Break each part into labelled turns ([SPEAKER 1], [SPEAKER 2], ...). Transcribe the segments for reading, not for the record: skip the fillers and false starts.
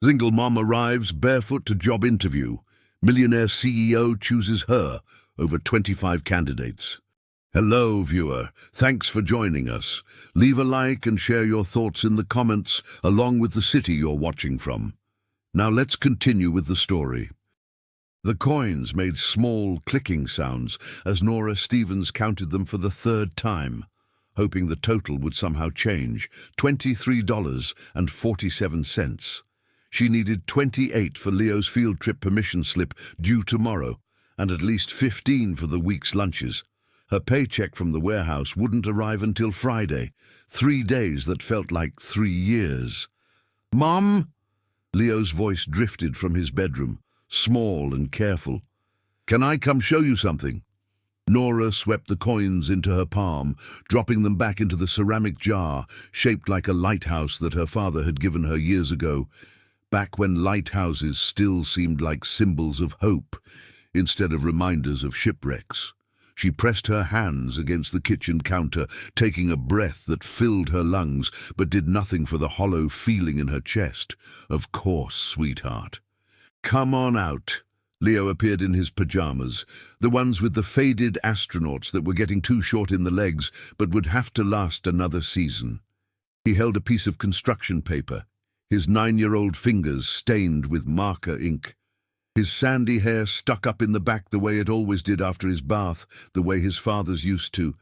[SPEAKER 1] Single mom arrives barefoot to job interview. Millionaire CEO chooses her over 25 candidates. Hello, viewer. Thanks for joining us. Leave a like and share your thoughts in the comments, along with the city you're watching from. Now let's continue with the story. The coins made small clicking sounds as Norah Stevens counted them for the third time, hoping the total would somehow change. $23.47. She needed 28 for Leo's field trip permission slip due tomorrow, and at least 15 for the week's lunches. Her paycheck from the warehouse wouldn't arrive until Friday, 3 days that felt like 3 years. "Mom?" Leo's voice drifted from his bedroom, small and careful. "Can I come show you something?" Nora swept the coins into her palm, dropping them back into the ceramic jar, shaped like a lighthouse that her father had given her years ago, back when lighthouses still seemed like symbols of hope instead of reminders of shipwrecks. She pressed her hands against the kitchen counter, taking a breath that filled her lungs but did nothing for the hollow feeling in her chest. "Of course, sweetheart." "Come on out." Leo appeared in his pajamas, the ones with the faded astronauts that were getting too short in the legs but would have to last another season. He held a piece of construction paper, his 9-year-old fingers stained with marker ink. His sandy hair stuck up in the back the way it always did after his bath, the way his fathers used to,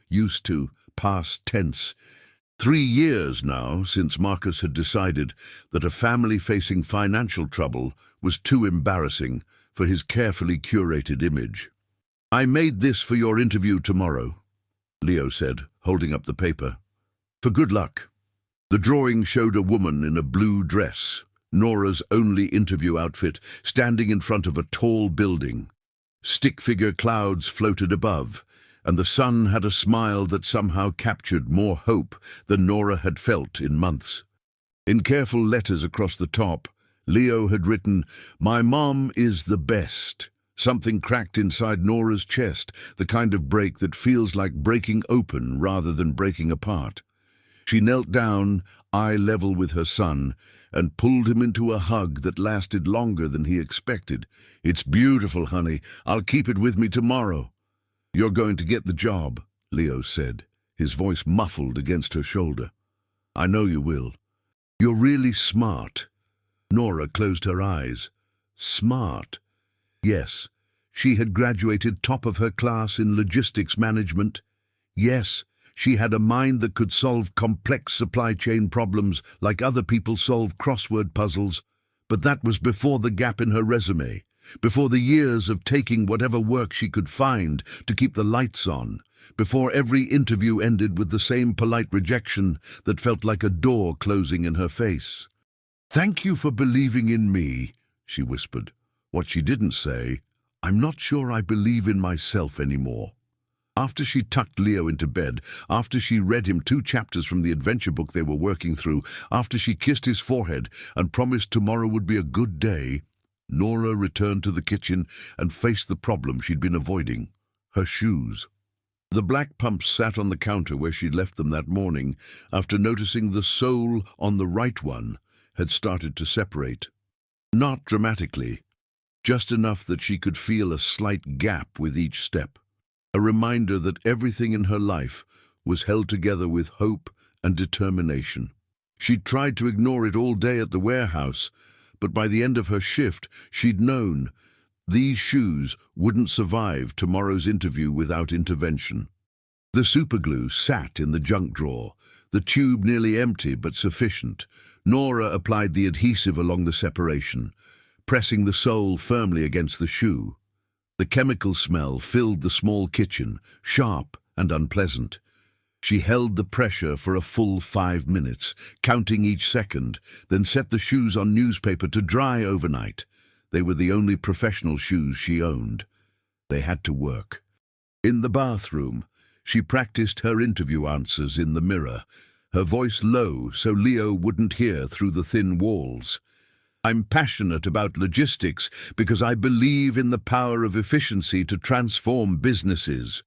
[SPEAKER 1] past tense. 3 years now since Marcus had decided that a family facing financial trouble was too embarrassing for his carefully curated image. "I made this for your interview tomorrow," Leo said, holding up the paper. "For good luck." The drawing showed a woman in a blue dress, Nora's only interview outfit, standing in front of a tall building. Stick-figure clouds floated above, and the sun had a smile that somehow captured more hope than Nora had felt in months. In careful letters across the top, Leo had written, "My mom is the best." Something cracked inside Nora's chest, the kind of break that feels like breaking open rather than breaking apart. She knelt down, eye level with her son, and pulled him into a hug that lasted longer than he expected. "It's beautiful, honey. I'll keep it with me tomorrow." "You're going to get the job," Leo said, his voice muffled against her shoulder. "I know you will. You're really smart." Nora closed her eyes. Smart. Yes, she had graduated top of her class in logistics management. Yes, she had a mind that could solve complex supply chain problems like other people solve crossword puzzles, but that was before the gap in her resume, before the years of taking whatever work she could find to keep the lights on, before every interview ended with the same polite rejection that felt like a door closing in her face. "Thank you for believing in me," she whispered. What she didn't say, "I'm not sure I believe in myself anymore." After she tucked Leo into bed, after she read him 2 chapters from the adventure book they were working through, after she kissed his forehead and promised tomorrow would be a good day, Nora returned to the kitchen and faced the problem she'd been avoiding: her shoes. The black pumps sat on the counter where she'd left them that morning after noticing the sole on the right one had started to separate. Not dramatically, just enough that she could feel a slight gap with each step. A reminder that everything in her life was held together with hope and determination. She'd tried to ignore it all day at the warehouse, but by the end of her shift, she'd known these shoes wouldn't survive tomorrow's interview without intervention. The superglue sat in the junk drawer, the tube nearly empty but sufficient. Nora applied the adhesive along the separation, pressing the sole firmly against the shoe. The chemical smell filled the small kitchen, sharp and unpleasant. She held the pressure for a full 5 minutes, counting each second, then set the shoes on newspaper to dry overnight. They were the only professional shoes she owned. They had to work. In the bathroom, she practiced her interview answers in the mirror, her voice low so Leo wouldn't hear through the thin walls. "I'm passionate about logistics because I believe in the power of efficiency to transform businesses."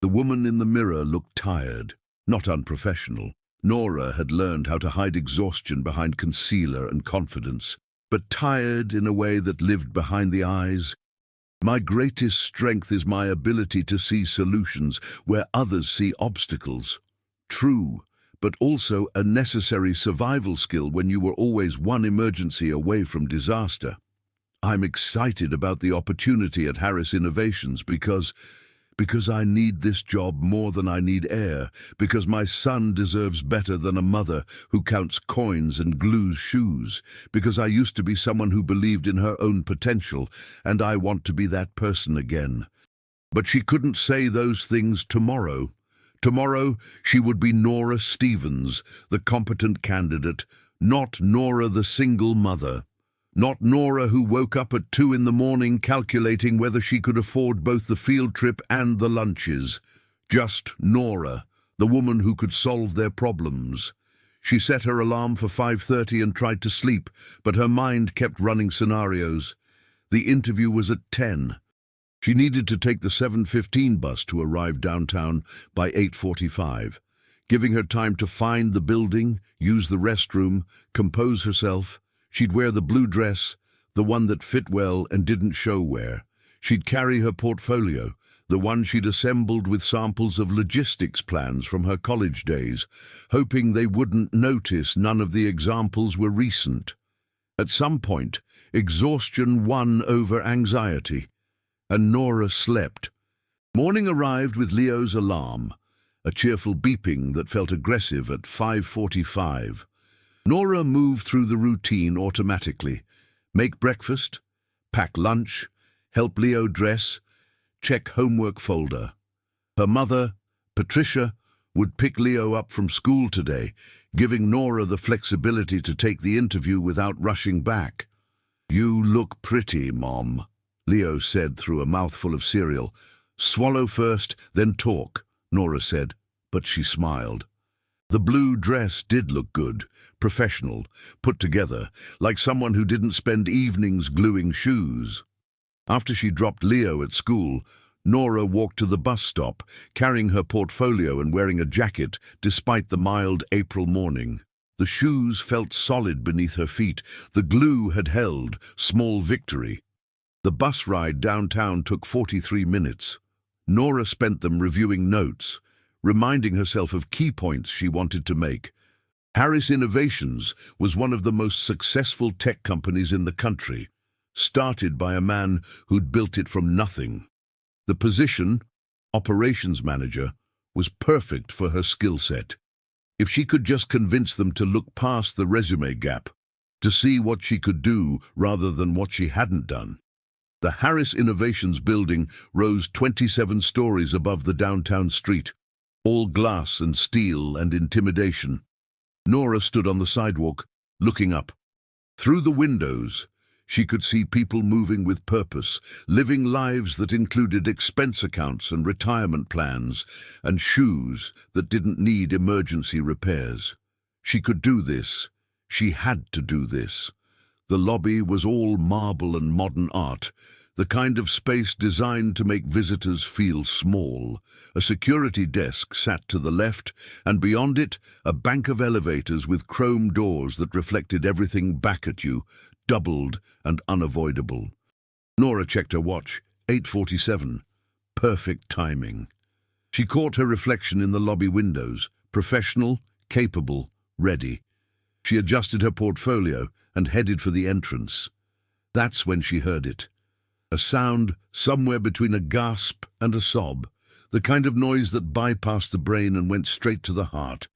[SPEAKER 1] The woman in the mirror looked tired, not unprofessional. Nora had learned how to hide exhaustion behind concealer and confidence, but tired in a way that lived behind the eyes. My greatest strength is my ability to see solutions where others see obstacles. True, but also a necessary survival skill when you were always one emergency away from disaster. I'm excited about the opportunity at Harris Innovations because I need this job more than I need air, because my son deserves better than a mother who counts coins and glues shoes, because I used to be someone who believed in her own potential, and I want to be that person again. But she couldn't say those things tomorrow. Tomorrow she would be Norah Stevens, the competent candidate, not Nora the single mother. Not Nora who woke up at 2 in the morning calculating whether she could afford both the field trip and the lunches. Just Nora, the woman who could solve their problems. She set her alarm for 5:30 and tried to sleep, but her mind kept running scenarios. The interview was at 10. She needed to take the 7:15 bus to arrive downtown by 8:45, giving her time to find the building, use the restroom, compose herself. She'd wear the blue dress, the one that fit well and didn't show wear. She'd carry her portfolio, the one she'd assembled with samples of logistics plans from her college days, hoping they wouldn't notice none of the examples were recent. At some point, exhaustion won over anxiety, and Nora slept. Morning arrived with Leo's alarm, a cheerful beeping that felt aggressive at 5:45. Nora moved through the routine automatically. Make breakfast, pack lunch, help Leo dress, check homework folder. Her mother, Patricia, would pick Leo up from school today, giving Nora the flexibility to take the interview without rushing back. "You look pretty, Mom," Leo said through a mouthful of cereal. "Swallow first, then talk," Nora said, but she smiled. The blue dress did look good, professional, put together, like someone who didn't spend evenings gluing shoes. After she dropped Leo at school, Nora walked to the bus stop, carrying her portfolio and wearing a jacket despite the mild April morning. The shoes felt solid beneath her feet. The glue had held, small victory. The bus ride downtown took 43 minutes. Nora spent them reviewing notes, reminding herself of key points she wanted to make. Harris Innovations was one of the most successful tech companies in the country, started by a man who'd built it from nothing. The position, operations manager, was perfect for her skill set. If she could just convince them to look past the resume gap, to see what she could do rather than what she hadn't done. The Harris Innovations building rose 27 stories above the downtown street, all glass and steel and intimidation. Nora stood on the sidewalk, looking up. Through the windows, she could see people moving with purpose, living lives that included expense accounts and retirement plans, and shoes that didn't need emergency repairs. She could do this. She had to do this. The lobby was all marble and modern art, the kind of space designed to make visitors feel small. A security desk sat to the left, and beyond it, a bank of elevators with chrome doors that reflected everything back at you, doubled and unavoidable. Nora checked her watch, 8:47. Perfect timing. She caught her reflection in the lobby windows, professional, capable, ready. She adjusted her portfolio and headed for the entrance. That's when she heard it. A sound somewhere between a gasp and a sob, the kind of noise that bypassed the brain and went straight to the heart.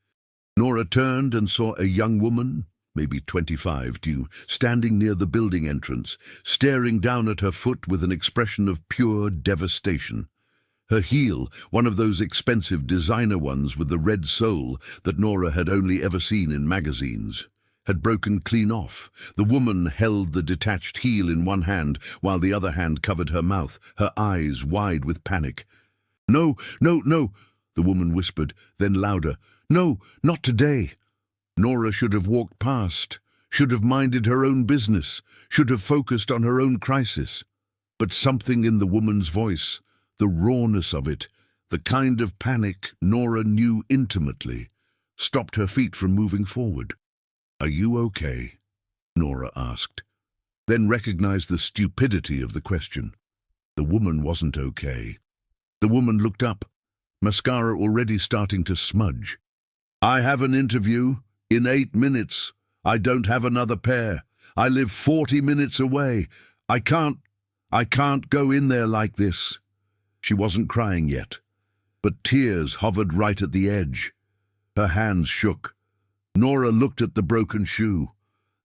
[SPEAKER 1] Nora turned and saw a young woman, maybe 25, standing near the building entrance, staring down at her foot with an expression of pure devastation. Her heel, one of those expensive designer ones with the red sole that Nora had only ever seen in magazines, had broken clean off. The woman held the detached heel in one hand, while the other hand covered her mouth, her eyes wide with panic. "No, no, no," the woman whispered, then louder. "No, not today." Nora should have walked past, should have minded her own business, should have focused on her own crisis. But something in the woman's voice, the rawness of it, the kind of panic Nora knew intimately, stopped her feet from moving forward. "Are you okay?" Nora asked. then recognized the stupidity of the question. The woman wasn't okay. The woman looked up, mascara already starting to smudge. "I have an interview in 8 minutes. I don't have another pair. I live 40 minutes away. I can't go in there like this." She wasn't crying yet, but tears hovered right at the edge. Her hands shook. Nora looked at the broken shoe,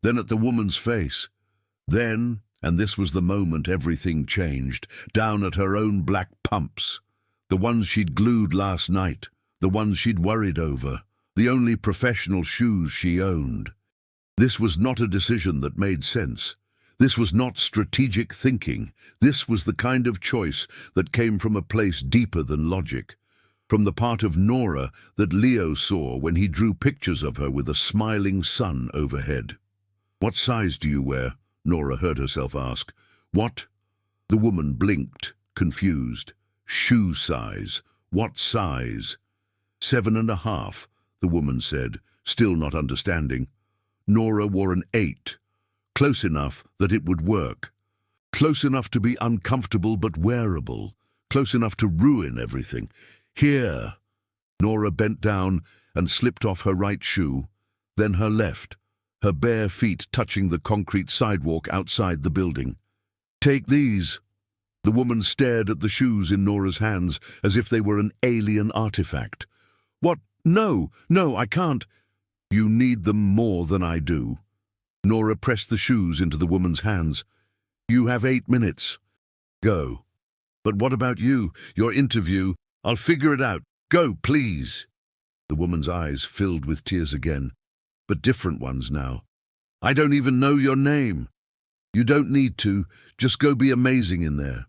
[SPEAKER 1] then at the woman's face. Then, and this was the moment everything changed, down at her own black pumps. The ones she'd glued last night, the ones she'd worried over, the only professional shoes she owned. This was not a decision that made sense. This was not strategic thinking. This was the kind of choice that came from a place deeper than logic, from the part of Nora that Leo saw when he drew pictures of her with a smiling sun overhead. "What size do you wear?" Nora heard herself ask. "What?" The woman blinked, confused. "Shoe size. What size?" 7.5, the woman said, still not understanding. Nora wore an 8, close enough that it would work. Close enough to be uncomfortable but wearable. Close enough to ruin everything. "Here." Nora bent down and slipped off her right shoe, then her left, her bare feet touching the concrete sidewalk outside the building. "Take these." The woman stared at the shoes in Nora's hands as if they were an alien artifact. "What? No, I can't." "You need them more than I do." Nora pressed the shoes into the woman's hands. "You have 8 minutes. Go." "But what about you? Your interview? I'll figure it out. Go, please." The woman's eyes filled with tears again, but different ones now. "I don't even know your name." "You don't need to. Just go be amazing in there."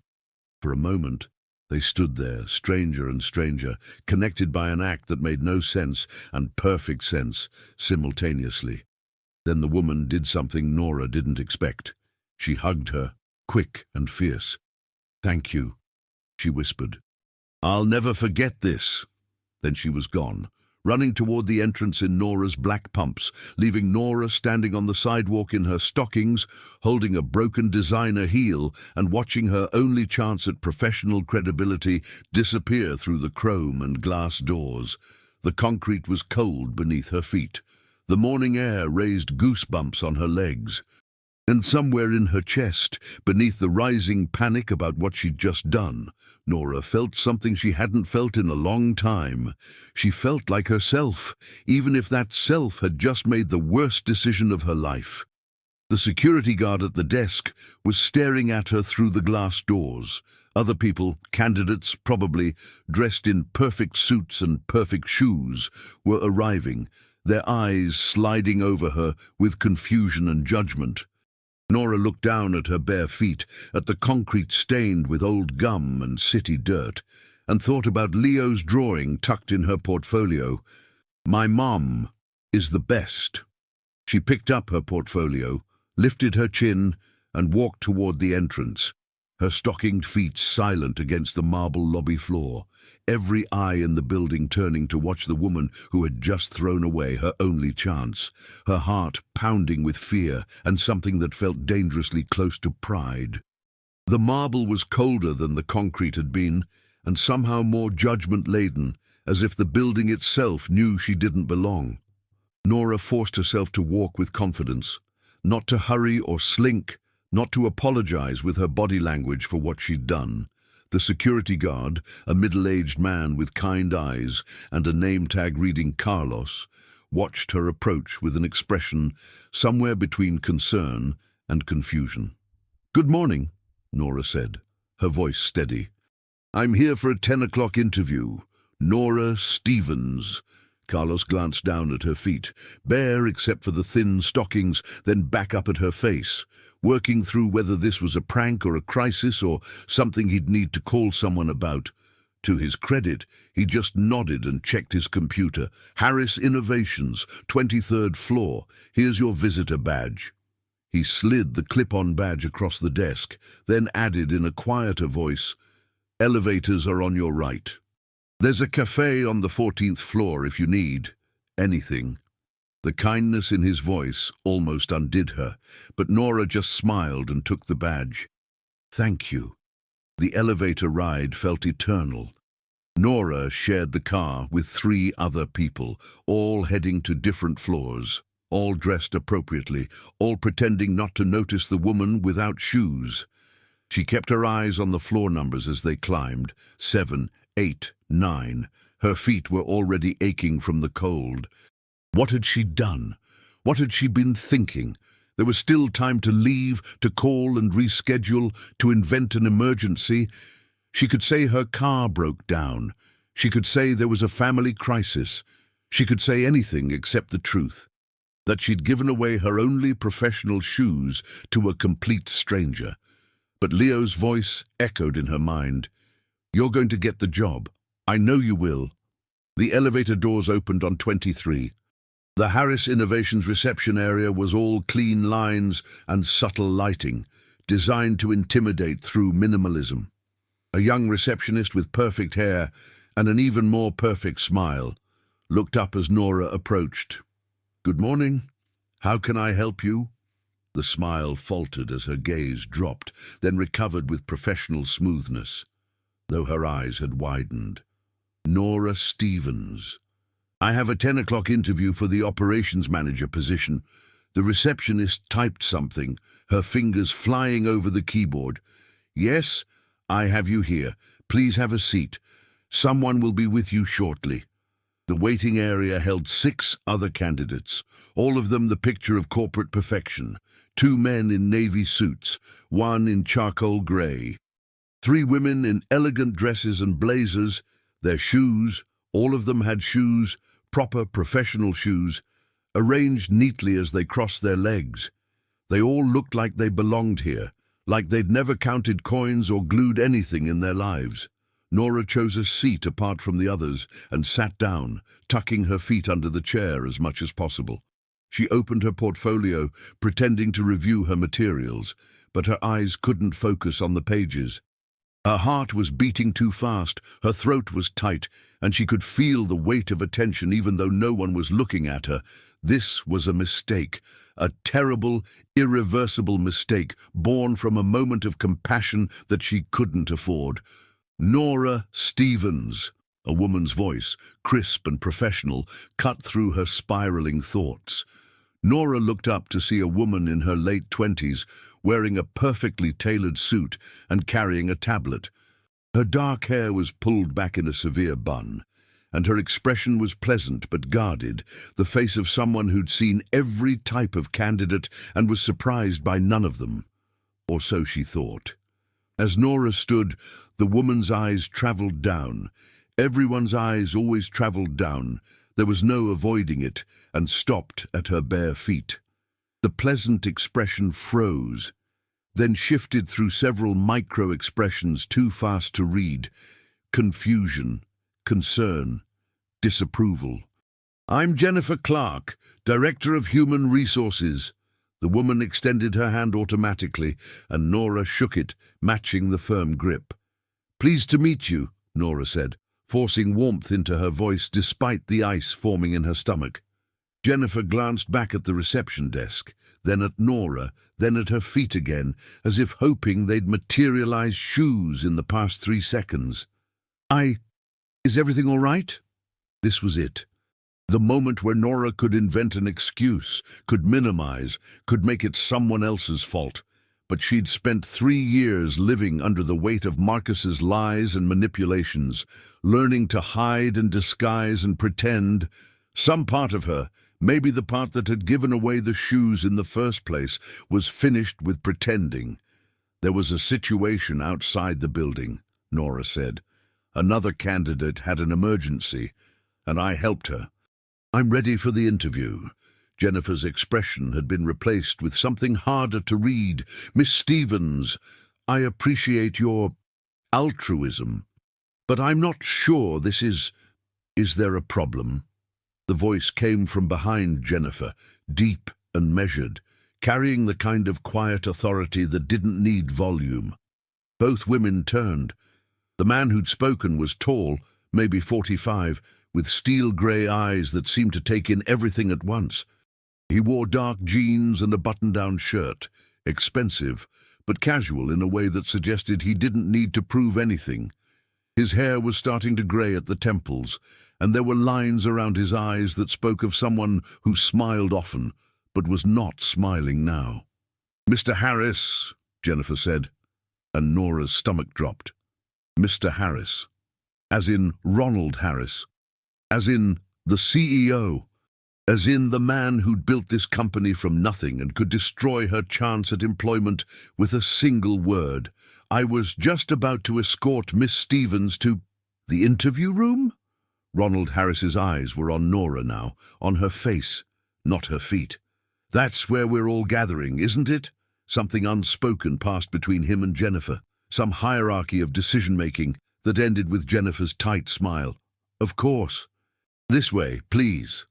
[SPEAKER 1] For a moment, they stood there, stranger and stranger, connected by an act that made no sense and perfect sense simultaneously. Then the woman did something Nora didn't expect. She hugged her, quick and fierce. "Thank you," she whispered. "I'll never forget this." Then she was gone, running toward the entrance in Nora's black pumps, leaving Nora standing on the sidewalk in her stockings, holding a broken designer heel and watching her only chance at professional credibility disappear through the chrome and glass doors. The concrete was cold beneath her feet. The morning air raised goosebumps on her legs. And somewhere in her chest, beneath the rising panic about what she'd just done, Nora felt something she hadn't felt in a long time. She felt like herself, even if that self had just made the worst decision of her life. The security guard at the desk was staring at her through the glass doors. Other people, candidates probably, dressed in perfect suits and perfect shoes, were arriving, their eyes sliding over her with confusion and judgment. Nora looked down at her bare feet, at the concrete stained with old gum and city dirt, and thought about Leo's drawing tucked in her portfolio. "My mom is the best." She picked up her portfolio, lifted her chin, and walked toward the entrance, her stockinged feet silent against the marble lobby floor, every eye in the building turning to watch the woman who had just thrown away her only chance, her heart pounding with fear and something that felt dangerously close to pride. The marble was colder than the concrete had been, and somehow more judgment-laden, as if the building itself knew she didn't belong. Nora forced herself to walk with confidence, not to hurry or slink, not to apologize with her body language for what she'd done. The security guard, a middle-aged man with kind eyes and a name tag reading Carlos, watched her approach with an expression somewhere between concern and confusion. "Good morning," Nora said, her voice steady. "I'm here for a 10 o'clock interview. Norah Stevens." Carlos glanced down at her feet, bare except for the thin stockings, then back up at her face, working through whether this was a prank or a crisis or something he'd need to call someone about. To his credit, he just nodded and checked his computer. "Harris Innovations, 23rd floor. Here's your visitor badge." He slid the clip-on badge across the desk, then added in a quieter voice, "Elevators are on your right. There's a cafe on the 14th floor if you need anything." The kindness in his voice almost undid her, but Nora just smiled and took the badge. "Thank you." The elevator ride felt eternal. Nora shared the car with 3 other people, all heading to different floors, all dressed appropriately, all pretending not to notice the woman without shoes. She kept her eyes on the floor numbers as they climbed, 7, 8, 9. Her feet were already aching from the cold. What had she done? What had she been thinking? There was still time to leave, to call and reschedule, to invent an emergency. She could say her car broke down. She could say there was a family crisis. She could say anything except the truth, that she'd given away her only professional shoes to a complete stranger. But Leo's voice echoed in her mind. "You're going to get the job. I know you will." The elevator doors opened on 23. The Harris Innovations reception area was all clean lines and subtle lighting, designed to intimidate through minimalism. A young receptionist with perfect hair and an even more perfect smile looked up as Nora approached. "Good morning. How can I help you?" The smile faltered as her gaze dropped, then recovered with professional smoothness, though her eyes had widened. "Norah Stevens. I have a 10 o'clock interview for the operations manager position." The receptionist typed something, her fingers flying over the keyboard. "Yes, I have you here. Please have a seat. Someone will be with you shortly." The waiting area held 6 other candidates, all of them the picture of corporate perfection. 2 men in navy suits, 1 in charcoal grey. 3 women in elegant dresses and blazers. Their shoes, all of them had shoes, proper professional shoes, arranged neatly as they crossed their legs. They all looked like they belonged here, like they'd never counted coins or glued anything in their lives. Nora chose a seat apart from the others and sat down, tucking her feet under the chair as much as possible. She opened her portfolio, pretending to review her materials, but her eyes couldn't focus on the pages. Her heart was beating too fast, her throat was tight, and she could feel the weight of attention even though no one was looking at her. This was a mistake, a terrible, irreversible mistake, born from a moment of compassion that she couldn't afford. "Norah Stevens," a woman's voice, crisp and professional, cut through her spiraling thoughts. Nora looked up to see a woman in her late 20s, wearing a perfectly tailored suit and carrying a tablet. Her dark hair was pulled back in a severe bun, and her expression was pleasant but guarded, the face of someone who'd seen every type of candidate and was surprised by none of them. Or so she thought. As Nora stood, the woman's eyes traveled down. Everyone's eyes always traveled down. There was no avoiding it, and stopped at her bare feet. The pleasant expression froze, then shifted through several micro-expressions too fast to read. Confusion, concern, disapproval. "I'm Jennifer Clark, Director of Human Resources." The woman extended her hand automatically, and Nora shook it, matching the firm grip. "Pleased to meet you," Nora said, forcing warmth into her voice despite the ice forming in her stomach. Jennifer glanced back at the reception desk, then at Nora, then at her feet again, as if hoping they'd materialize shoes in the past 3 seconds. Is everything all right?" This was it. The moment where Nora could invent an excuse, could minimize, could make it someone else's fault. But she'd spent 3 years living under the weight of Marcus's lies and manipulations, learning to hide and disguise and pretend. Some part of her, maybe the part that had given away the shoes in the first place, was finished with pretending. "There was a situation outside the building," Nora said. "Another candidate had an emergency, and I helped her. I'm ready for the interview." Jennifer's expression had been replaced with something harder to read. "Miss Stevens, I appreciate your altruism, but I'm not sure this is there a problem?" The voice came from behind Jennifer, deep and measured, carrying the kind of quiet authority that didn't need volume. Both women turned. The man who'd spoken was tall, maybe 45, with steel-grey eyes that seemed to take in everything at once. He wore dark jeans and a button-down shirt, expensive, but casual in a way that suggested he didn't need to prove anything. His hair was starting to grey at the temples, and there were lines around his eyes that spoke of someone who smiled often, but was not smiling now. "Mr. Harris," Jennifer said, and Nora's stomach dropped. Mr. Harris. As in Ronald Harris. As in the CEO. As in the man who'd built this company from nothing and could destroy her chance at employment with a single word. "I was just about to escort Miss Stevens to the interview room?" Ronald Harris's eyes were on Nora now, on her face, not her feet. "That's where we're all gathering, isn't it?" Something unspoken passed between him and Jennifer, some hierarchy of decision-making that ended with Jennifer's tight smile. "Of course. This way, please."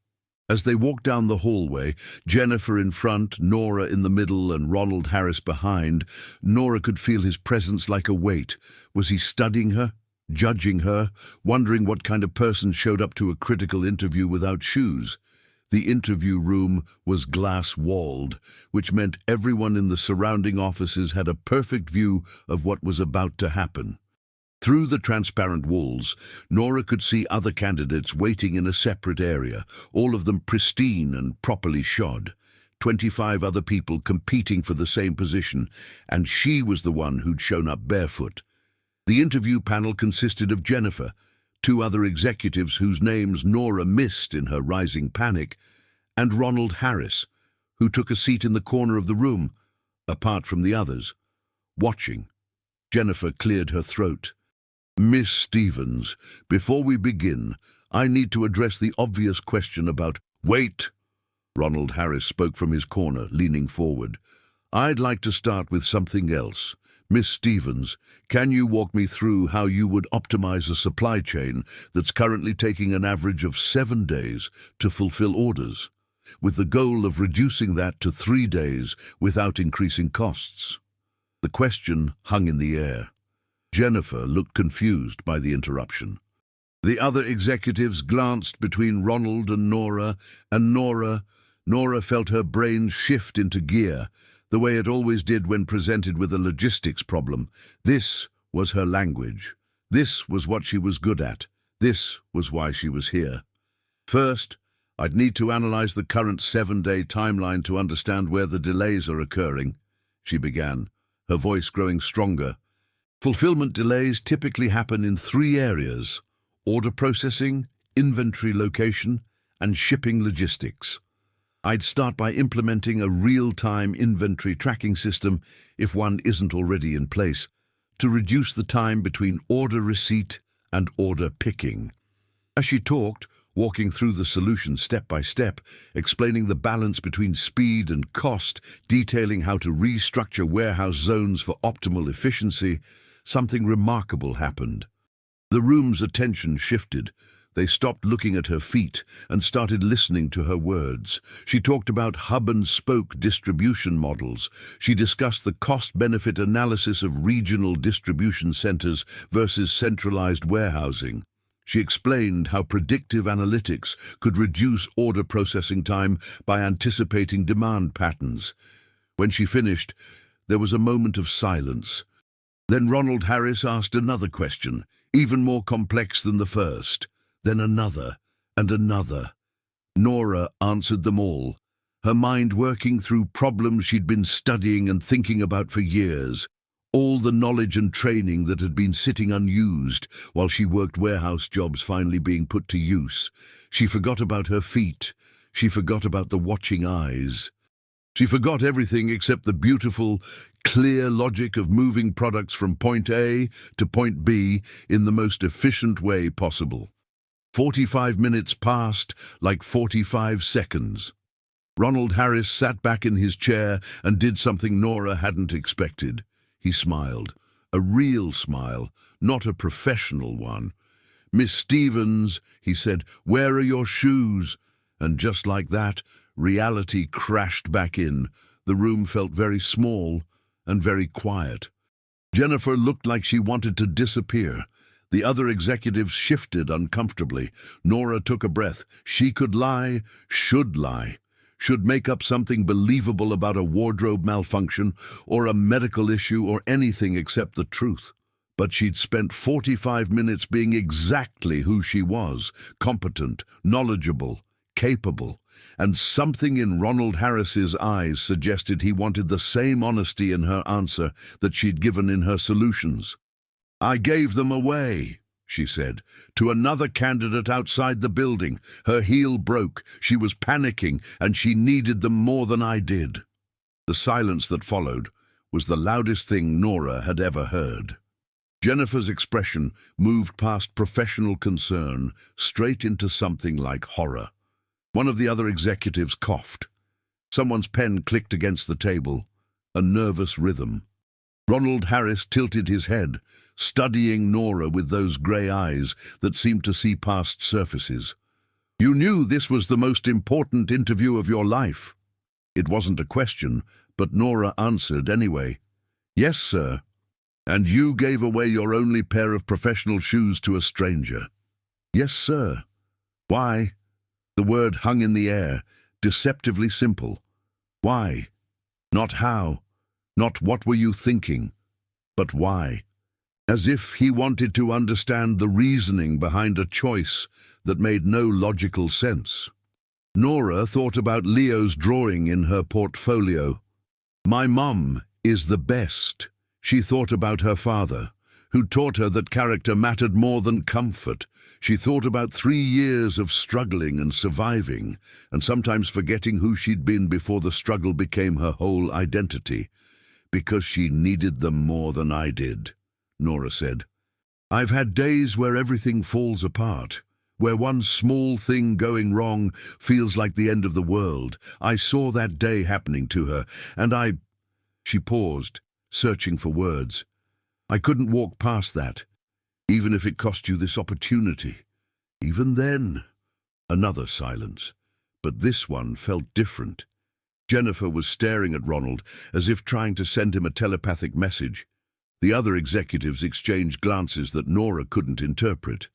[SPEAKER 1] As they walked down the hallway, Jennifer in front, Nora in the middle, and Ronald Harris behind, Nora could feel his presence like a weight. Was he studying her, judging her, wondering what kind of person showed up to a critical interview without shoes? The interview room was glass-walled, which meant everyone in the surrounding offices had a perfect view of what was about to happen. Through the transparent walls, Nora could see other candidates waiting in a separate area, all of them pristine and properly shod. 25 other people competing for the same position, and she was the one who'd shown up barefoot. The interview panel consisted of Jennifer, 2 other executives whose names Nora missed in her rising panic, and Ronald Harris, who took a seat in the corner of the room, apart from the others, watching. Jennifer cleared her throat. "Miss Stevens, before we begin, I need to address the obvious question about—" "Wait!" Ronald Harris spoke from his corner, leaning forward. "I'd like to start with something else. Miss Stevens, can you walk me through how you would optimize a supply chain that's currently taking an average of 7 days to fulfill orders, with the goal of reducing that to 3 days without increasing costs?" The question hung in the air. Jennifer looked confused by the interruption. The other executives glanced between Ronald and Nora, Nora felt her brain shift into gear, the way it always did when presented with a logistics problem. This was her language. This was what she was good at. This was why she was here. "First, I'd need to analyze the current 7-day timeline to understand where the delays are occurring," she began, her voice growing stronger. "Fulfillment delays typically happen in 3 areas: order processing, inventory location, and shipping logistics. I'd start by implementing a real-time inventory tracking system, if one isn't already in place, to reduce the time between order receipt and order picking." As she talked, walking through the solution step by step, explaining the balance between speed and cost, detailing how to restructure warehouse zones for optimal efficiency, something remarkable happened. The room's attention shifted. They stopped looking at her feet and started listening to her words. She talked about hub-and-spoke distribution models. She discussed the cost-benefit analysis of regional distribution centers versus centralized warehousing. She explained how predictive analytics could reduce order processing time by anticipating demand patterns. When she finished, there was a moment of silence. Then Ronald Harris asked another question, even more complex than the first. Then another, and another. Nora answered them all, her mind working through problems she'd been studying and thinking about for years. All the knowledge and training that had been sitting unused while she worked warehouse jobs finally being put to use. She forgot about her feet. She forgot about the watching eyes. She forgot everything except the beautiful, clear logic of moving products from point A to point B in the most efficient way possible. 45 minutes passed like 45 seconds. Ronald Harris sat back in his chair and did something Nora hadn't expected. He smiled, a real smile, not a professional one. "Miss Stevens," he said, "where are your shoes?" And just like that, reality crashed back in. The room felt very small and very quiet. Jennifer looked like she wanted to disappear. The other executives shifted uncomfortably. Nora took a breath. She could lie, should lie. should make up something believable about a wardrobe malfunction or a medical issue or anything except the truth. But she'd spent 45 minutes being exactly who she was, competent, knowledgeable, capable, and something in Ronald Harris's eyes suggested he wanted the same honesty in her answer that she'd given in her solutions. "I gave them away," she said, "to another candidate outside the building. Her heel broke, she was panicking, and she needed them more than I did." The silence that followed was the loudest thing Nora had ever heard. Jennifer's expression moved past professional concern straight into something like horror. One of the other executives coughed. Someone's pen clicked against the table, a nervous rhythm. Ronald Harris tilted his head, studying Nora with those grey eyes that seemed to see past surfaces. "You knew this was the most important interview of your life." It wasn't a question, but Nora answered anyway. "Yes, sir." "And you gave away your only pair of professional shoes to a stranger." "Yes, sir." "Why?" The word hung in the air, deceptively simple. Why? Not how, not what were you thinking, but why? As if he wanted to understand the reasoning behind a choice that made no logical sense. Nora thought about Leo's drawing in her portfolio. "My mum is the best." She thought about her father, who taught her that character mattered more than comfort. She thought about 3 years of struggling and surviving, and sometimes forgetting who she'd been before the struggle became her whole identity. "Because she needed them more than I did," Nora said. "I've had days where everything falls apart, where one small thing going wrong feels like the end of the world. I saw that day happening to her, and I—" She paused, searching for words. "I couldn't walk past that, even if it cost you this opportunity. Even then." Another silence, but this one felt different. Jennifer was staring at Ronald as if trying to send him a telepathic message. The other executives exchanged glances that Nora couldn't interpret.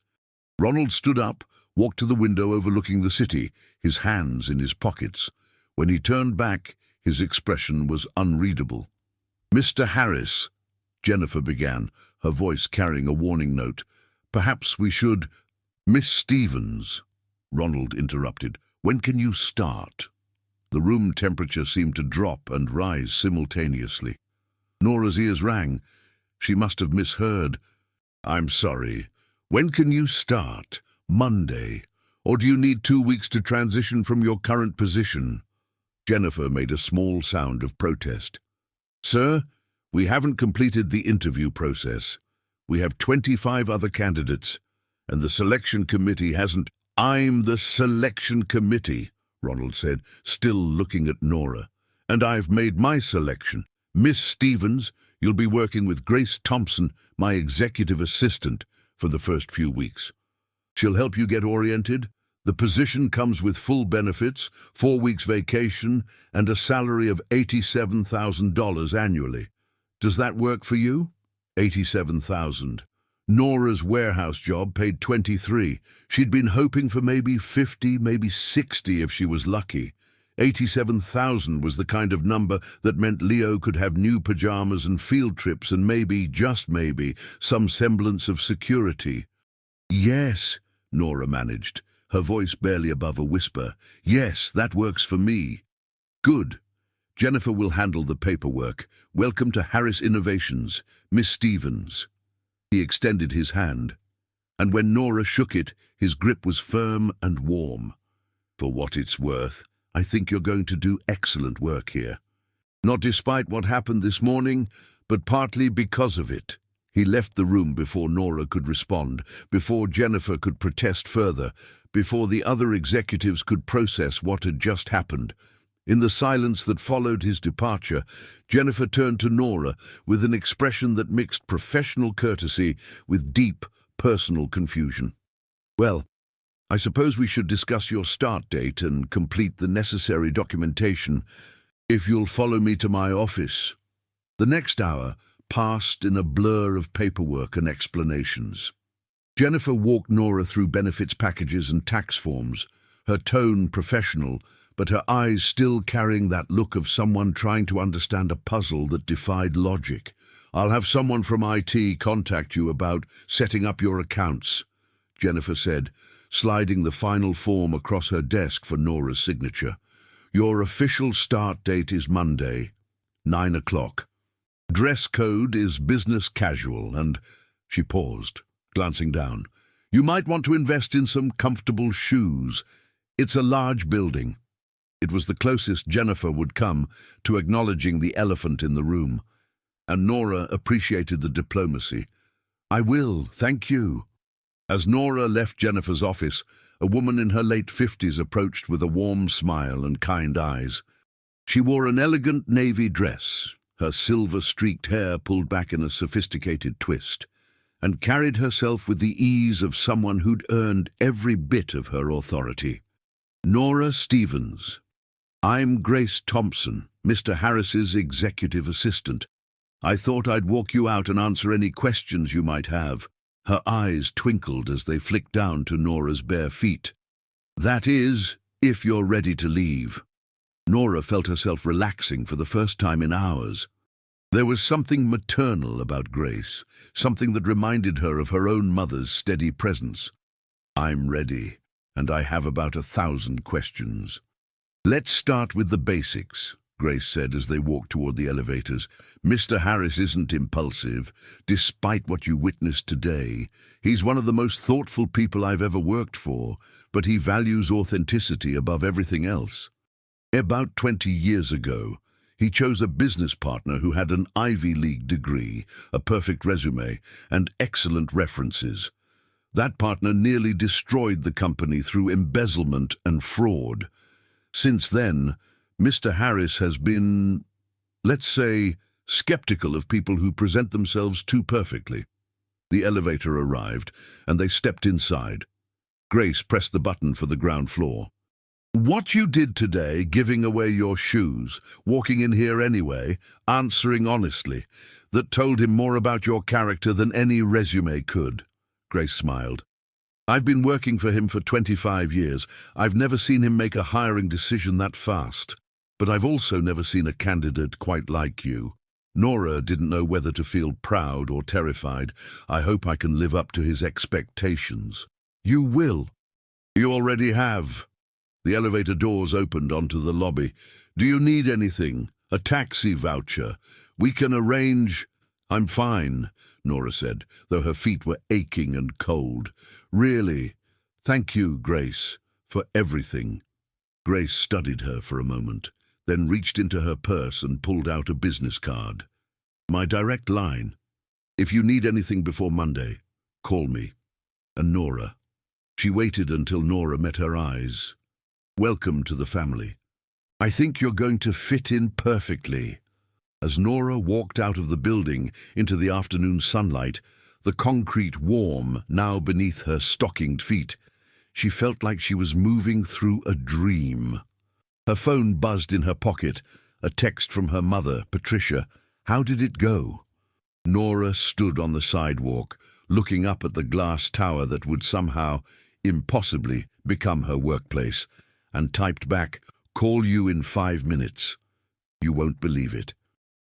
[SPEAKER 1] Ronald stood up, walked to the window overlooking the city, his hands in his pockets. When he turned back, his expression was unreadable. "Mr. Harris," Jennifer began, her voice carrying a warning note. "Perhaps we should—" "Miss Stevens," Ronald interrupted. "When can you start?" The room temperature seemed to drop and rise simultaneously. Nora's ears rang. She must have misheard. "I'm sorry. When can you start? Monday? Or do you need 2 weeks to transition from your current position?" Jennifer made a small sound of protest. "Sir, we haven't completed the interview process. We have 25 other candidates, and the selection committee hasn't—" "I'm the selection committee," Ronald said, still looking at Nora. "And I've made my selection. Miss Stevens, you'll be working with Grace Thompson, my executive assistant, for the first few weeks. She'll help you get oriented. The position comes with full benefits, 4 weeks vacation, and a salary of $87,000 annually. Does that work for you?" $87,000. Nora's warehouse job paid $23,000. She'd been hoping for maybe 50, maybe 60 if she was lucky. 87,000 was the kind of number that meant Leo could have new pajamas and field trips and maybe, just maybe, some semblance of security. "Yes," Nora managed, her voice barely above a whisper. "Yes, that works for me." "Good. Jennifer will handle the paperwork. Welcome to Harris Innovations, Miss Stevens." He extended his hand, and when Nora shook it, his grip was firm and warm. "For what it's worth, I think you're going to do excellent work here. Not despite what happened this morning, but partly because of it." He left the room before Nora could respond, before Jennifer could protest further, before the other executives could process what had just happened. In the silence that followed his departure, Jennifer turned to Nora with an expression that mixed professional courtesy with deep, personal confusion. "Well, I suppose we should discuss your start date and complete the necessary documentation, if you'll follow me to my office." The next hour passed in a blur of paperwork and explanations. Jennifer walked Nora through benefits packages and tax forms, her tone professional, but her eyes still carrying that look of someone trying to understand a puzzle that defied logic. "I'll have someone from IT contact you about setting up your accounts," Jennifer said, sliding the final form across her desk for Nora's signature. "Your official start date is Monday, 9 o'clock. Dress code is business casual and—" She paused, glancing down. "You might want to invest in some comfortable shoes. It's a large building." It was the closest Jennifer would come to acknowledging the elephant in the room, and Nora appreciated the diplomacy. "I will, thank you." As Nora left Jennifer's office, a woman in her late 50s approached with a warm smile and kind eyes. She wore an elegant navy dress, her silver-streaked hair pulled back in a sophisticated twist, and carried herself with the ease of someone who'd earned every bit of her authority. "Norah Stevens. I'm Grace Thompson, Mr. Harris's executive assistant. I thought I'd walk you out and answer any questions you might have." Her eyes twinkled as they flicked down to Nora's bare feet. "That is, if you're ready to leave." Nora felt herself relaxing for the first time in hours. There was something maternal about Grace, something that reminded her of her own mother's steady presence. "I'm ready, and I have about 1,000 questions." "Let's start with the basics," Grace said as they walked toward the elevators. "Mr. Harris isn't impulsive, despite what you witnessed today. He's one of the most thoughtful people I've ever worked for, but he values authenticity above everything else. About 20 years ago, he chose a business partner who had an Ivy League degree, a perfect resume, and excellent references. That partner nearly destroyed the company through embezzlement and fraud. Since then, Mr. Harris has been, let's say, skeptical of people who present themselves too perfectly." The elevator arrived, and they stepped inside. Grace pressed the button for the ground floor. "What you did today, giving away your shoes, walking in here anyway, answering honestly, that told him more about your character than any resume could." Grace smiled. "I've been working for him for 25 years. I've never seen him make a hiring decision that fast. But I've also never seen a candidate quite like you." Nora didn't know whether to feel proud or terrified. "I hope I can live up to his expectations." "You will." "You already have." The elevator doors opened onto the lobby. "Do you need anything? A taxi voucher? We can arrange—" "I'm fine," Nora said, though her feet were aching and cold. "Really, thank you, Grace, for everything." Grace studied her for a moment, then reached into her purse and pulled out a business card. "My direct line. If you need anything before Monday, call me." And Nora. She waited until Nora met her eyes. "Welcome to the family. I think you're going to fit in perfectly." As Nora walked out of the building into the afternoon sunlight, the concrete warm now beneath her stockinged feet, she felt like she was moving through a dream. Her phone buzzed in her pocket, a text from her mother, Patricia. How did it go? Nora stood on the sidewalk, looking up at the glass tower that would somehow, impossibly, become her workplace, and typed back, "Call you in 5 minutes. You won't believe it."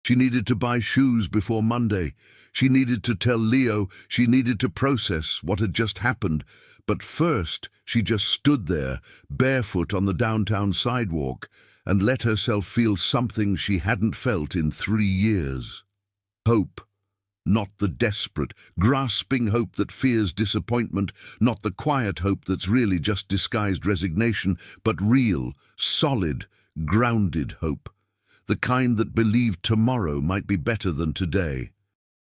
[SPEAKER 1] She needed to buy shoes before Monday. She needed to tell Leo. She needed to process what had just happened. But first, she just stood there, barefoot on the downtown sidewalk, and let herself feel something she hadn't felt in 3 years. Hope. Not the desperate, grasping hope that fears disappointment, not the quiet hope that's really just disguised resignation, but real, solid, grounded hope. The kind that believed tomorrow might be better than today.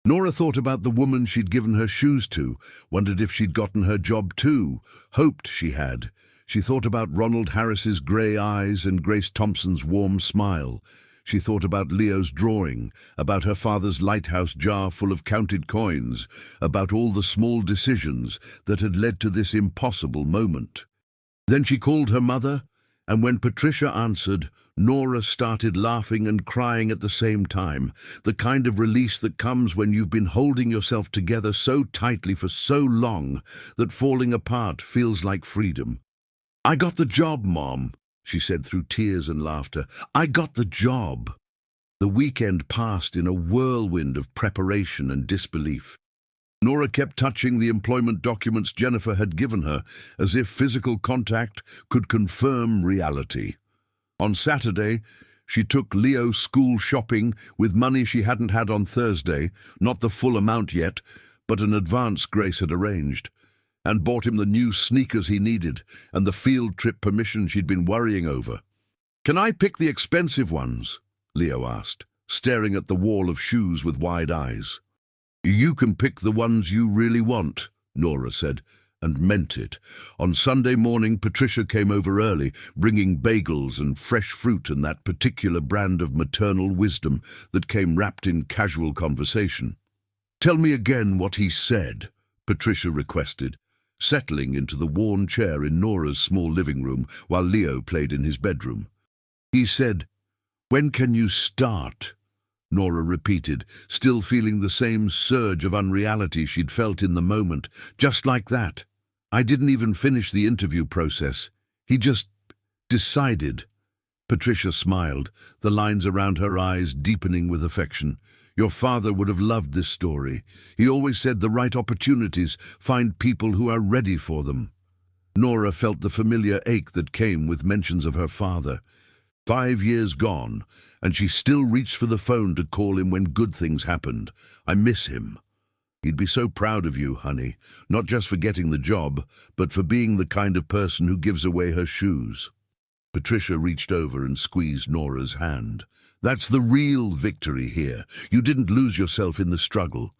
[SPEAKER 1] Nora thought about the woman she'd given her shoes to, wondered if she'd gotten her job too, hoped she had. She thought about Ronald Harris's grey eyes and Grace Thompson's warm smile. She thought about Leo's drawing, about her father's lighthouse jar full of counted coins, about all the small decisions that had led to this impossible moment. Then she called her mother, and when Patricia answered, Nora started laughing and crying at the same time, the kind of release that comes when you've been holding yourself together so tightly for so long that falling apart feels like freedom. "I got the job, Mom," she said through tears and laughter. I got the job. The weekend passed in a whirlwind of preparation and disbelief. Nora kept touching the employment documents Jennifer had given her, as if physical contact could confirm reality. On Saturday, she took Leo school shopping with money she hadn't had on Thursday, not the full amount yet, but an advance Grace had arranged, and bought him the new sneakers he needed and the field trip permission she'd been worrying over. "Can I pick the expensive ones?" Leo asked, staring at the wall of shoes with wide eyes. "You can pick the ones you really want," Nora said, and meant it. On Sunday morning, Patricia came over early, bringing bagels and fresh fruit and that particular brand of maternal wisdom that came wrapped in casual conversation. "Tell me again what he said," Patricia requested, settling into the worn chair in Nora's small living room while Leo played in his bedroom. "He said, 'When can you start?'" Nora repeated, still feeling the same surge of unreality she'd felt in the moment. "Just like that. I didn't even finish the interview process. He just decided." Patricia smiled, the lines around her eyes deepening with affection. "Your father would have loved this story. He always said the right opportunities find people who are ready for them." Nora felt the familiar ache that came with mentions of her father. 5 years gone, and she still reached for the phone to call him when good things happened. "I miss him. He'd be so proud of you, honey, not just for getting the job, but for being the kind of person who gives away her shoes." Patricia reached over and squeezed Nora's hand. "That's the real victory here. You didn't lose yourself in the struggle.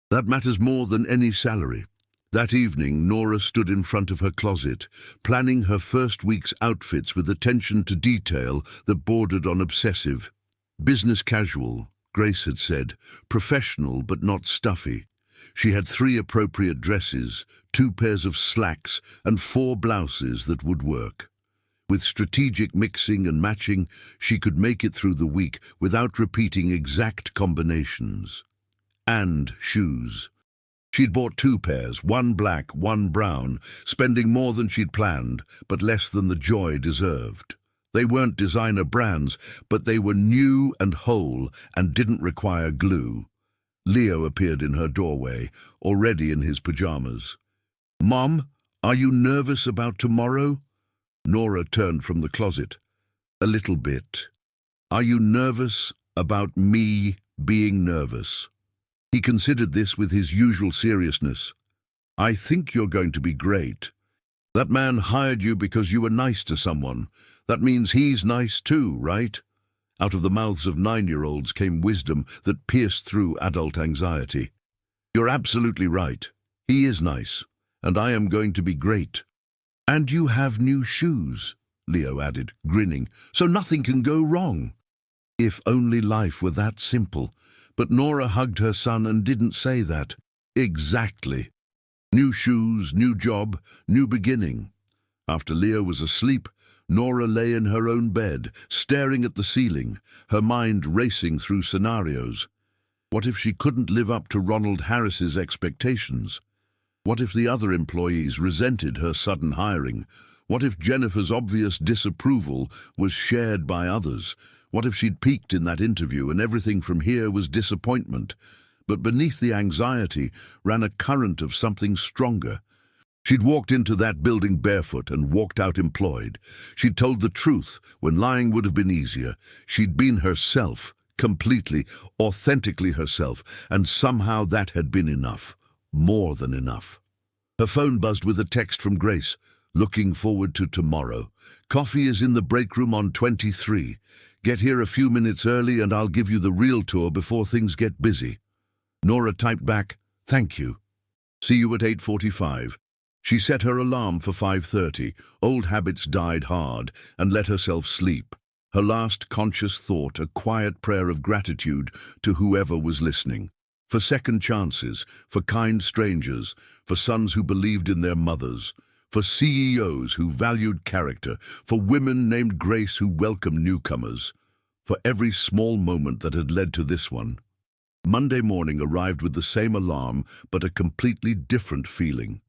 [SPEAKER 1] That matters more than any salary." That evening, Nora stood in front of her closet, planning her first week's outfits with attention to detail that bordered on obsessive. "Business casual," Grace had said, "professional but not stuffy." She had 3 appropriate dresses, 2 pairs of slacks, and 4 blouses that would work. With strategic mixing and matching, she could make it through the week without repeating exact combinations. And shoes. She'd bought 2 pairs, 1 black, 1 brown, spending more than she'd planned, but less than the joy deserved. They weren't designer brands, but they were new and whole and didn't require glue. Leo appeared in her doorway, already in his pajamas. "Mom, are you nervous about tomorrow?" Nora turned from the closet. "A little bit." "Are you nervous about me being nervous?" He considered this with his usual seriousness. "I think you're going to be great. That man hired you because you were nice to someone. That means he's nice too, right?" Out of the mouths of 9-year-olds came wisdom that pierced through adult anxiety. "You're absolutely right. He is nice, and I am going to be great." "And you have new shoes," Leo added, grinning, "so nothing can go wrong." If only life were that simple. But Nora hugged her son and didn't say that. Exactly. New shoes, new job, new beginning. After Leo was asleep, Nora lay in her own bed, staring at the ceiling, her mind racing through scenarios. What if she couldn't live up to Ronald Harris's expectations? What if the other employees resented her sudden hiring? What if Jennifer's obvious disapproval was shared by others? What if she'd peaked in that interview and everything from here was disappointment? But beneath the anxiety ran a current of something stronger. She'd walked into that building barefoot and walked out employed. She'd told the truth when lying would have been easier. She'd been herself, completely, authentically herself, and somehow that had been enough. More than enough. Her phone buzzed with a text from Grace. "Looking forward to tomorrow. Coffee is in the break room on 23. Get here a few minutes early and I'll give you the real tour before things get busy." Nora typed back, "Thank you. See you at 8:45. She set her alarm for 5:30. Old habits died hard and let herself sleep. Her last conscious thought, a quiet prayer of gratitude to whoever was listening. For second chances, for kind strangers, for sons who believed in their mothers, for CEOs who valued character, for women named Grace who welcomed newcomers, for every small moment that had led to this one. Monday morning arrived with the same alarm, but a completely different feeling.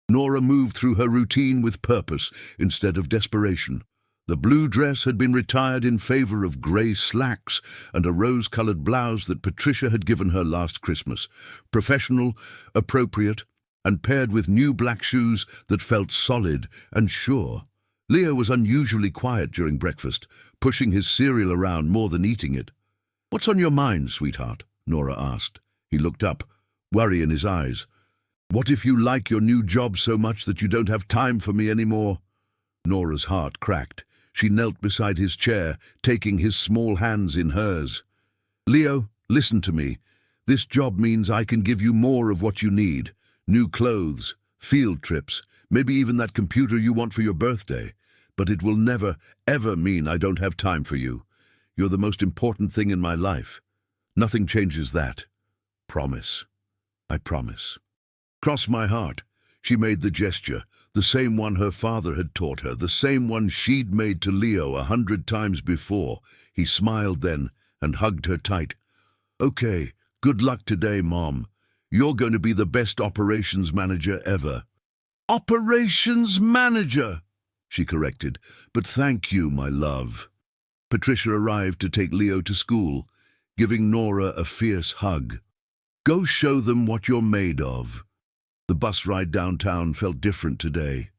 [SPEAKER 1] Nora moved through her routine with purpose instead of desperation. The blue dress had been retired in favor of grey slacks and a rose-colored blouse that Patricia had given her last Christmas. Professional, appropriate, and paired with new black shoes that felt solid and sure. Leo was unusually quiet during breakfast, pushing his cereal around more than eating it. "What's on your mind, sweetheart?" Nora asked. He looked up, worry in his eyes. "What if you like your new job so much that you don't have time for me anymore?" Nora's heart cracked. She knelt beside his chair, taking his small hands in hers. "Leo, listen to me. This job means I can give you more of what you need. New clothes, field trips, maybe even that computer you want for your birthday. But it will never, ever mean I don't have time for you. You're the most important thing in my life. Nothing changes that. Promise. I promise." "Cross my heart." She made the gesture, the same one her father had taught her, the same one she'd made to Leo 100 times before. He smiled then and hugged her tight. "Okay, good luck today, Mom. You're going to be the best operations manager ever." "Operations manager," she corrected, "but thank you, my love." Patricia arrived to take Leo to school, giving Nora a fierce hug. "Go show them what you're made of." The bus ride downtown felt different today.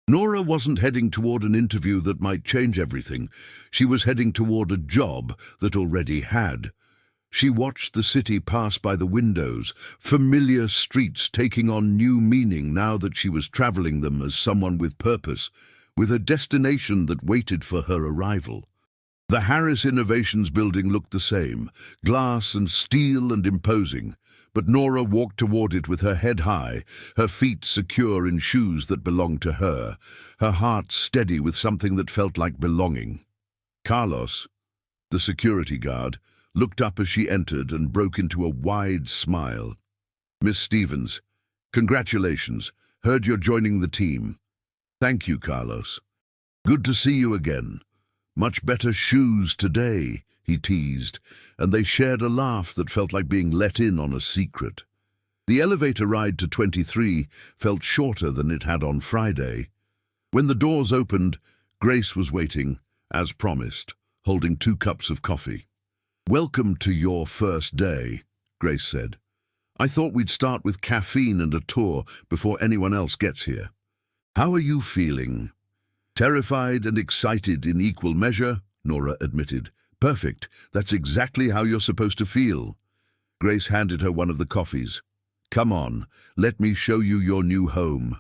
[SPEAKER 1] Nora wasn't heading toward an interview that might change everything. She was heading toward a job that already had. She watched the city pass by the windows, familiar streets taking on new meaning now that she was traveling them as someone with purpose, with a destination that waited for her arrival. The Harris Innovations building looked the same, glass and steel and imposing, but Nora walked toward it with her head high, her feet secure in shoes that belonged to her, her heart steady with something that felt like belonging. Carlos, the security guard, looked up as she entered and broke into a wide smile. "Miss Stevens, congratulations. Heard you're joining the team." "Thank you, Carlos. Good to see you again. Much better shoes today," he teased, and they shared a laugh that felt like being let in on a secret. The elevator ride to 23 felt shorter than it had on Friday. When the doors opened, Grace was waiting, as promised, holding 2 cups of coffee. "Welcome to your first day," Grace said. "I thought we'd start with caffeine and a tour before anyone else gets here. How are you feeling?" "Terrified and excited in equal measure," Nora admitted. "Perfect. That's exactly how you're supposed to feel." Grace handed her one of the coffees. "Come on, let me show you your new home."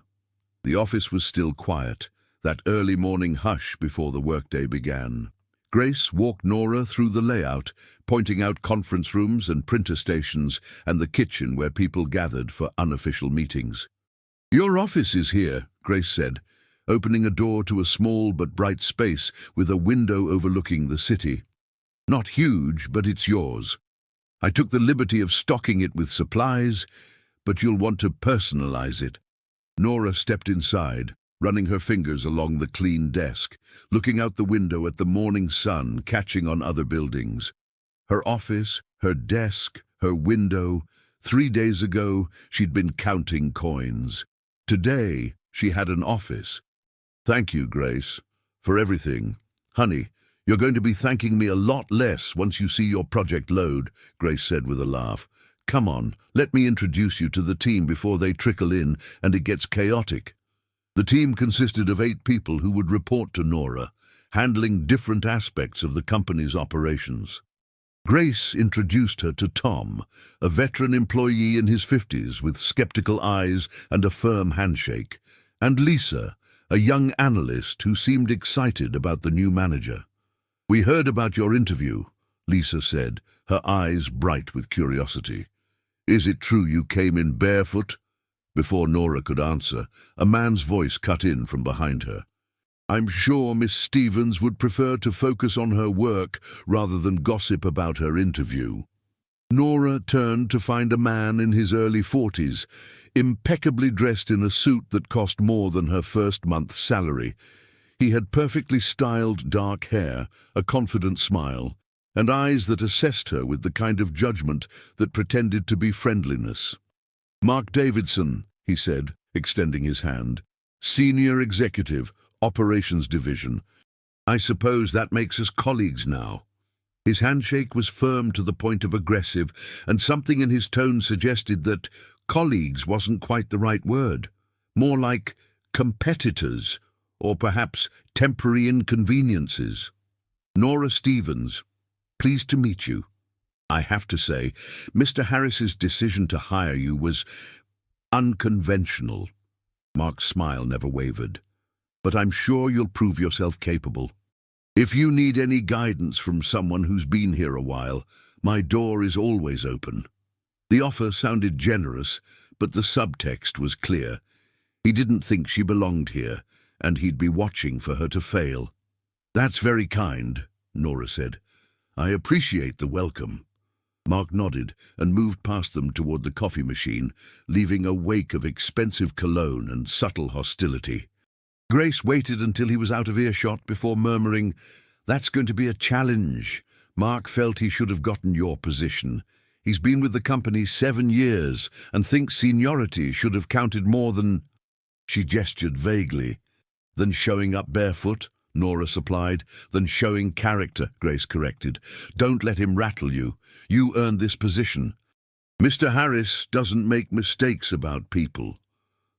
[SPEAKER 1] The office was still quiet, that early morning hush before the workday began. Grace walked Nora through the layout, pointing out conference rooms and printer stations and the kitchen where people gathered for unofficial meetings. "Your office is here," Grace said, opening a door to a small but bright space with a window overlooking the city. "Not huge, but it's yours. I took the liberty of stocking it with supplies, but you'll want to personalize it." Nora stepped inside, running her fingers along the clean desk, looking out the window at the morning sun catching on other buildings. Her office, her desk, her window. 3 days ago, she'd been counting coins. Today, she had an office. "Thank you, Grace, for everything. Honey, you're going to be thanking me a lot less once you see your project load," Grace said with a laugh. "Come on, let me introduce you to the team before they trickle in and it gets chaotic." The team consisted of 8 people who would report to Nora, handling different aspects of the company's operations. Grace introduced her to Tom, a veteran employee in his 50s with skeptical eyes and a firm handshake, and Lisa, a young analyst who seemed excited about the new manager. "We heard about your interview," Lisa said, her eyes bright with curiosity. "Is it true you came in barefoot?" Before Nora could answer, a man's voice cut in from behind her. "I'm sure Miss Stevens would prefer to focus on her work rather than gossip about her interview." Nora turned to find a man in his early 40s, impeccably dressed in a suit that cost more than her first month's salary. He had perfectly styled dark hair, a confident smile, and eyes that assessed her with the kind of judgment that pretended to be friendliness. "Mark Davidson," he said, extending his hand. "Senior Executive, Operations Division. I suppose that makes us colleagues now." His handshake was firm to the point of aggressive, and something in his tone suggested that colleagues wasn't quite the right word. More like competitors, or perhaps temporary inconveniences. "Norah Stevens, pleased to meet you. I have to say, Mr. Harris's decision to hire you was unconventional." Mark's smile never wavered. "But I'm sure you'll prove yourself capable. If you need any guidance from someone who's been here a while, my door is always open." The offer sounded generous, but the subtext was clear. He didn't think she belonged here, and he'd be watching for her to fail. "That's very kind," Nora said. "I appreciate the welcome." Mark nodded and moved past them toward the coffee machine, leaving a wake of expensive cologne and subtle hostility. Grace waited until he was out of earshot before murmuring, "That's going to be a challenge. Mark felt he should have gotten your position. He's been with the company 7 years and thinks seniority should have counted more than—" She gestured vaguely. "Than showing up barefoot," Nora supplied. "Than showing character," Grace corrected. "Don't let him rattle you. You earned this position. Mr. Harris doesn't make mistakes about people."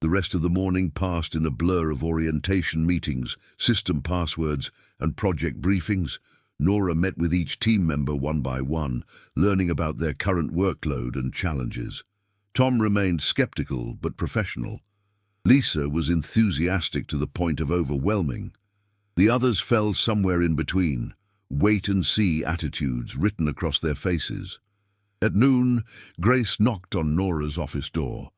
[SPEAKER 1] The rest of the morning passed in a blur of orientation meetings, system passwords, and project briefings. Nora met with each team member one by one, learning about their current workload and challenges. Tom remained skeptical but professional. Lisa was enthusiastic to the point of overwhelming. The others fell somewhere in between, wait-and-see attitudes written across their faces. At noon, Grace knocked on Nora's office door.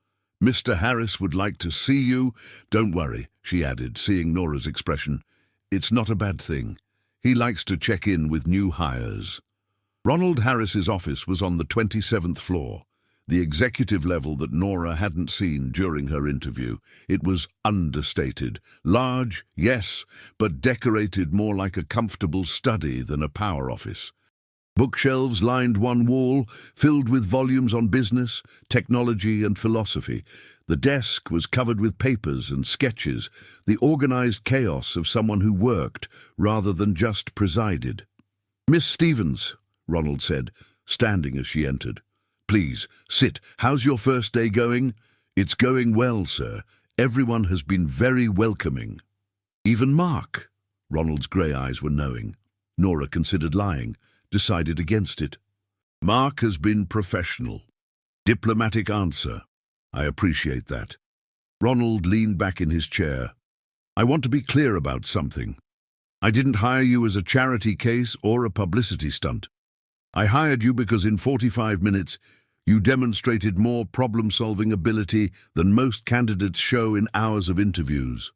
[SPEAKER 1] "Mr. Harris would like to see you." "Don't worry," she added, seeing Nora's expression. "It's not a bad thing. He likes to check in with new hires." Ronald Harris's office was on the 27th floor, the executive level that Nora hadn't seen during her interview. It was understated. Large, yes, but decorated more like a comfortable study than a power office. Bookshelves lined one wall, filled with volumes on business, technology, and philosophy. The desk was covered with papers and sketches, the organized chaos of someone who worked rather than just presided. "Miss Stevens," Ronald said, standing as she entered. "Please, sit. How's your first day going?" "It's going well, sir. Everyone has been very welcoming." "Even Mark?" Ronald's grey eyes were knowing. Nora considered lying, decided against it. "Mark has been professional." Diplomatic answer. "I appreciate that." Ronald leaned back in his chair. "I want to be clear about something. I didn't hire you as a charity case or a publicity stunt. I hired you because in 45 minutes you demonstrated more problem-solving ability than most candidates show in hours of interviews.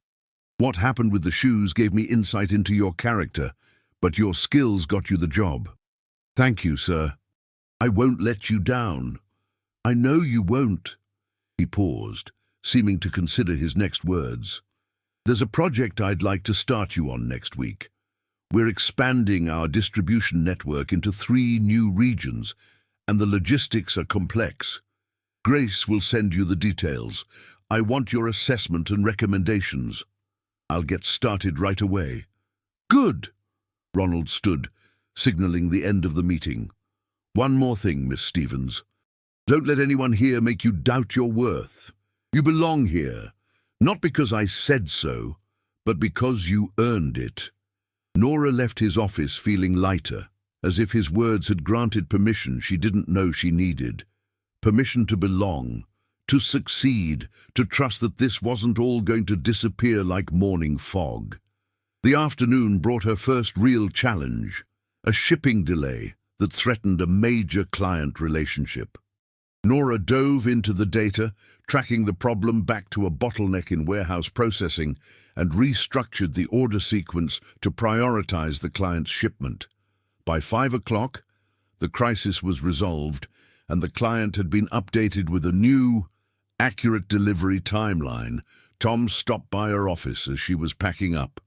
[SPEAKER 1] What happened with the shoes gave me insight into your character, but your skills got you the job." "Thank you, sir. I won't let you down." "I know you won't." He paused, seeming to consider his next words. "There's a project I'd like to start you on next week. We're expanding our distribution network into 3 new regions, and the logistics are complex. Grace will send you the details. I want your assessment and recommendations. I'll get started right away." "Good." Ronald stood, signaling the end of the meeting. "One more thing, Miss Stevens. Don't let anyone here make you doubt your worth. You belong here, not because I said so, but because you earned it." Nora left his office feeling lighter, as if his words had granted permission she didn't know she needed. Permission to belong, to succeed, to trust that this wasn't all going to disappear like morning fog. The afternoon brought her first real challenge, a shipping delay that threatened a major client relationship. Nora dove into the data, tracking the problem back to a bottleneck in warehouse processing, and restructured the order sequence to prioritize the client's shipment. By 5 o'clock, the crisis was resolved, and the client had been updated with a new, accurate delivery timeline. Tom stopped by her office as she was packing up.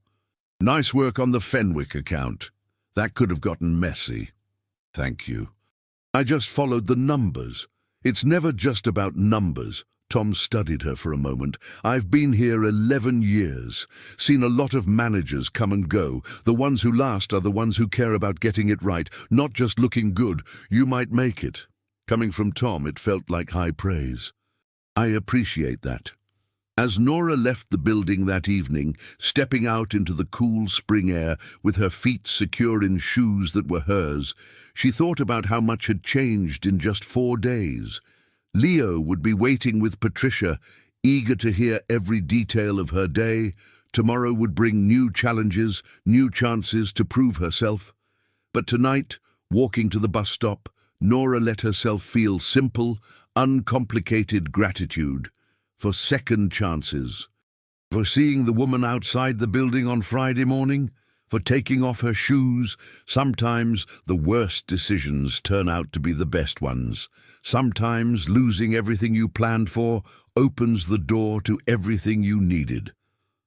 [SPEAKER 1] "Nice work on the Fenwick account. That could have gotten messy." "Thank you. I just followed the numbers. It's never just about numbers," Tom studied her for a moment. "I've been here 11 years, seen a lot of managers come and go. The ones who last are the ones who care about getting it right, not just looking good. You might make it." Coming from Tom, it felt like high praise. "I appreciate that." As Nora left the building that evening, stepping out into the cool spring air with her feet secure in shoes that were hers, she thought about how much had changed in just 4 days. Leo would be waiting with Patricia, eager to hear every detail of her day. Tomorrow would bring new challenges, new chances to prove herself. But tonight, walking to the bus stop, Nora let herself feel simple, uncomplicated gratitude for second chances, for seeing the woman outside the building on Friday morning, for taking off her shoes. Sometimes the worst decisions turn out to be the best ones. Sometimes losing everything you planned for opens the door to everything you needed.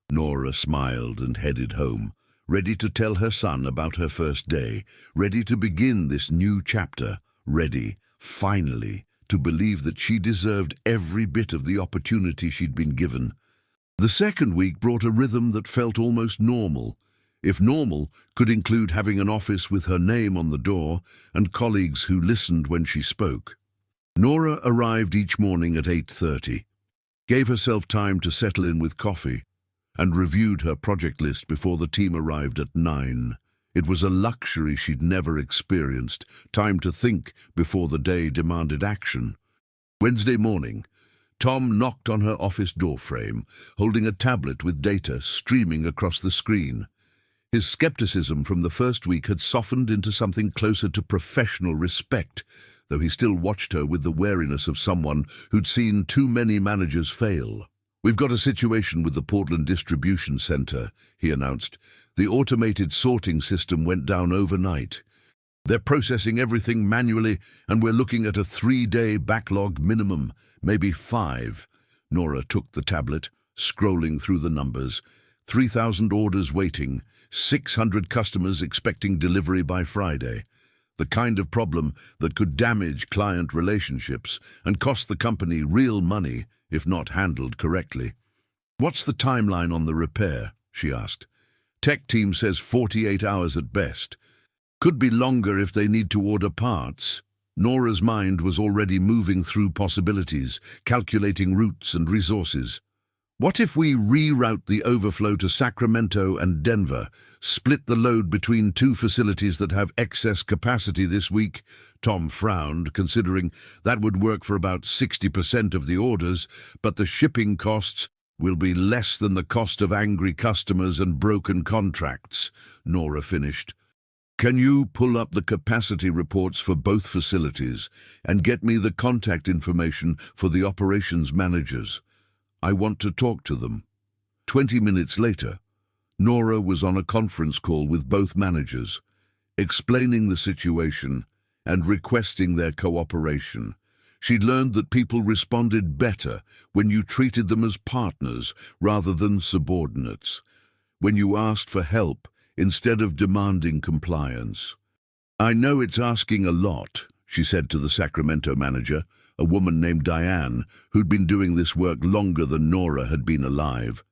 [SPEAKER 1] Nora smiled and headed home, ready to tell her son about her first day, ready to begin this new chapter, ready, finally, to believe that she deserved every bit of the opportunity she'd been given. The second week brought a rhythm that felt almost normal, if normal could include having an office with her name on the door and colleagues who listened when she spoke. Nora arrived each morning at 8:30, gave herself time to settle in with coffee, and reviewed her project list before the team arrived at 9. It was a luxury she'd never experienced, time to think before the day demanded action. Wednesday morning, Tom knocked on her office doorframe, holding a tablet with data streaming across the screen. His skepticism from the first week had softened into something closer to professional respect, though he still watched her with the wariness of someone who'd seen too many managers fail. "We've got a situation with the Portland Distribution Center," he announced. "The automated sorting system went down overnight. They're processing everything manually, and we're looking at a 3-day backlog minimum, maybe 5. Nora took the tablet, scrolling through the numbers. 3,000 orders waiting, 600 customers expecting delivery by Friday. The kind of problem that could damage client relationships and cost the company real money if not handled correctly. "What's the timeline on the repair?" she asked. "Tech team says 48 hours at best. Could be longer if they need to order parts." Nora's mind was already moving through possibilities, calculating routes and resources. "What if we reroute the overflow to Sacramento and Denver, split the load between 2 facilities that have excess capacity this week?" Tom frowned, considering that would work for about 60% of the orders, but the shipping costs will be less than the cost of angry customers and broken contracts, Nora finished. "Can you pull up the capacity reports for both facilities and get me the contact information for the operations managers? I want to talk to them." 20 minutes later, Nora was on a conference call with both managers, explaining the situation and requesting their cooperation. She'd learned that people responded better when you treated them as partners rather than subordinates, when you asked for help instead of demanding compliance. "I know it's asking a lot," she said to the Sacramento manager, a woman named Diane, who'd been doing this work longer than Nora had been alive.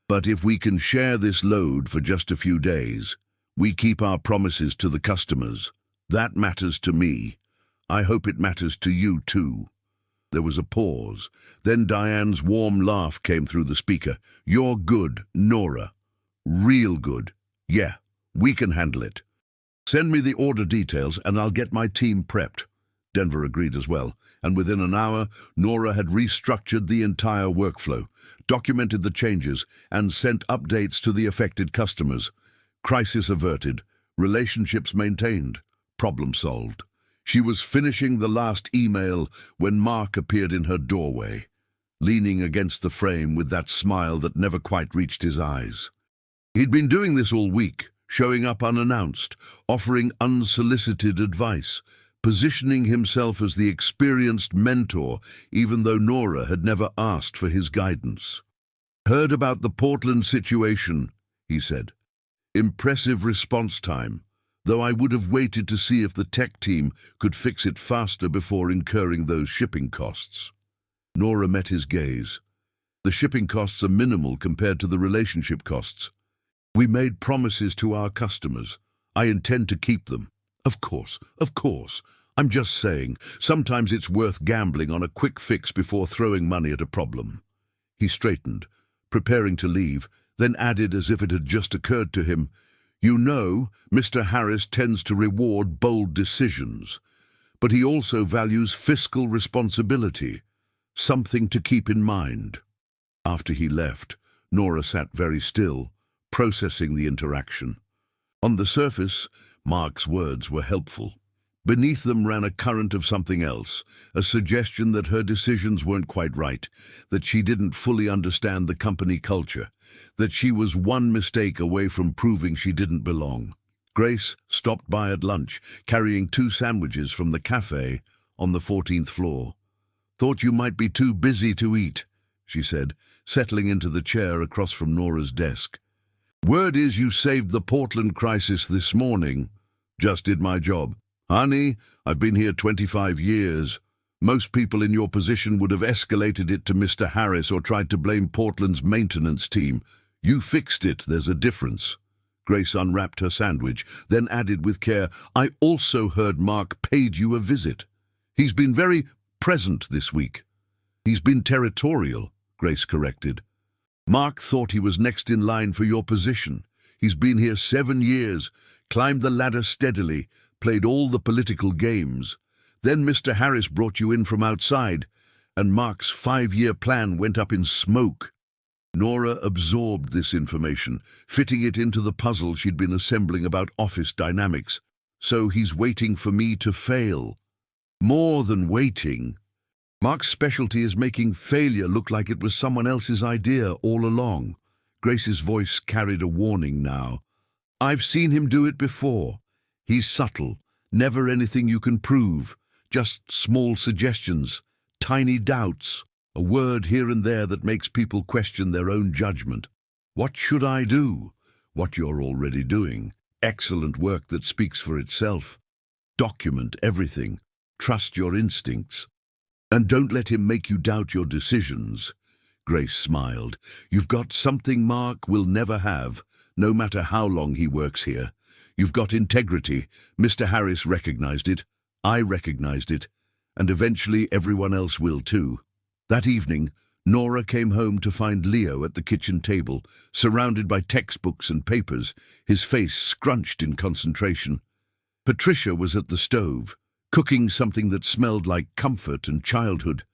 [SPEAKER 1] "But if we can share this load for just a few days, we keep our promises to the customers. That matters to me. I hope it matters to you too." There was a pause. Then Diane's warm laugh came through the speaker. "You're good, Nora. Real good. Yeah, we can handle it. Send me the order details and I'll get my team prepped." Denver agreed as well, and within an hour, Nora had restructured the entire workflow, documented the changes, and sent updates to the affected customers. Crisis averted, relationships maintained, problem solved. She was finishing the last email when Mark appeared in her doorway, leaning against the frame with that smile that never quite reached his eyes. He'd been doing this all week, showing up unannounced, offering unsolicited advice, positioning himself as the experienced mentor, even though Nora had never asked for his guidance. "Heard about the Portland situation," he said. "Impressive response time, though I would have waited to see if the tech team could fix it faster before incurring those shipping costs." Nora met his gaze. The shipping costs are minimal compared to the relationship costs. We made promises to our customers. I intend to keep them. Of course, of course. I'm just saying, sometimes it's worth gambling on a quick fix before throwing money at a problem. He straightened, preparing to leave, then added as if it had just occurred to him, "You know, Mr. Harris tends to reward bold decisions, but he also values fiscal responsibility, something to keep in mind." After he left, Nora sat very still, processing the interaction. On the surface, Mark's words were helpful. Beneath them ran a current of something else, a suggestion that her decisions weren't quite right, that she didn't fully understand the company culture, that she was one mistake away from proving she didn't belong. Grace stopped by at lunch, carrying 2 sandwiches from the cafe on the 14th floor. "Thought you might be too busy to eat," she said, settling into the chair across from Nora's desk. "Word is you saved the Portland crisis this morning." "Just did my job." "Honey, I've been here 25 years. Most people in your position would have escalated it to Mr. Harris or tried to blame Portland's maintenance team. You fixed it, there's a difference." Grace unwrapped her sandwich, then added with care, "I also heard Mark paid you a visit. He's been very present this week." "He's been territorial," Grace corrected. "Mark thought he was next in line for your position. He's been here 7 years, climbed the ladder steadily, played all the political games. Then Mr. Harris brought you in from outside, and Mark's 5-year plan went up in smoke." Nora absorbed this information, fitting it into the puzzle she'd been assembling about office dynamics. "So he's waiting for me to fail." "More than waiting. Mark's specialty is making failure look like it was someone else's idea all along." Grace's voice carried a warning now. "I've seen him do it before. He's subtle, never anything you can prove, just small suggestions, tiny doubts, a word here and there that makes people question their own judgment. What should I do? What you're already doing. Excellent work that speaks for itself. Document everything. Trust your instincts. And don't let him make you doubt your decisions." Grace smiled. "You've got something Mark will never have, no matter how long he works here. You've got integrity. Mr. Harris recognized it. I recognized it. And eventually everyone else will too." That evening, Nora came home to find Leo at the kitchen table, surrounded by textbooks and papers, his face scrunched in concentration. Patricia was at the stove, cooking something that smelled like comfort and childhood.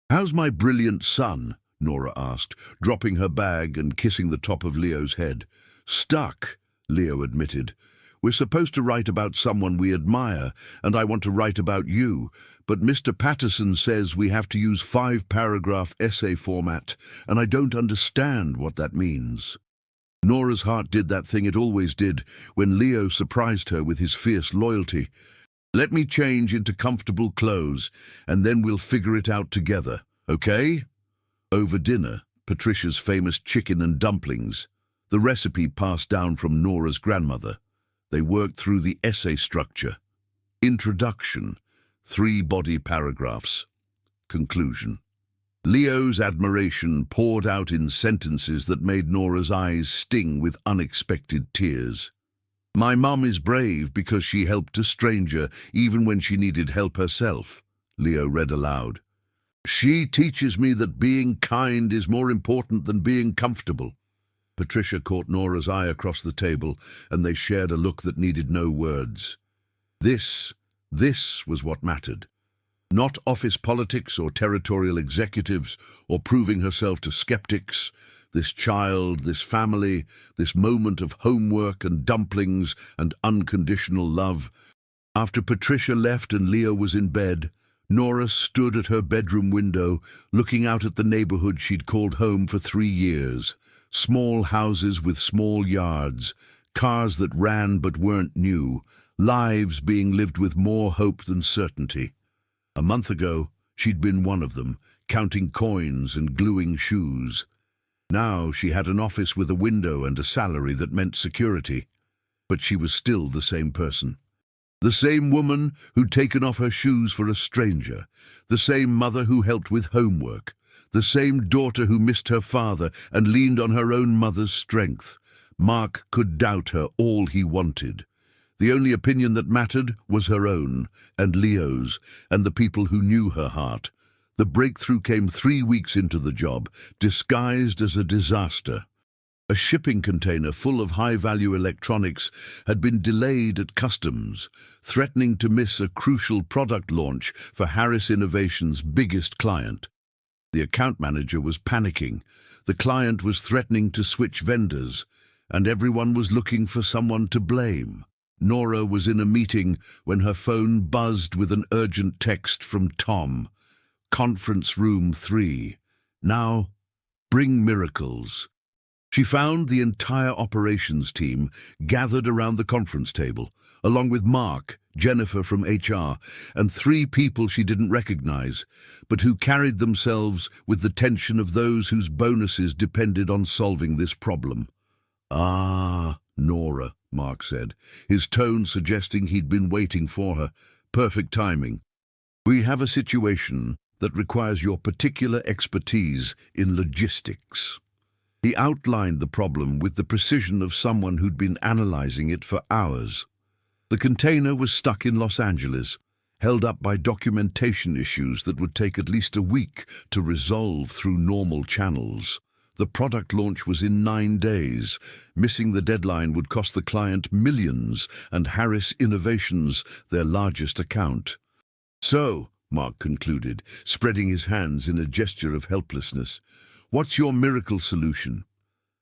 [SPEAKER 1] "How's my brilliant son?" Nora asked, dropping her bag and kissing the top of Leo's head. "Stuck," Leo admitted. "We're supposed to write about someone we admire, and I want to write about you, but Mr. Patterson says we have to use 5-paragraph essay format, and I don't understand what that means." Nora's heart did that thing it always did when Leo surprised her with his fierce loyalty. "Let me change into comfortable clothes, and then we'll figure it out together, okay?" Over dinner, Patricia's famous chicken and dumplings, the recipe passed down from Nora's grandmother. They worked through the essay structure. Introduction, 3 body paragraphs. Conclusion. Leo's admiration poured out in sentences that made Nora's eyes sting with unexpected tears. "My mum is brave because she helped a stranger even when she needed help herself," Leo read aloud. "She teaches me that being kind is more important than being comfortable." Patricia caught Nora's eye across the table, and they shared a look that needed no words. This was what mattered. Not office politics or territorial executives or proving herself to skeptics. This child, this family, this moment of homework and dumplings and unconditional love. After Patricia left and Leo was in bed, Nora stood at her bedroom window, looking out at the neighborhood she'd called home for 3 years. Small houses with small yards, cars that ran but weren't new, lives being lived with more hope than certainty. A month ago, she'd been one of them, counting coins and gluing shoes. Now she had an office with a window and a salary that meant security. But she was still the same person. The same woman who'd taken off her shoes for a stranger, the same mother who helped with homework, the same daughter who missed her father and leaned on her own mother's strength. Mark could doubt her all he wanted. The only opinion that mattered was her own, and Leo's, and the people who knew her heart. The breakthrough came 3 weeks into the job, disguised as a disaster. A shipping container full of high-value electronics had been delayed at customs, threatening to miss a crucial product launch for Harris Innovations' biggest client. The account manager was panicking. The client was threatening to switch vendors, and everyone was looking for someone to blame. Nora was in a meeting when her phone buzzed with an urgent text from Tom. Conference room 3. Now, bring miracles. She found the entire operations team gathered around the conference table, along with Mark, Jennifer from HR, and 3 people she didn't recognize, but who carried themselves with the tension of those whose bonuses depended on solving this problem. "Ah, Nora," Mark said, his tone suggesting he'd been waiting for her. Perfect timing. "We have a situation that requires your particular expertise in logistics." He outlined the problem with the precision of someone who'd been analyzing it for hours. The container was stuck in Los Angeles, held up by documentation issues that would take at least a week to resolve through normal channels. The product launch was in 9 days. Missing the deadline would cost the client millions and Harris Innovations their largest account. "So," Mark concluded, spreading his hands in a gesture of helplessness, "what's your miracle solution?"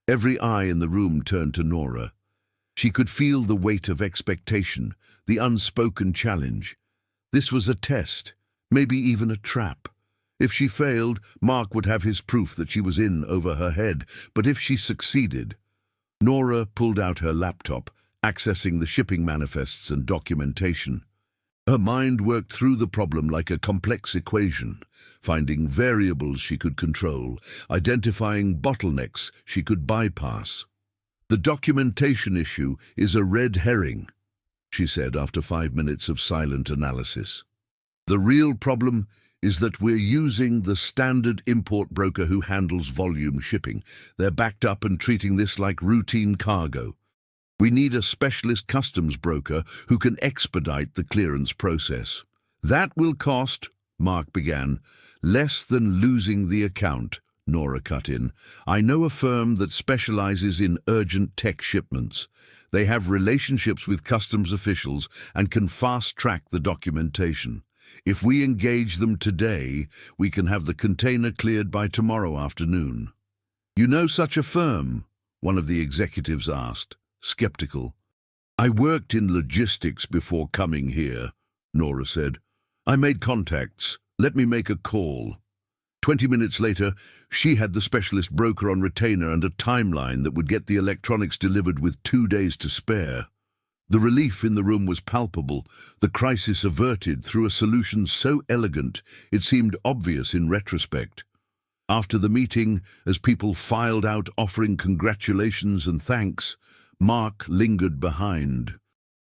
[SPEAKER 1] Every eye in the room turned to Nora. She could feel the weight of expectation, the unspoken challenge. This was a test, maybe even a trap. If she failed, Mark would have his proof that she was in over her head. But if she succeeded... Nora pulled out her laptop, accessing the shipping manifests and documentation. Her mind worked through the problem like a complex equation, finding variables she could control, identifying bottlenecks she could bypass. "The documentation issue is a red herring," she said after 5 minutes of silent analysis. "The real problem is that we're using the standard import broker who handles volume shipping. They're backed up and treating this like routine cargo. We need a specialist customs broker who can expedite the clearance process. That will cost," Mark began. "Less than losing the account," Nora cut in. "I know a firm that specializes in urgent tech shipments. They have relationships with customs officials and can fast-track the documentation. If we engage them today, we can have the container cleared by tomorrow afternoon." "You know such a firm?" one of the executives asked, skeptical. "I worked in logistics before coming here," Nora said. "I made contacts. Let me make a call." 20 minutes later, she had the specialist broker on retainer and a timeline that would get the electronics delivered with 2 days to spare. The relief in the room was palpable, the crisis averted through a solution so elegant it seemed obvious in retrospect. After the meeting, as people filed out offering congratulations and thanks, Mark lingered behind.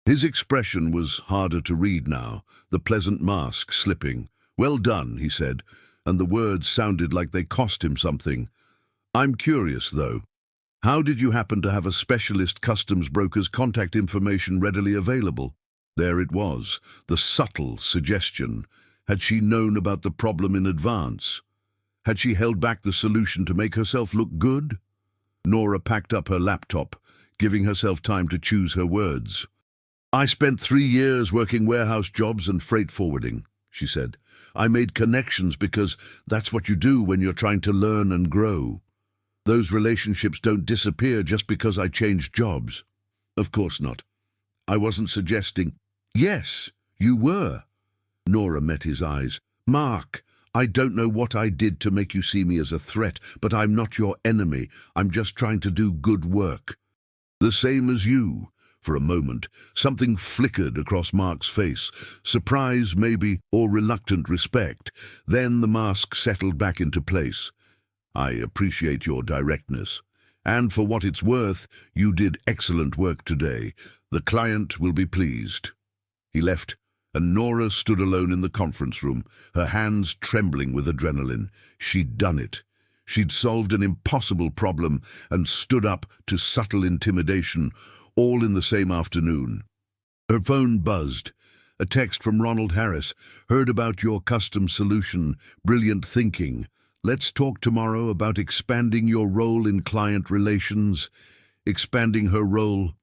[SPEAKER 1] His expression was harder to read now, the pleasant mask slipping. "Well done," he said, and the words sounded like they cost him something. "I'm curious, though. How did you happen to have a specialist customs broker's contact information readily available?" There it was, the subtle suggestion. Had she known about the problem in advance? Had she held back the solution to make herself look good? Nora packed up her laptop, giving herself time to choose her words. "I spent 3 years working warehouse jobs and freight forwarding," she said. "I made connections because that's what you do when you're trying to learn and grow. Those relationships don't disappear just because I changed jobs." "Of course not. I wasn't suggesting—" "Yes, you were." Nora met his eyes. "Mark, I don't know what I did to make you see me as a threat, but I'm not your enemy. I'm just trying to do good work." "The same as you." For a moment, something flickered across Mark's face, surprise maybe, or reluctant respect. Then the mask settled back into place. "I appreciate your directness. And for what it's worth, you did excellent work today. The client will be pleased." He left, and Nora stood alone in the conference room, her hands trembling with adrenaline. She'd done it. She'd solved an impossible problem and stood up to subtle intimidation, all in the same afternoon. Her phone buzzed. A text from Ronald Harris. Heard about your custom solution. Brilliant thinking. Let's talk tomorrow about expanding your role in client relations. Expanding her role.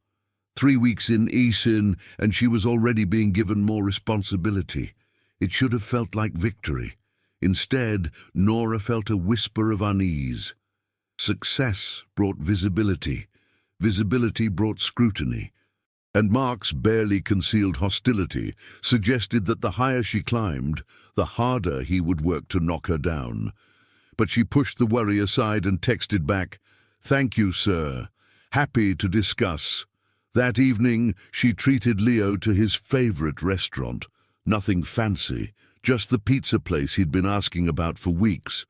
[SPEAKER 1] 3 weeks in ESIN, and she was already being given more responsibility. It should have felt like victory. Instead, Nora felt a whisper of unease. Success brought visibility. Visibility brought scrutiny. And Mark's barely concealed hostility suggested that the higher she climbed, the harder he would work to knock her down. But she pushed the worry aside and texted back, "Thank you, sir. Happy to discuss." That evening, she treated Leo to his favorite restaurant. Nothing fancy, just the pizza place he'd been asking about for weeks.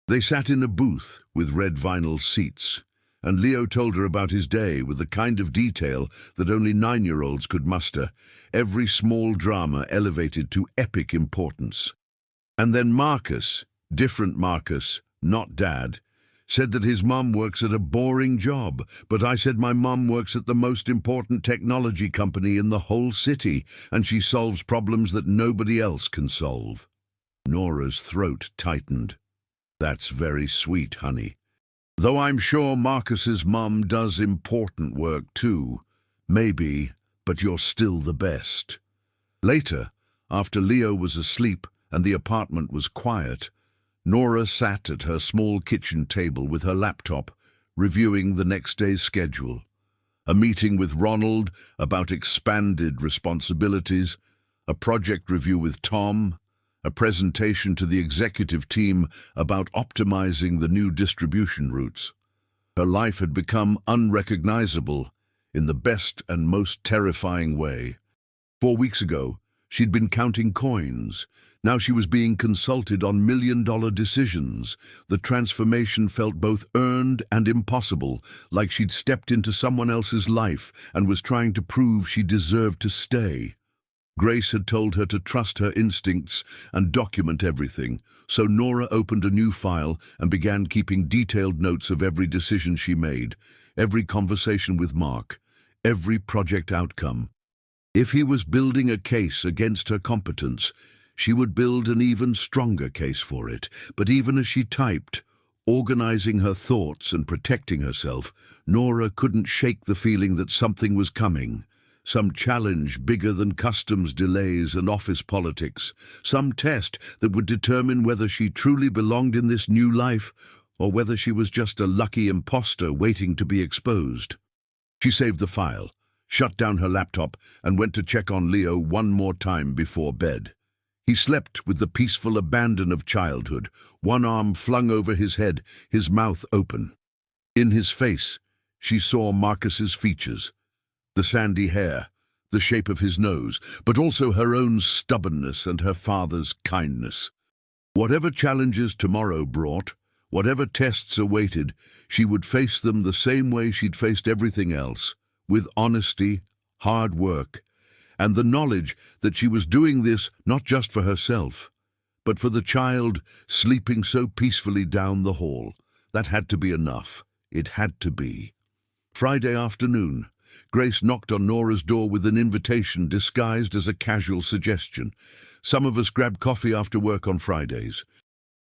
[SPEAKER 1] They sat in a booth with red vinyl seats, and Leo told her about his day with the kind of detail that only 9-year-olds could muster, every small drama elevated to epic importance. And then Marcus, different Marcus, not Dad, said that his mum works at a boring job, but I said my mum works at the most important technology company in the whole city, and she solves problems that nobody else can solve. Nora's throat tightened. That's very sweet, honey. Though I'm sure Marcus's mum does important work too. Maybe, but you're still the best. Later, after Leo was asleep and the apartment was quiet, Nora sat at her small kitchen table with her laptop, reviewing the next day's schedule. A meeting with Ronald about expanded responsibilities, a project review with Tom, a presentation to the executive team about optimizing the new distribution routes. Her life had become unrecognizable in the best and most terrifying way. 4 weeks ago, she'd been counting coins. Now she was being consulted on million-dollar decisions. The transformation felt both earned and impossible, like she'd stepped into someone else's life and was trying to prove she deserved to stay. Grace had told her to trust her instincts and document everything, so Nora opened a new file and began keeping detailed notes of every decision she made, every conversation with Mark, every project outcome. If he was building a case against her competence, she would build an even stronger case for it. But even as she typed, organizing her thoughts and protecting herself, Nora couldn't shake the feeling that something was coming. Some challenge bigger than customs delays and office politics. Some test that would determine whether she truly belonged in this new life or whether she was just a lucky imposter waiting to be exposed. She saved the file, shut down her laptop, and went to check on Leo one more time before bed. He slept with the peaceful abandon of childhood, one arm flung over his head, his mouth open. In his face, she saw Marcus's features, the sandy hair, the shape of his nose, but also her own stubbornness and her father's kindness. Whatever challenges tomorrow brought, whatever tests awaited, she would face them the same way she'd faced everything else, with honesty, hard work, and the knowledge that she was doing this not just for herself, but for the child sleeping so peacefully down the hall. That had to be enough. It had to be. Friday afternoon, Grace knocked on Nora's door with an invitation disguised as a casual suggestion. Some of us grab coffee after work on Fridays.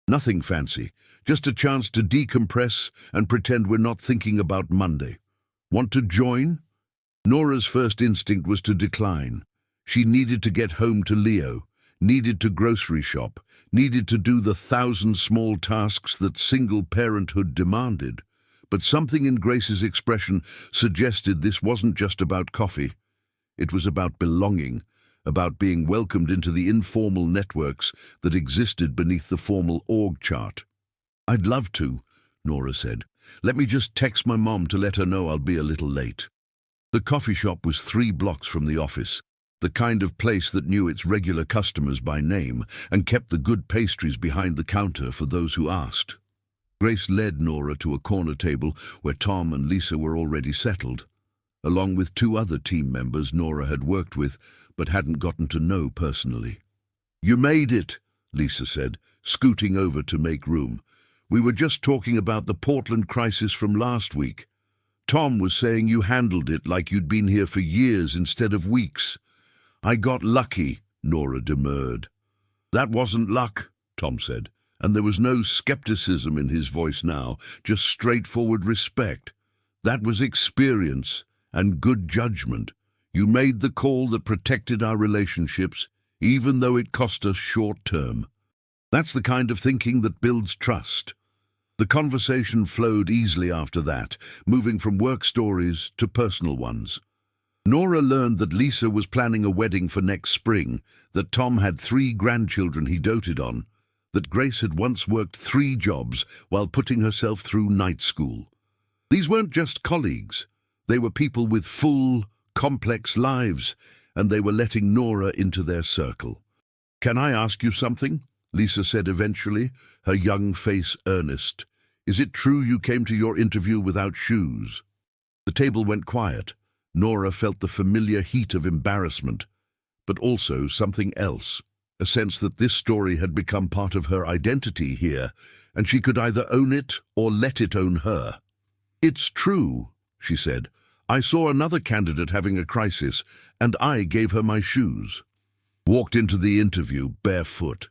[SPEAKER 1] Nothing fancy, just a chance to decompress and pretend we're not thinking about Monday. Want to join? Nora's first instinct was to decline. She needed to get home to Leo, needed to grocery shop, needed to do the 1,000 small tasks that single parenthood demanded. But something in Grace's expression suggested this wasn't just about coffee. It was about belonging, about being welcomed into the informal networks that existed beneath the formal org chart. "I'd love to," Nora said. "Let me just text my mom to let her know I'll be a little late." The coffee shop was 3 blocks from the office, the kind of place that knew its regular customers by name and kept the good pastries behind the counter for those who asked. Grace led Nora to a corner table where Tom and Lisa were already settled. Along with 2 other team members Nora had worked with, but hadn't gotten to know personally. "You made it," Lisa said, scooting over to make room. "We were just talking about the Portland crisis from last week. Tom was saying you handled it like you'd been here for years instead of weeks." "I got lucky," Nora demurred. "That wasn't luck," Tom said, and there was no skepticism in his voice now, just straightforward respect. "That was experience and good judgment. You made the call that protected our relationships, even though it cost us short-term. That's the kind of thinking that builds trust." The conversation flowed easily after that, moving from work stories to personal ones. Nora learned that Lisa was planning a wedding for next spring, that Tom had 3 grandchildren he doted on, that Grace had once worked 3 jobs while putting herself through night school. These weren't just colleagues. They were people with full, complex lives, and they were letting Nora into their circle. "Can I ask you something?" Lisa said eventually, her young face earnest. "Is it true you came to your interview without shoes?" The table went quiet. Nora felt the familiar heat of embarrassment, but also something else, a sense that this story had become part of her identity here, and she could either own it or let it own her. "It's true," she said. "I saw another candidate having a crisis, and I gave her my shoes." Walked into the interview barefoot.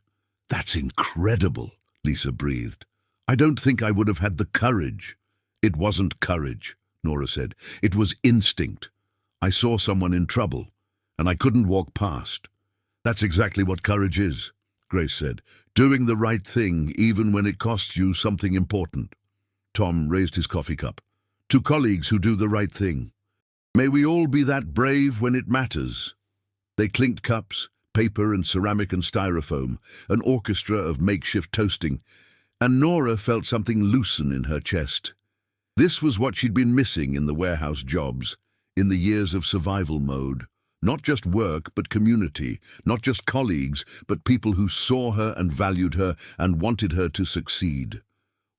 [SPEAKER 1] "That's incredible," Lisa breathed. "I don't think I would have had the courage." "It wasn't courage," Nora said. "It was instinct. I saw someone in trouble, and I couldn't walk past." "That's exactly what courage is," Grace said. "Doing the right thing, even when it costs you something important." Tom raised his coffee cup. "To colleagues who do the right thing. May we all be that brave when it matters." They clinked cups, paper and ceramic and styrofoam, an orchestra of makeshift toasting, and Nora felt something loosen in her chest. This was what she'd been missing in the warehouse jobs, in the years of survival mode. Not just work, but community. Not just colleagues, but people who saw her and valued her and wanted her to succeed.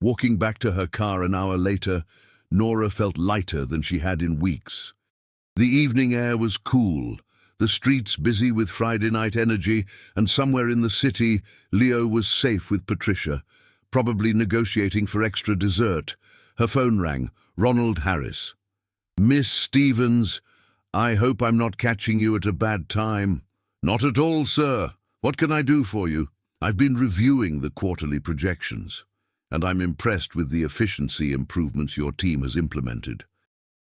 [SPEAKER 1] Walking back to her car an hour later, Nora felt lighter than she had in weeks. The evening air was cool, the streets busy with Friday night energy, and somewhere in the city, Leo was safe with Patricia, probably negotiating for extra dessert. Her phone rang. Ronald Harris. "Miss Stevens, I hope I'm not catching you at a bad time." "Not at all, sir. What can I do for you?" "I've been reviewing the quarterly projections, and I'm impressed with the efficiency improvements your team has implemented.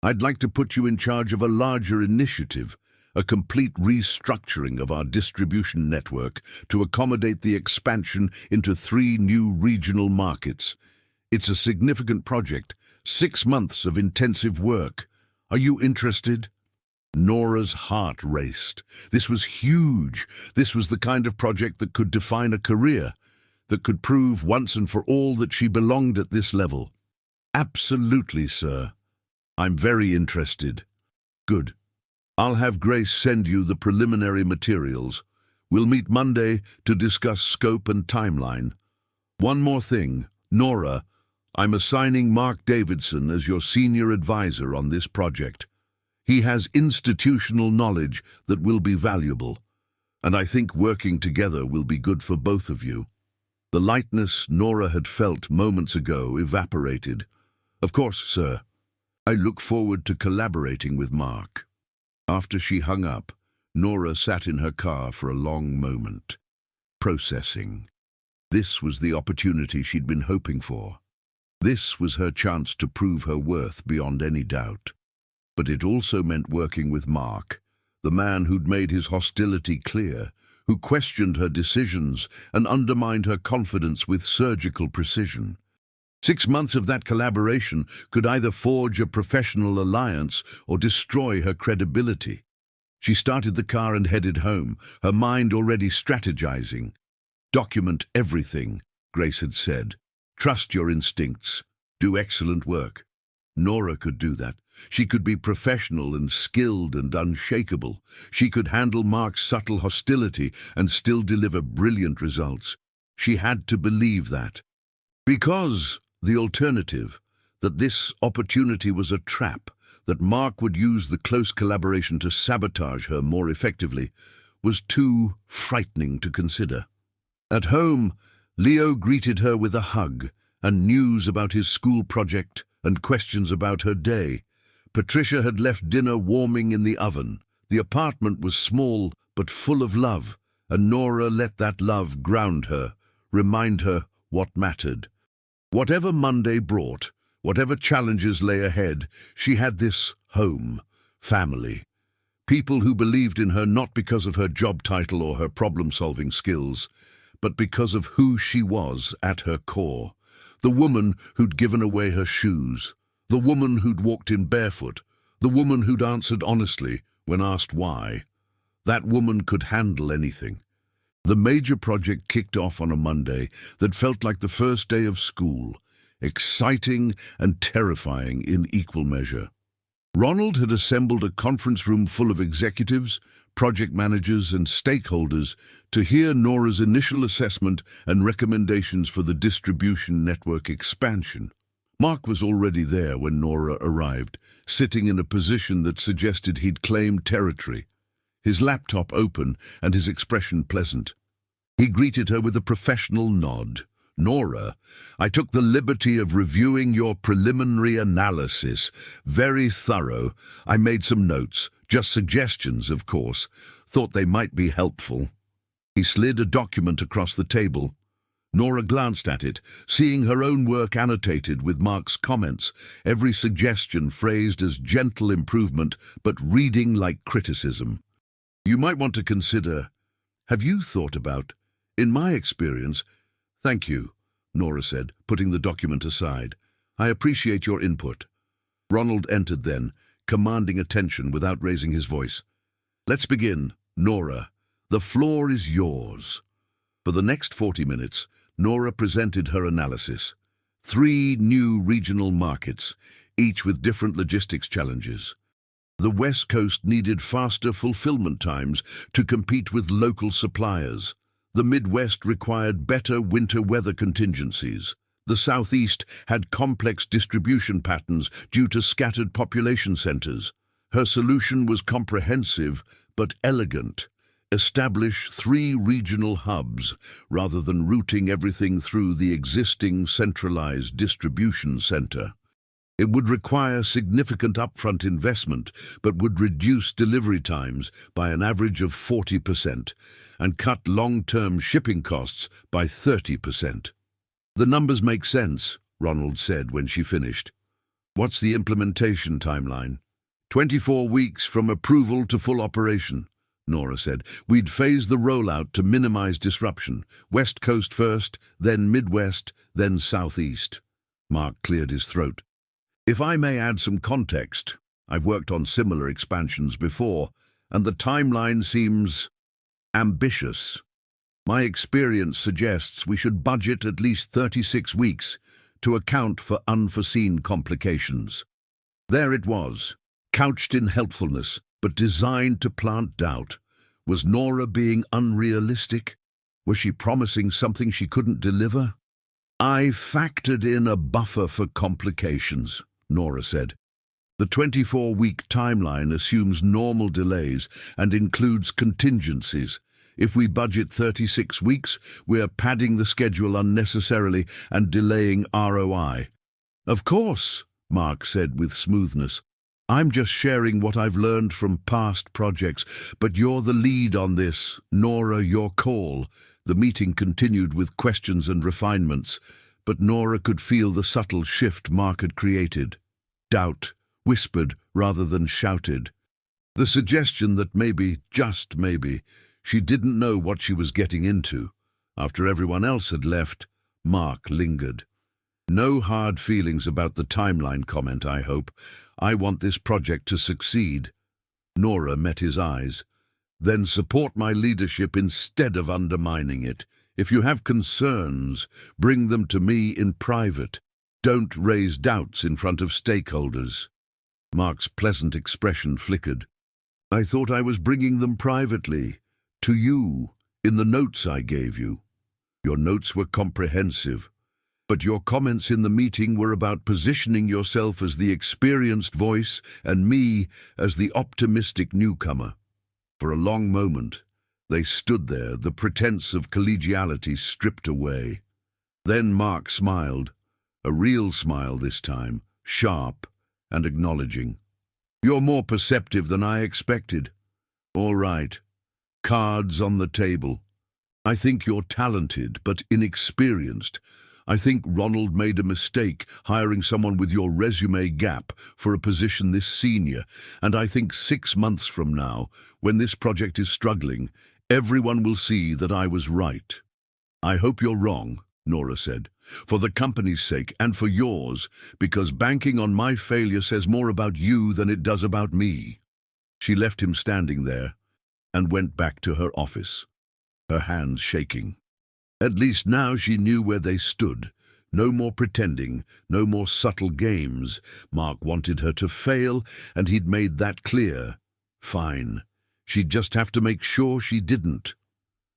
[SPEAKER 1] I'd like to put you in charge of a larger initiative, a complete restructuring of our distribution network to accommodate the expansion into 3 new regional markets. It's a significant project, 6 months of intensive work. Are you interested?" Nora's heart raced. This was huge. This was the kind of project that could define a career, that could prove once and for all that she belonged at this level. "Absolutely, sir. I'm very interested." "Good. I'll have Grace send you the preliminary materials. We'll meet Monday to discuss scope and timeline. One more thing, Nora, I'm assigning Mark Davidson as your senior advisor on this project. He has institutional knowledge that will be valuable, and I think working together will be good for both of you." The lightness Nora had felt moments ago evaporated. "Of course, sir. I look forward to collaborating with Mark." After she hung up, Nora sat in her car for a long moment, processing. This was the opportunity she'd been hoping for. This was her chance to prove her worth beyond any doubt. But it also meant working with Mark, the man who'd made his hostility clear, who questioned her decisions and undermined her confidence with surgical precision. 6 months of that collaboration could either forge a professional alliance or destroy her credibility. She started the car and headed home, her mind already strategizing. "Document everything," Grace had said. "Trust your instincts. Do excellent work." Nora could do that. She could be professional and skilled and unshakable. She could handle Mark's subtle hostility and still deliver brilliant results. She had to believe that. Because the alternative, that this opportunity was a trap, that Mark would use the close collaboration to sabotage her more effectively, was too frightening to consider. At home, Leo greeted her with a hug and news about his school project and questions about her day. Patricia had left dinner warming in the oven. The apartment was small but full of love, and Nora let that love ground her, remind her what mattered. Whatever Monday brought, whatever challenges lay ahead, she had this home, family. People who believed in her not because of her job title or her problem-solving skills, but because of who she was at her core. The woman who'd given away her shoes, the woman who'd walked in barefoot, the woman who'd answered honestly when asked why. That woman could handle anything. The major project kicked off on a Monday that felt like the first day of school, exciting and terrifying in equal measure. Ronald had assembled a conference room full of executives, project managers and stakeholders to hear Nora's initial assessment and recommendations for the distribution network expansion. Mark was already there when Nora arrived, sitting in a position that suggested he'd claimed territory, his laptop open and his expression pleasant. He greeted her with a professional nod. "Nora, I took the liberty of reviewing your preliminary analysis. Very thorough. I made some notes, just suggestions, of course. Thought they might be helpful." He slid a document across the table. Nora glanced at it, seeing her own work annotated with Mark's comments, every suggestion phrased as gentle improvement, but reading like criticism. "You might want to consider, have you thought about, in my experience—" "Thank you," Nora said, putting the document aside. "I appreciate your input." Ronald entered then, commanding attention without raising his voice. "Let's begin. Nora, the floor is yours." For the next 40 minutes, Nora presented her analysis. 3 new regional markets, each with different logistics challenges. The West Coast needed faster fulfillment times to compete with local suppliers. The Midwest required better winter weather contingencies. The Southeast had complex distribution patterns due to scattered population centers. Her solution was comprehensive but elegant. Establish 3 regional hubs rather than routing everything through the existing centralized distribution center. It would require significant upfront investment, but would reduce delivery times by an average of 40% and cut long-term shipping costs by 30%. "The numbers make sense," Ronald said when she finished. "What's the implementation timeline?" 24 weeks from approval to full operation," Nora said. "We'd phase the rollout to minimize disruption. West Coast first, then Midwest, then Southeast." Mark cleared his throat. "If I may add some context, I've worked on similar expansions before, and the timeline seems ambitious. My experience suggests we should budget at least 36 weeks to account for unforeseen complications." There it was, couched in helpfulness, but designed to plant doubt. Was Nora being unrealistic? Was she promising something she couldn't deliver? "I factored in a buffer for complications," Nora said. "The 24-week timeline assumes normal delays and includes contingencies. If we budget 36 weeks, we're padding the schedule unnecessarily and delaying ROI." "Of course," Mark said with smoothness. "I'm just sharing what I've learned from past projects, but you're the lead on this. Nora, your call." The meeting continued with questions and refinements, but Nora could feel the subtle shift Mark had created. Doubt, whispered rather than shouted. The suggestion that maybe, just maybe, she didn't know what she was getting into. After everyone else had left, Mark lingered. "No hard feelings about the timeline comment, I hope. I want this project to succeed." Nora met his eyes. "Then support my leadership instead of undermining it. If you have concerns, bring them to me in private. Don't raise doubts in front of stakeholders." Mark's pleasant expression flickered. "I thought I was bringing them privately. To you, in the notes I gave you." "Your notes were comprehensive." But your comments in the meeting were about positioning yourself as the experienced voice and me as the optimistic newcomer. For a long moment, they stood there, the pretense of collegiality stripped away. Then Mark smiled, a real smile this time, sharp and acknowledging. You're more perceptive than I expected. All right. Cards on the table. I think you're talented, but inexperienced. I think Ronald made a mistake hiring someone with your resume gap for a position this senior, and I think 6 months from now, when this project is struggling, everyone will see that I was right. I hope you're wrong, Nora said, for the company's sake and for yours, because banking on my failure says more about you than it does about me. She left him standing there and went back to her office, her hands shaking. At least now she knew where they stood. No more pretending, no more subtle games. Mark wanted her to fail, and he'd made that clear. Fine. She'd just have to make sure she didn't.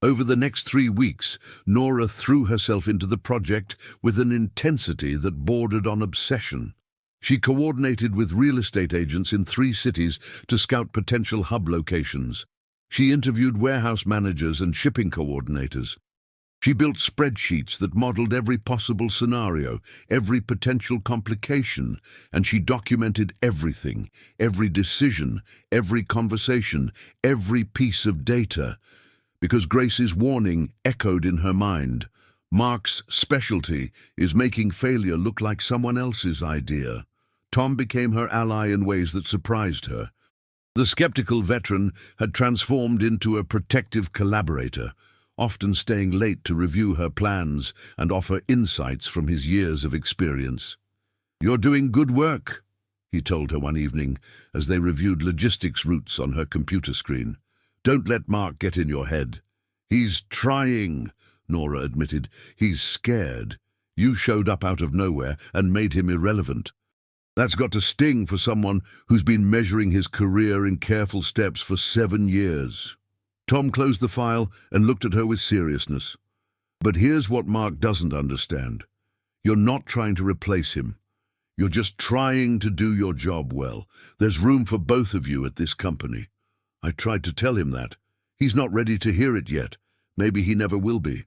[SPEAKER 1] Over the next 3 weeks, Nora threw herself into the project with an intensity that bordered on obsession. She coordinated with real estate agents in 3 cities to scout potential hub locations. She interviewed warehouse managers and shipping coordinators. She built spreadsheets that modeled every possible scenario, every potential complication, and she documented everything, every decision, every conversation, every piece of data. Because Grace's warning echoed in her mind. Mark's specialty is making failure look like someone else's idea. Tom became her ally in ways that surprised her. The skeptical veteran had transformed into a protective collaborator, often staying late to review her plans and offer insights from his years of experience. "You're doing good work," he told her one evening as they reviewed logistics routes on her computer screen. "Don't let Mark get in your head." "He's trying," Nora admitted. "He's scared. You showed up out of nowhere and made him irrelevant. That's got to sting for someone who's been measuring his career in careful steps for 7 years. Tom closed the file and looked at her with seriousness. "But here's what Mark doesn't understand. You're not trying to replace him. You're just trying to do your job well. There's room for both of you at this company." I tried to tell him that. He's not ready to hear it yet. Maybe he never will be.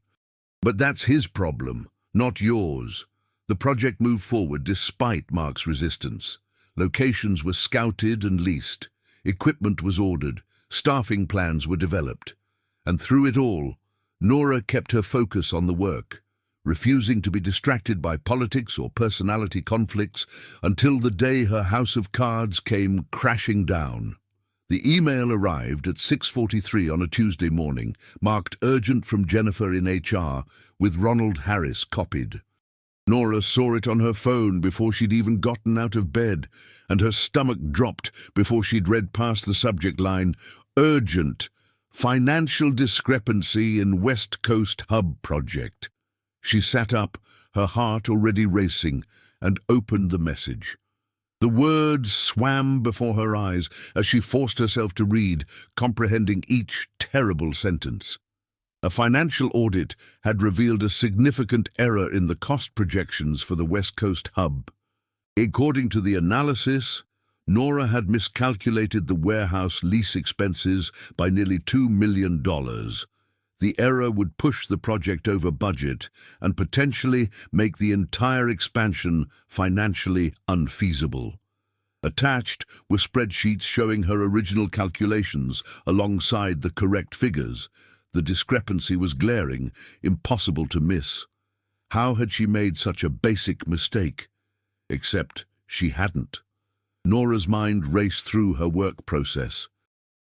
[SPEAKER 1] But that's his problem, not yours. The project moved forward despite Mark's resistance. Locations were scouted and leased. Equipment was ordered. Staffing plans were developed. And through it all, Nora kept her focus on the work, refusing to be distracted by politics or personality conflicts until the day her house of cards came crashing down. The email arrived at 6:43 on a Tuesday morning, marked urgent from Jennifer in HR, with Ronald Harris copied. Nora saw it on her phone before she'd even gotten out of bed, and her stomach dropped before she'd read past the subject line, "Urgent, financial discrepancy in West Coast Hub project." She sat up, her heart already racing, and opened the message. The words swam before her eyes as she forced herself to read, comprehending each terrible sentence. A financial audit had revealed a significant error in the cost projections for the West Coast Hub. According to the analysis, Nora had miscalculated the warehouse lease expenses by nearly $2 million. The error would push the project over budget and potentially make the entire expansion financially unfeasible. Attached were spreadsheets showing her original calculations alongside the correct figures. The discrepancy was glaring, impossible to miss. How had she made such a basic mistake? Except she hadn't. Nora's mind raced through her work process.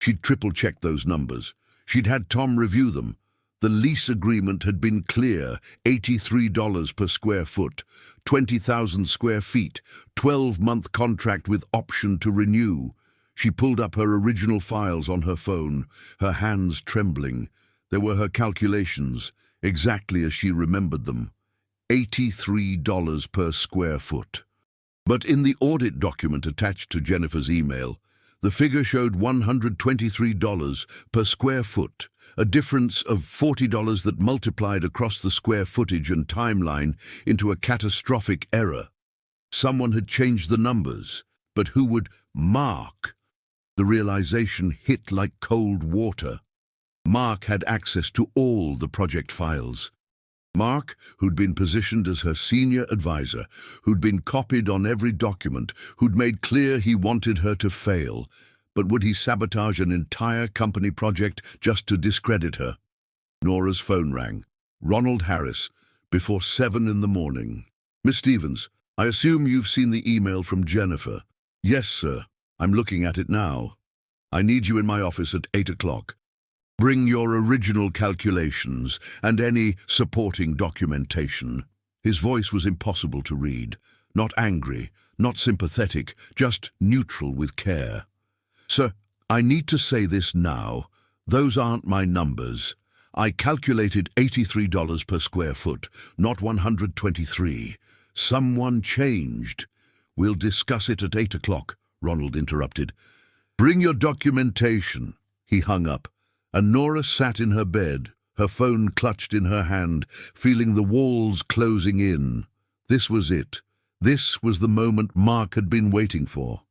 [SPEAKER 1] She'd triple-checked those numbers. She'd had Tom review them. The lease agreement had been clear, $83 per square foot, 20,000 square feet, 12-month contract with option to renew. She pulled up her original files on her phone, her hands trembling. There were her calculations, exactly as she remembered them. $83 per square foot. But in the audit document attached to Jennifer's email, The figure showed $123 per square foot, a difference of $40 that multiplied across the square footage and timeline into a catastrophic error. Someone had changed the numbers, but who would Mark? The realization hit like cold water. Mark had access to all the project files. Mark, who'd been positioned as her senior advisor, who'd been copied on every document, who'd made clear he wanted her to fail. But would he sabotage an entire company project just to discredit her? Nora's phone rang. Ronald Harris, before 7 in the morning. Miss Stevens, I assume you've seen the email from Jennifer. Yes, sir. I'm looking at it now. I need you in my office at 8 o'clock. Bring your original calculations and any supporting documentation. His voice was impossible to read. Not angry, not sympathetic, just neutral with care. Sir, I need to say this now. Those aren't my numbers. I calculated $83 per square foot, not $123. Someone changed. We'll discuss it at 8 o'clock, Ronald interrupted. Bring your documentation. He hung up, and Nora sat in her bed, her phone clutched in her hand, feeling the walls closing in. This was it. This was the moment Mark had been waiting for.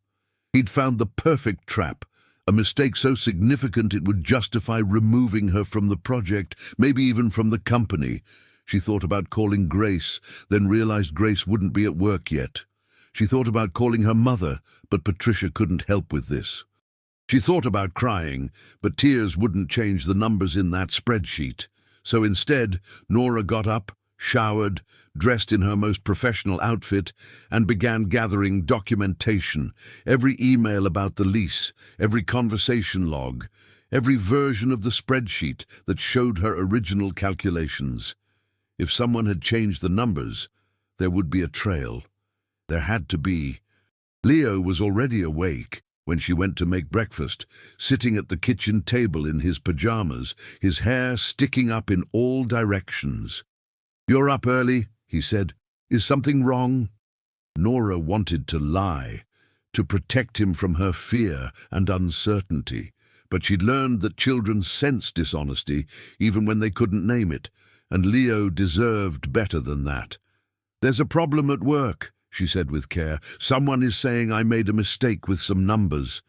[SPEAKER 1] He'd found the perfect trap, a mistake so significant it would justify removing her from the project, maybe even from the company. She thought about calling Grace, then realized Grace wouldn't be at work yet. She thought about calling her mother, but Patricia couldn't help with this. She thought about crying, but tears wouldn't change the numbers in that spreadsheet. So instead, Nora got up, showered, dressed in her most professional outfit, and began gathering documentation, every email about the lease, every conversation log, every version of the spreadsheet that showed her original calculations. If someone had changed the numbers, there would be a trail. There had to be. Leo was already awake when she went to make breakfast, sitting at the kitchen table in his pajamas, his hair sticking up in all directions. "You're up early," he said. "Is something wrong?" Nora wanted to lie, to protect him from her fear and uncertainty, but she'd learned that children sense dishonesty even when they couldn't name it, and Leo deserved better than that. "There's a problem at work," she said with care. "Someone is saying I made a mistake with some numbers.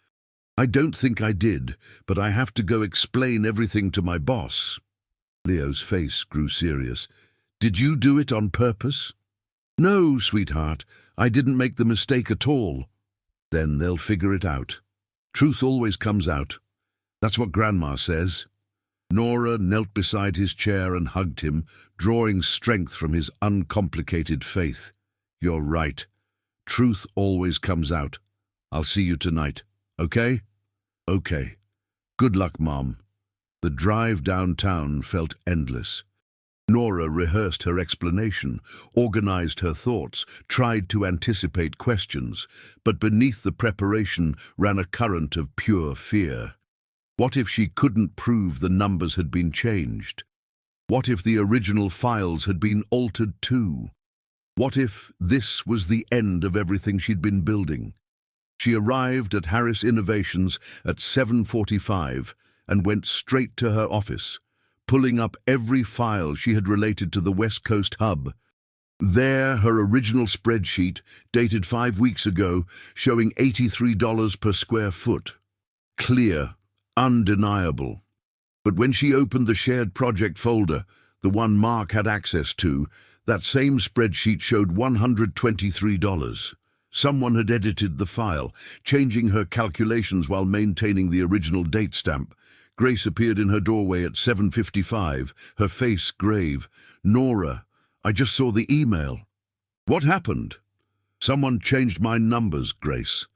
[SPEAKER 1] I don't think I did, but I have to go explain everything to my boss." Leo's face grew serious. "Did you do it on purpose?" "No, sweetheart, I didn't make the mistake at all." "Then they'll figure it out. Truth always comes out. That's what Grandma says." Nora knelt beside his chair and hugged him, drawing strength from his uncomplicated faith. "You're right. Truth always comes out. I'll see you tonight. Okay?" "Okay. Good luck, Mom." The drive downtown felt endless. Nora rehearsed her explanation, organized her thoughts, tried to anticipate questions, but beneath the preparation ran a current of pure fear. What if she couldn't prove the numbers had been changed? What if the original files had been altered too? What if this was the end of everything she'd been building? She arrived at Harris Innovations at 7:45 and went straight to her office, pulling up every file she had related to the West Coast hub. There, her original spreadsheet, dated 5 weeks ago, showing $83 per square foot. Clear, undeniable. But when she opened the shared project folder, the one Mark had access to, that same spreadsheet showed $123. Someone had edited the file, changing her calculations while maintaining the original date stamp. Grace appeared in her doorway at 7:55, her face grave. "Nora, I just saw the email." "What happened?" "Someone changed my numbers, Grace.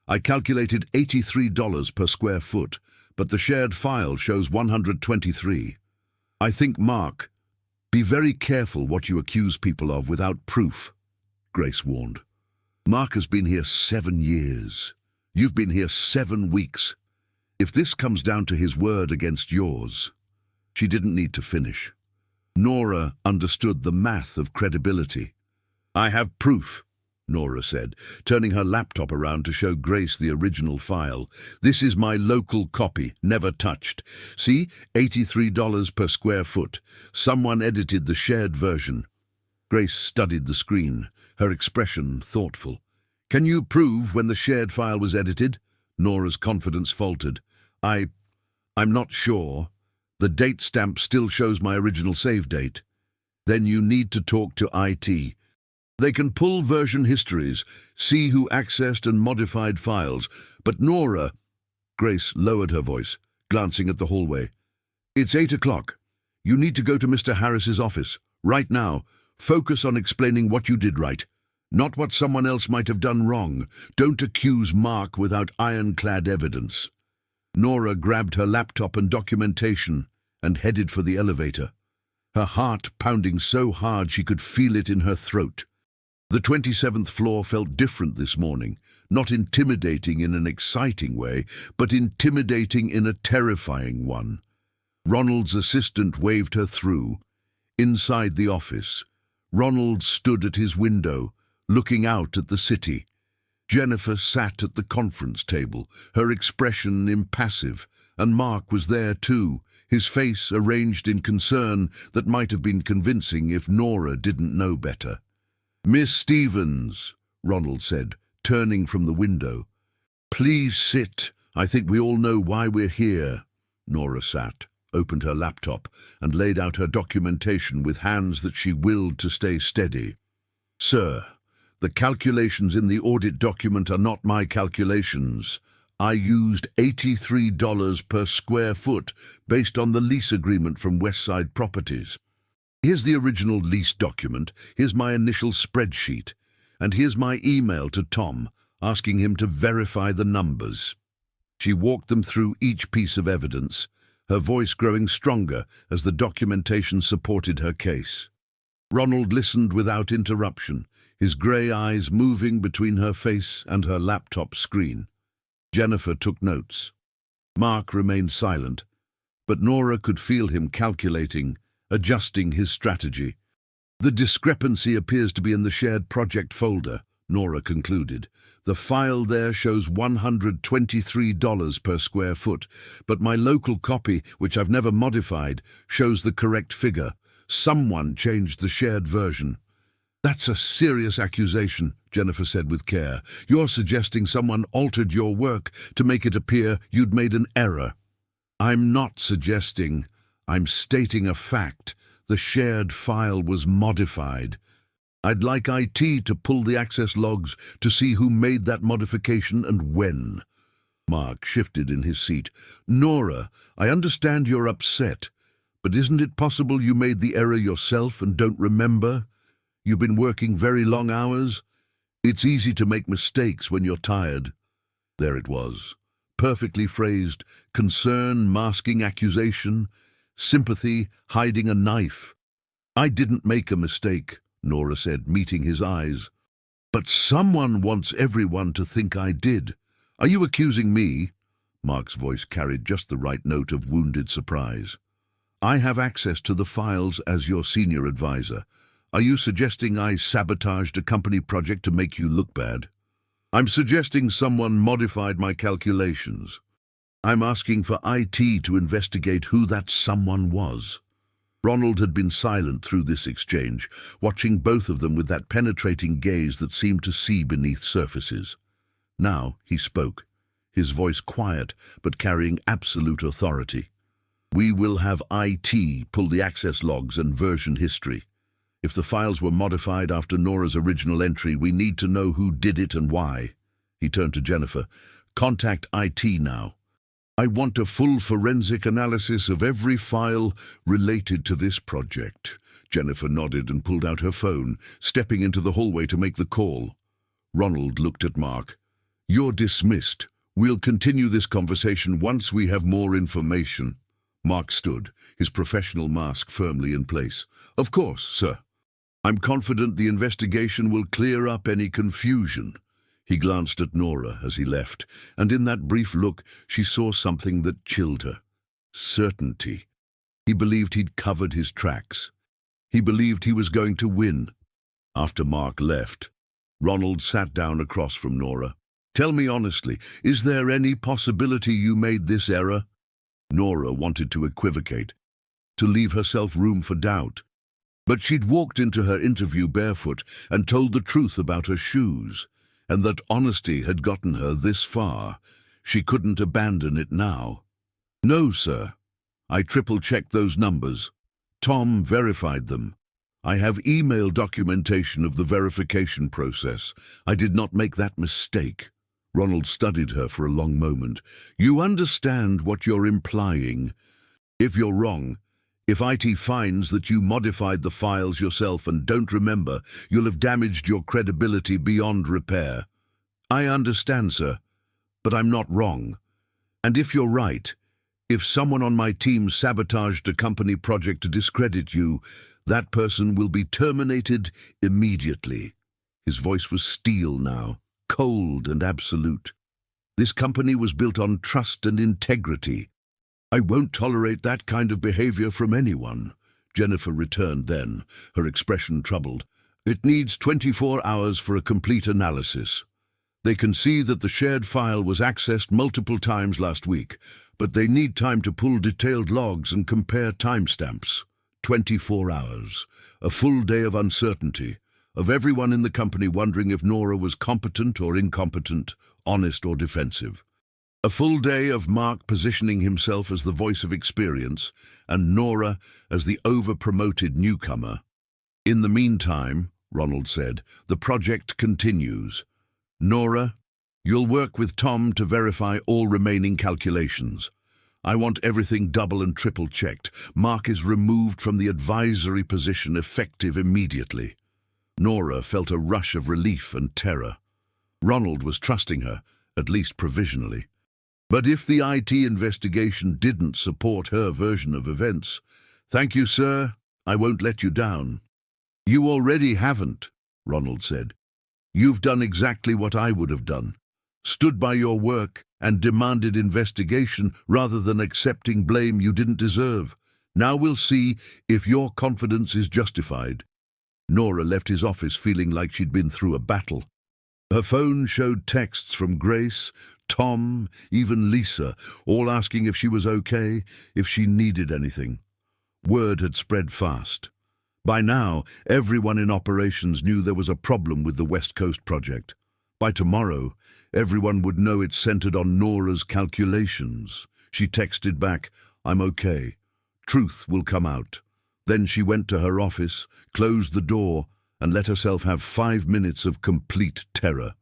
[SPEAKER 1] I calculated $83 per square foot, but the shared file shows $123. I think Mark..." "Be very careful what you accuse people of without proof," Grace warned. "Mark has been here 7 years. You've been here 7 weeks. If this comes down to his word against yours..." She didn't need to finish. Nora understood the math of credibility. "I have proof," Nora said, turning her laptop around to show Grace the original file. "This is my local copy, never touched. See, $83 per square foot. Someone edited the shared version." Grace studied the screen, her expression thoughtful. "Can you prove when the shared file was edited?" Nora's confidence faltered. I'm not sure. The date stamp still shows my original save date." "Then you need to talk to IT. They can pull version histories, see who accessed and modified files. But Nora—" Grace lowered her voice, glancing at the hallway. "It's 8 o'clock. You need to go to Mr. Harris's office. Right now. Focus on explaining what you did right, not what someone else might have done wrong. Don't accuse Mark without ironclad evidence." Nora grabbed her laptop and documentation and headed for the elevator, her heart pounding so hard she could feel it in her throat. The 27th floor felt different this morning, not intimidating in an exciting way, but intimidating in a terrifying one. Ronald's assistant waved her through. Inside the office, Ronald stood at his window, looking out at the city. Jennifer sat at the conference table, her expression impassive, and Mark was there too, his face arranged in concern that might have been convincing if Nora didn't know better. "Miss Stevens," Ronald said, turning from the window. "Please sit. I think we all know why we're here." Nora sat, opened her laptop, and laid out her documentation with hands that she willed to stay steady. "Sir, the calculations in the audit document are not my calculations. I used $83 per square foot based on the lease agreement from Westside Properties. Here's the original lease document, here's my initial spreadsheet, and here's my email to Tom, asking him to verify the numbers." She walked them through each piece of evidence, her voice growing stronger as the documentation supported her case. Ronald listened without interruption, his grey eyes moving between her face and her laptop screen. Jennifer took notes. Mark remained silent, but Nora could feel him calculating, adjusting his strategy. "The discrepancy appears to be in the shared project folder," Nora concluded. "The file there shows $123 per square foot, but my local copy, which I've never modified, shows the correct figure. Someone changed the shared version." "That's a serious accusation," Jennifer said with care. "You're suggesting someone altered your work to make it appear you'd made an error." "I'm not suggesting. I'm stating a fact. The shared file was modified. I'd like IT to pull the access logs to see who made that modification and when." Mark shifted in his seat. "Nora, I understand you're upset, but isn't it possible you made the error yourself and don't remember? You've been working very long hours. It's easy to make mistakes when you're tired." There it was, perfectly phrased, concern masking accusation, sympathy hiding a knife. "I didn't make a mistake," Nora said, meeting his eyes. "But someone wants everyone to think I did. Are you accusing me?" Mark's voice carried just the right note of wounded surprise. "I have access to the files as your senior advisor. Are you suggesting I sabotaged a company project to make you look bad?" "I'm suggesting someone modified my calculations. I'm asking for IT to investigate who that someone was." Ronald had been silent through this exchange, watching both of them with that penetrating gaze that seemed to see beneath surfaces. Now he spoke, his voice quiet but carrying absolute authority. "We will have IT pull the access logs and version history. If the files were modified after Nora's original entry, we need to know who did it and why." He turned to Jennifer. "Contact IT now. I want a full forensic analysis of every file related to this project." Jennifer nodded and pulled out her phone, stepping into the hallway to make the call. Ronald looked at Mark. "You're dismissed. We'll continue this conversation once we have more information." Mark stood, his professional mask firmly in place. "Of course, sir. I'm confident the investigation will clear up any confusion." He glanced at Nora as he left, and in that brief look she saw something that chilled her. Certainty. He believed he'd covered his tracks. He believed he was going to win. After Mark left, Ronald sat down across from Nora. "Tell me honestly, is there any possibility you made this error?" Nora wanted to equivocate, to leave herself room for doubt. But she'd walked into her interview barefoot and told the truth about her shoes, and that honesty had gotten her this far. She couldn't abandon it now. "No, sir. I triple-checked those numbers. Tom verified them. I have email documentation of the verification process. I did not make that mistake." Ronald studied her for a long moment. "You understand what you're implying? If you're wrong, if IT finds that you modified the files yourself and don't remember, you'll have damaged your credibility beyond repair." "I understand, sir, but I'm not wrong. And if you're right, if someone on my team sabotaged a company project to discredit you, that person will be terminated immediately." His voice was steel now, cold and absolute. "This company was built on trust and integrity. I won't tolerate that kind of behavior from anyone." Jennifer returned then, her expression troubled. "It needs 24 hours for a complete analysis. They can see that the shared file was accessed multiple times last week, but they need time to pull detailed logs and compare timestamps. 24 hours. A full day of uncertainty, of everyone in the company wondering if Nora was competent or incompetent, honest or defensive. A full day of Mark positioning himself as the voice of experience and Nora as the over-promoted newcomer. In the meantime, Ronald said, the project continues. Nora, you'll work with Tom to verify all remaining calculations. I want everything double and triple checked. Mark is removed from the advisory position effective immediately. Nora felt a rush of relief and terror. Ronald was trusting her, at least provisionally. But if the IT investigation didn't support her version of events, "Thank you, sir. I won't let you down." "You already haven't," Ronald said. "You've done exactly what I would have done. Stood by your work and demanded investigation rather than accepting blame you didn't deserve. Now we'll see if your confidence is justified." Nora left his office feeling like she'd been through a battle. Her phone showed texts from Grace, Tom, even Lisa, all asking if she was okay, if she needed anything. Word had spread fast. By now, everyone in operations knew there was a problem with the West Coast project. By tomorrow, everyone would know it centered on Nora's calculations. She texted back, "I'm okay. Truth will come out." Then she went to her office, closed the door, and let herself have 5 minutes of complete terror.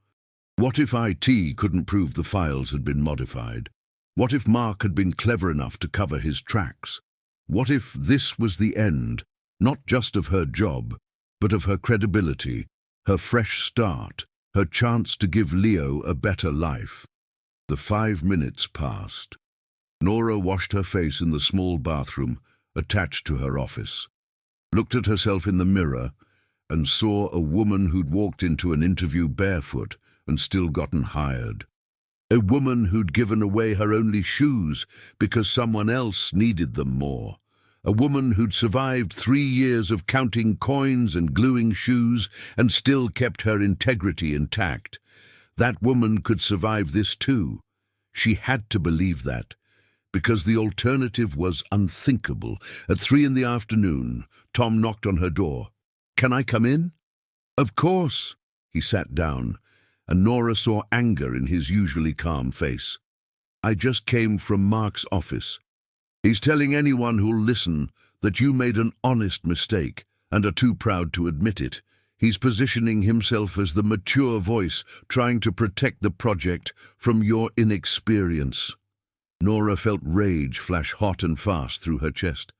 [SPEAKER 1] What if IT couldn't prove the files had been modified? What if Mark had been clever enough to cover his tracks? What if this was the end, not just of her job, but of her credibility, her fresh start, her chance to give Leo a better life? The 5 minutes passed. Nora washed her face in the small bathroom attached to her office, looked at herself in the mirror, and saw a woman who'd walked into an interview barefoot and still gotten hired. A woman who'd given away her only shoes because someone else needed them more. A woman who'd survived 3 years of counting coins and gluing shoes and still kept her integrity intact. That woman could survive this too. She had to believe that, because the alternative was unthinkable. At 3 in the afternoon, Tom knocked on her door. "Can I come in?" "Of course." He sat down, and Nora saw anger in his usually calm face. "I just came from Mark's office. He's telling anyone who'll listen that you made an honest mistake and are too proud to admit it. He's positioning himself as the mature voice trying to protect the project from your inexperience." Nora felt rage flash hot and fast through her chest.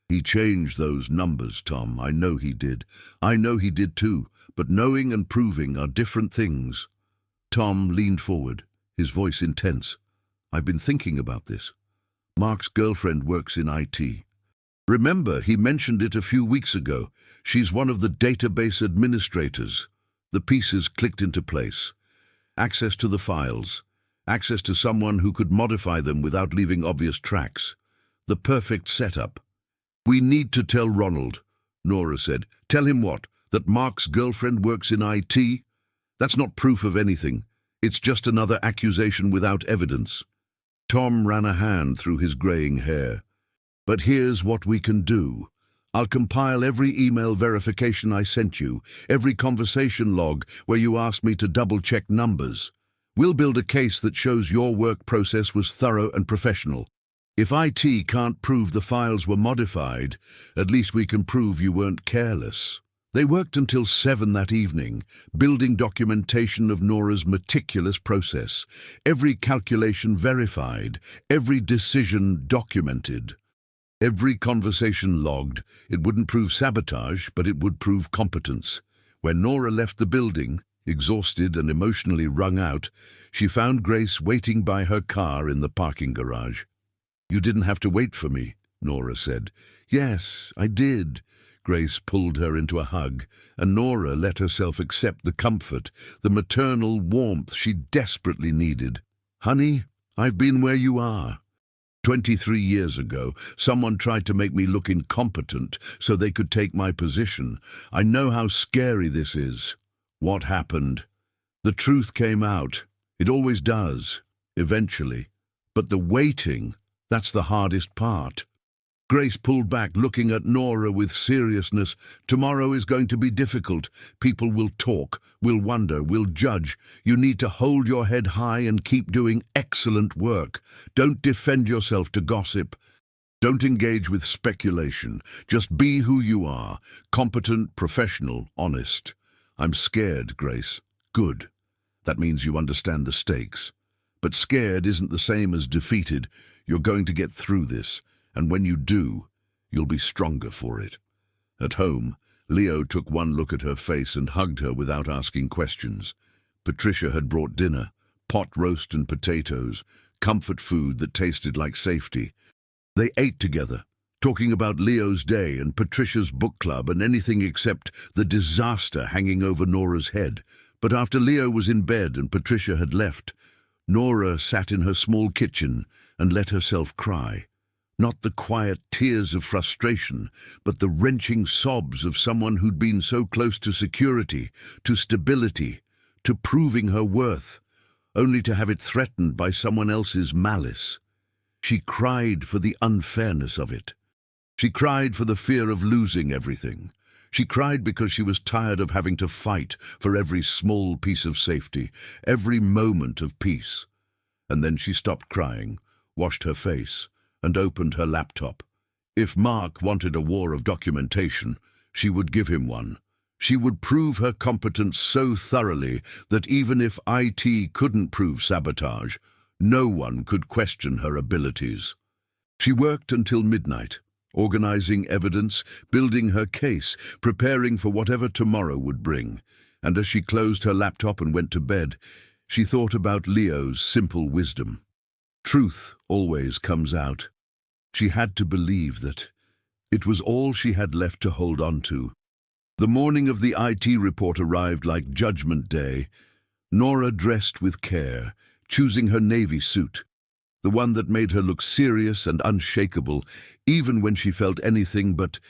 [SPEAKER 1] "He changed those numbers, Tom. I know he did. I know he did too, but knowing and proving are different things." Tom leaned forward, his voice intense. "I've been thinking about this. Mark's girlfriend works in IT. Remember, he mentioned it a few weeks ago. She's one of the database administrators." The pieces clicked into place. Access to the files. Access to someone who could modify them without leaving obvious tracks. The perfect setup. "We need to tell Ronald," Nora said. "Tell him what? That Mark's girlfriend works in IT?" That's not proof of anything. It's just another accusation without evidence. Tom ran a hand through his graying hair. But here's what we can do. I'll compile every email verification I sent you, every conversation log where you asked me to double-check numbers. We'll build a case that shows your work process was thorough and professional. If IT can't prove the files were modified, at least we can prove you weren't careless. They worked until 7 that evening, building documentation of Nora's meticulous process, every calculation verified, every decision documented. Every conversation logged. It wouldn't prove sabotage, but it would prove competence. When Nora left the building, exhausted and emotionally wrung out, she found Grace waiting by her car in the parking garage. "You didn't have to wait for me," Nora said. "Yes, I did." Grace pulled her into a hug, and Nora let herself accept the comfort, the maternal warmth she desperately needed. "Honey, I've been where you are. 23 years ago, someone tried to make me look incompetent so they could take my position. I know how scary this is." What happened? The truth came out. It always does, eventually. But the waiting, that's the hardest part. Grace pulled back, looking at Nora with seriousness. "Tomorrow is going to be difficult. People will talk, will wonder, will judge. You need to hold your head high and keep doing excellent work. Don't defend yourself to gossip. Don't engage with speculation. Just be who you are, competent, professional, honest." "I'm scared, Grace." "Good. That means you understand the stakes. But scared isn't the same as defeated. You're going to get through this. And when you do, you'll be stronger for it." At home, Leo took one look at her face and hugged her without asking questions. Patricia had brought dinner, pot roast and potatoes, comfort food that tasted like safety. They ate together, talking about Leo's day and Patricia's book club and anything except the disaster hanging over Nora's head. But after Leo was in bed and Patricia had left, Nora sat in her small kitchen and let herself cry. Not the quiet tears of frustration, but the wrenching sobs of someone who'd been so close to security, to stability, to proving her worth, only to have it threatened by someone else's malice. She cried for the unfairness of it. She cried for the fear of losing everything. She cried because she was tired of having to fight for every small piece of safety, every moment of peace. And then she stopped crying, washed her face, and opened her laptop. If Mark wanted a war of documentation, she would give him one. She would prove her competence so thoroughly that even if IT couldn't prove sabotage, no one could question her abilities. She worked until midnight, organizing evidence, building her case, preparing for whatever tomorrow would bring. And as she closed her laptop and went to bed, she thought about Leo's simple wisdom. Truth always comes out. She had to believe that. It was all she had left to hold on to. The morning of the IT report arrived like Judgment Day. Nora dressed with care, choosing her navy suit, the one that made her look serious and unshakable, even when she felt anything but.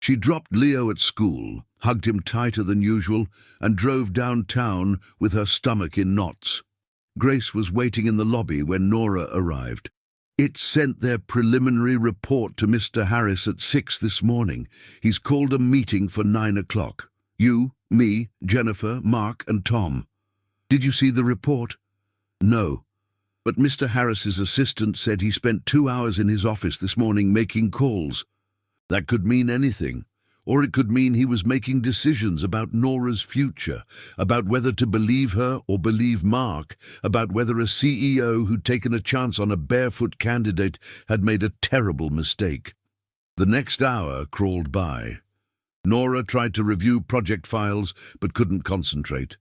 [SPEAKER 1] She dropped Leo at school, hugged him tighter than usual, and drove downtown with her stomach in knots. Grace was waiting in the lobby when Nora arrived. "It's sent their preliminary report to Mr. Harris at 6 this morning. He's called a meeting for 9 o'clock. You, me, Jennifer, Mark, and Tom." "Did you see the report?" "No. But Mr. Harris's assistant said he spent 2 hours in his office this morning making calls." That could mean anything. Or it could mean he was making decisions about Nora's future, about whether to believe her or believe Mark, about whether a CEO who'd taken a chance on a barefoot candidate had made a terrible mistake. The next hour crawled by. Nora tried to review project files but couldn't concentrate.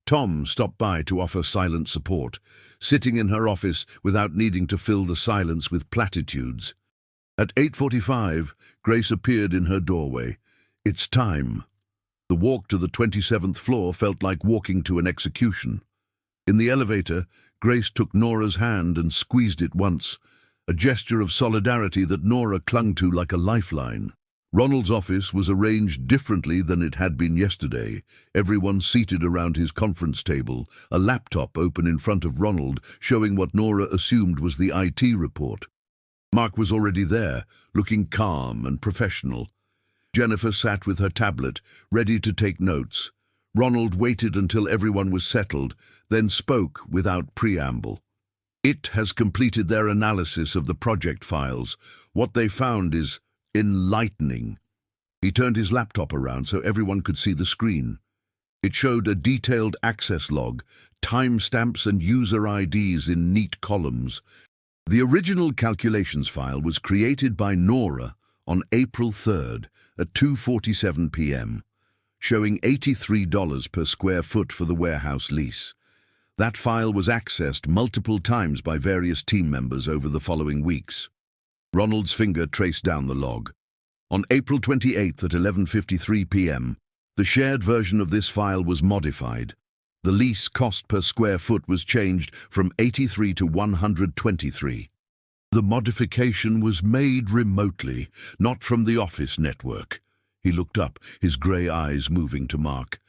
[SPEAKER 1] Tom stopped by to offer silent support, sitting in her office without needing to fill the silence with platitudes. At 8:45, Grace appeared in her doorway. "It's time." The walk to the 27th floor felt like walking to an execution. In the elevator, Grace took Nora's hand and squeezed it once, a gesture of solidarity that Nora clung to like a lifeline. Ronald's office was arranged differently than it had been yesterday, everyone seated around his conference table, a laptop open in front of Ronald showing what Nora assumed was the IT report. Mark was already there, looking calm and professional. Jennifer sat with her tablet, ready to take notes. Ronald waited until everyone was settled, then spoke without preamble. It has completed their analysis of the project files. What they found is enlightening. He turned his laptop around so everyone could see the screen. It showed a detailed access log, timestamps and user IDs in neat columns. The original calculations file was created by Nora on April 3rd at 2:47 p.m., showing $83 per square foot for the warehouse lease. That file was accessed multiple times by various team members over the following weeks. Ronald's finger traced down the log. On April 28th at 11:53 p.m., the shared version of this file was modified. The lease cost per square foot was changed from 83 to 123. The modification was made remotely, not from the office network. He looked up, his grey eyes moving to Mark.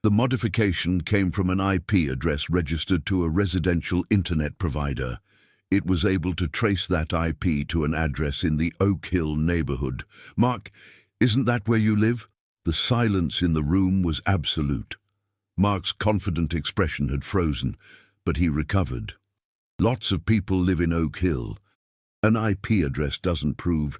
[SPEAKER 1] The modification came from an IP address registered to a residential internet provider. It was able to trace that IP to an address in the Oak Hill neighborhood. Mark, isn't that where you live? The silence in the room was absolute. Mark's confident expression had frozen, but he recovered. Lots of people live in Oak Hill. An IP address doesn't prove.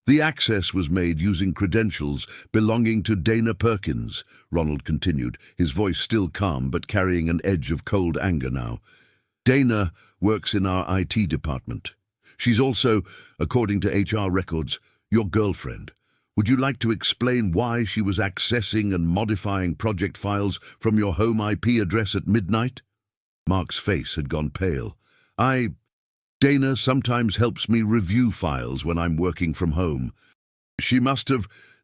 [SPEAKER 1] The access was made using credentials belonging to Dana Perkins, Ronald continued, his voice still calm but carrying an edge of cold anger now. Dana works in our IT department. She's also, according to HR records, your girlfriend. Would you like to explain why she was accessing and modifying project files from your home IP address at midnight? Mark's face had gone pale. Dana sometimes helps me review files when I'm working from home.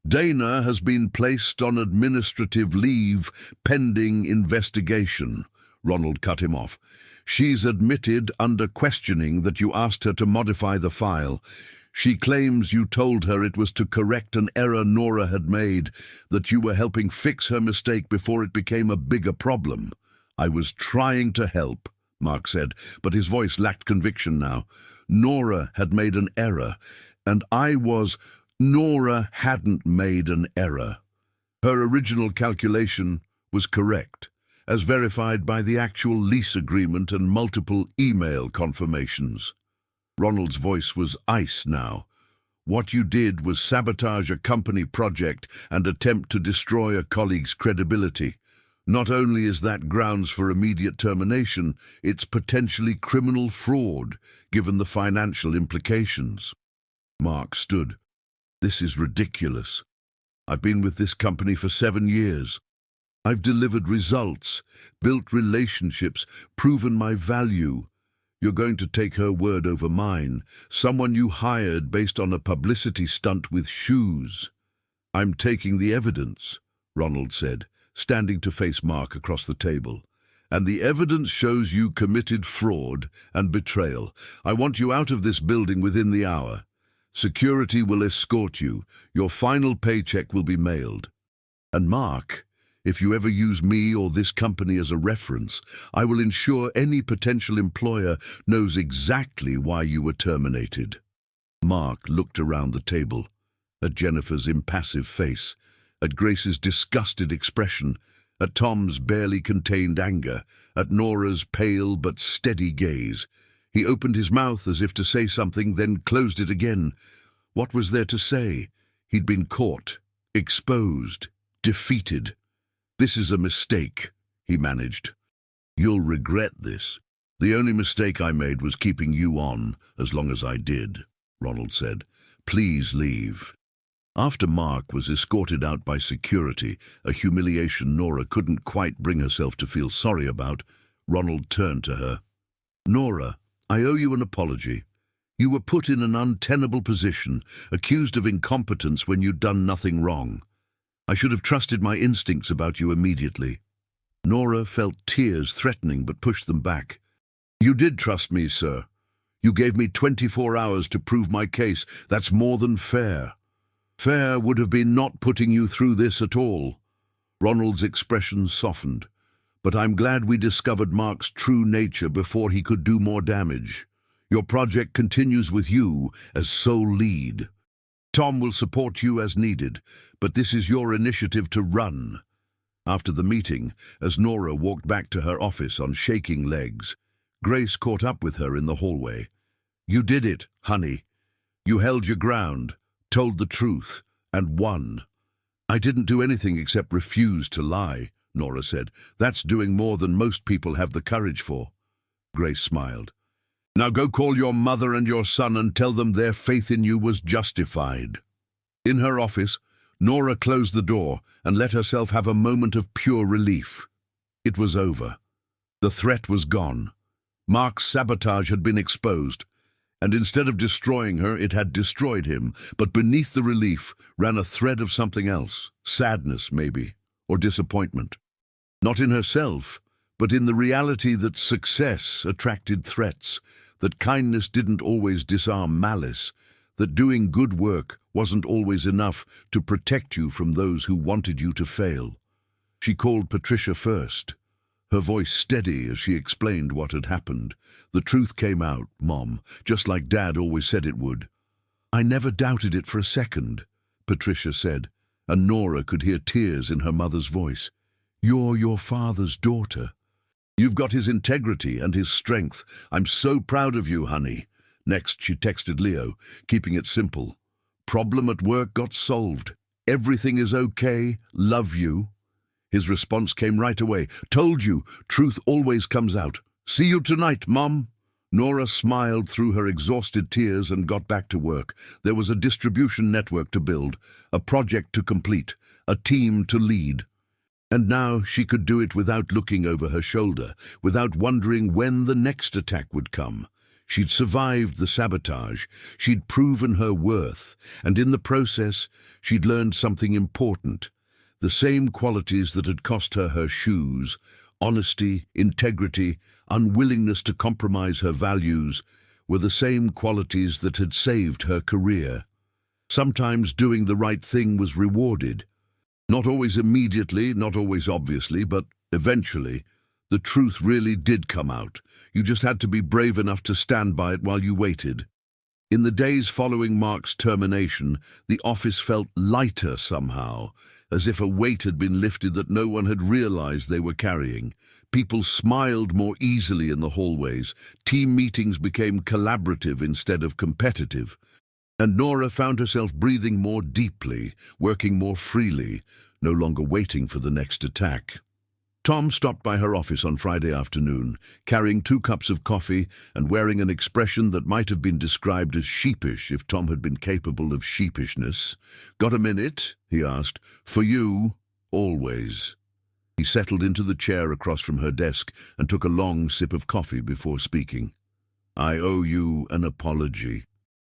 [SPEAKER 1] Dana has been placed on administrative leave pending investigation. Ronald cut him off. She's admitted under questioning that you asked her to modify the file. She claims you told her it was to correct an error Nora had made, that you were helping fix her mistake before it became a bigger problem. I was trying to help, Mark said, but his voice lacked conviction now. Nora had made an error, and Nora hadn't made an error. Her original calculation was correct, as verified by the actual lease agreement and multiple email confirmations. Ronald's voice was ice now. What you did was sabotage a company project and attempt to destroy a colleague's credibility. Not only is that grounds for immediate termination, it's potentially criminal fraud, given the financial implications. Mark stood. This is ridiculous. I've been with this company for 7 years. I've delivered results, built relationships, proven my value. You're going to take her word over mine, someone you hired based on a publicity stunt with shoes. I'm taking the evidence, Ronald said, standing to face Mark across the table. And the evidence shows you committed fraud and betrayal. I want you out of this building within the hour. Security will escort you. Your final paycheck will be mailed. And Mark, if you ever use me or this company as a reference, I will ensure any potential employer knows exactly why you were terminated. Mark looked around the table, at Jennifer's impassive face, at Grace's disgusted expression, at Tom's barely contained anger, at Nora's pale but steady gaze. He opened his mouth as if to say something, then closed it again. What was there to say? He'd been caught, exposed, defeated. This is a mistake, he managed. You'll regret this. The only mistake I made was keeping you on as long as I did, Ronald said. Please leave. After Mark was escorted out by security, a humiliation Nora couldn't quite bring herself to feel sorry about, Ronald turned to her. Nora, I owe you an apology. You were put in an untenable position, accused of incompetence when you'd done nothing wrong. I should have trusted my instincts about you immediately. Nora felt tears threatening but pushed them back. You did trust me, sir. You gave me 24 hours to prove my case. That's more than fair. Fair would have been not putting you through this at all. Ronald's expression softened. But I'm glad we discovered Mark's true nature before he could do more damage. Your project continues with you as sole lead. Tom will support you as needed, but this is your initiative to run. After the meeting, as Nora walked back to her office on shaking legs, Grace caught up with her in the hallway. You did it, honey. You held your ground, told the truth, and won. I didn't do anything except refuse to lie, Nora said. That's doing more than most people have the courage for. Grace smiled. Now go call your mother and your son and tell them their faith in you was justified. In her office, Nora closed the door and let herself have a moment of pure relief. It was over. The threat was gone. Mark's sabotage had been exposed, and instead of destroying her, it had destroyed him. But beneath the relief ran a thread of something else, sadness maybe, or disappointment. Not in herself, but in the reality that success attracted threats, that kindness didn't always disarm malice, that doing good work wasn't always enough to protect you from those who wanted you to fail. She called Patricia first, her voice steady as she explained what had happened. The truth came out, Mom, just like Dad always said it would. I never doubted it for a second, Patricia said, and Nora could hear tears in her mother's voice. You're your father's daughter. You've got his integrity and his strength. I'm so proud of you, honey. Next, she texted Leo, keeping it simple. Problem at work got solved. Everything is okay. Love you. His response came right away. Told you, truth always comes out. See you tonight, Mom. Nora smiled through her exhausted tears and got back to work. There was a distribution network to build, a project to complete, a team to lead. And now she could do it without looking over her shoulder, without wondering when the next attack would come. She'd survived the sabotage, she'd proven her worth, and in the process, she'd learned something important. The same qualities that had cost her her shoes, honesty, integrity, unwillingness to compromise her values, were the same qualities that had saved her career. Sometimes doing the right thing was rewarded. Not always immediately, not always obviously, but eventually, the truth really did come out. You just had to be brave enough to stand by it while you waited. In the days following Mark's termination, the office felt lighter somehow, as if a weight had been lifted that no one had realized they were carrying. People smiled more easily in the hallways. Team meetings became collaborative instead of competitive. And Nora found herself breathing more deeply, working more freely, no longer waiting for the next attack. Tom stopped by her office on Friday afternoon, carrying 2 cups of coffee and wearing an expression that might have been described as sheepish if Tom had been capable of sheepishness. Got a minute? He asked. For you, always. He settled into the chair across from her desk and took a long sip of coffee before speaking. I owe you an apology.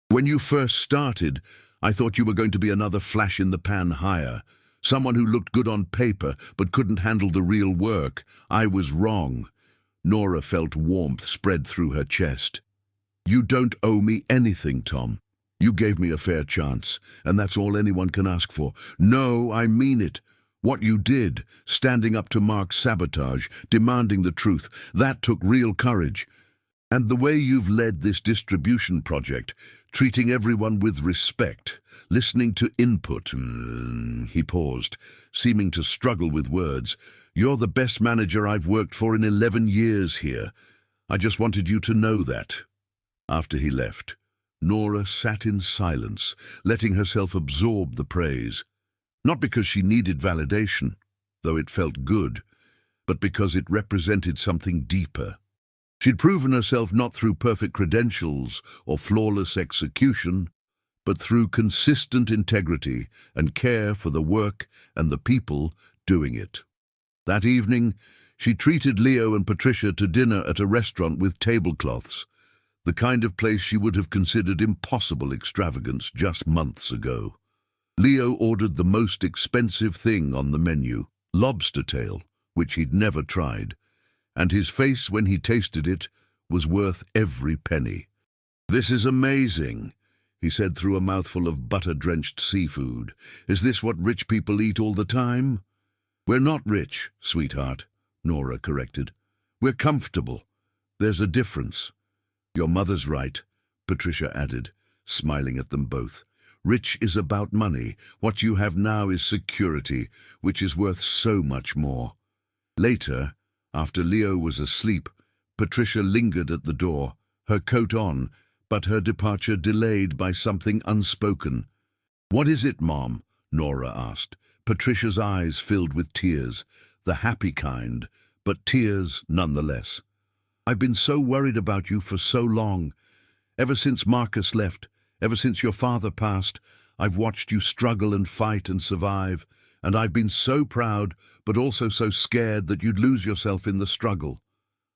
[SPEAKER 1] When you first started, I thought you were going to be another flash-in-the-pan hire, someone who looked good on paper but couldn't handle the real work. I was wrong. Nora felt warmth spread through her chest. You don't owe me anything, Tom. You gave me a fair chance, and that's all anyone can ask for. No, I mean it. What you did, standing up to Mark's sabotage, demanding the truth, that took real courage. And the way you've led this distribution project, treating everyone with respect, listening to input. He paused, seeming to struggle with words. You're the best manager I've worked for in 11 years here. I just wanted you to know that. After he left, Nora sat in silence, letting herself absorb the praise. Not because she needed validation, though it felt good, but because it represented something deeper. She'd proven herself not through perfect credentials or flawless execution, but through consistent integrity and care for the work and the people doing it. That evening, she treated Leo and Patricia to dinner at a restaurant with tablecloths, the kind of place she would have considered impossible extravagance just months ago. Leo ordered the most expensive thing on the menu, lobster tail, which he'd never tried, and his face when he tasted it was worth every penny. This is amazing, he said through a mouthful of butter-drenched seafood. "Is this what rich people eat all the time?" "We're not rich, sweetheart," Nora corrected. "We're comfortable. There's a difference." "Your mother's right," Patricia added, smiling at them both. "Rich is about money. What you have now is security, which is worth so much more." Later, after Leo was asleep, Patricia lingered at the door, her coat on, but her departure delayed by something unspoken. "What is it, Mom?" Nora asked. Patricia's eyes filled with tears, the happy kind, but tears nonetheless. "I've been so worried about you for so long. Ever since Marcus left, ever since your father passed, I've watched you struggle and fight and survive, and I've been so proud, but also so scared that you'd lose yourself in the struggle.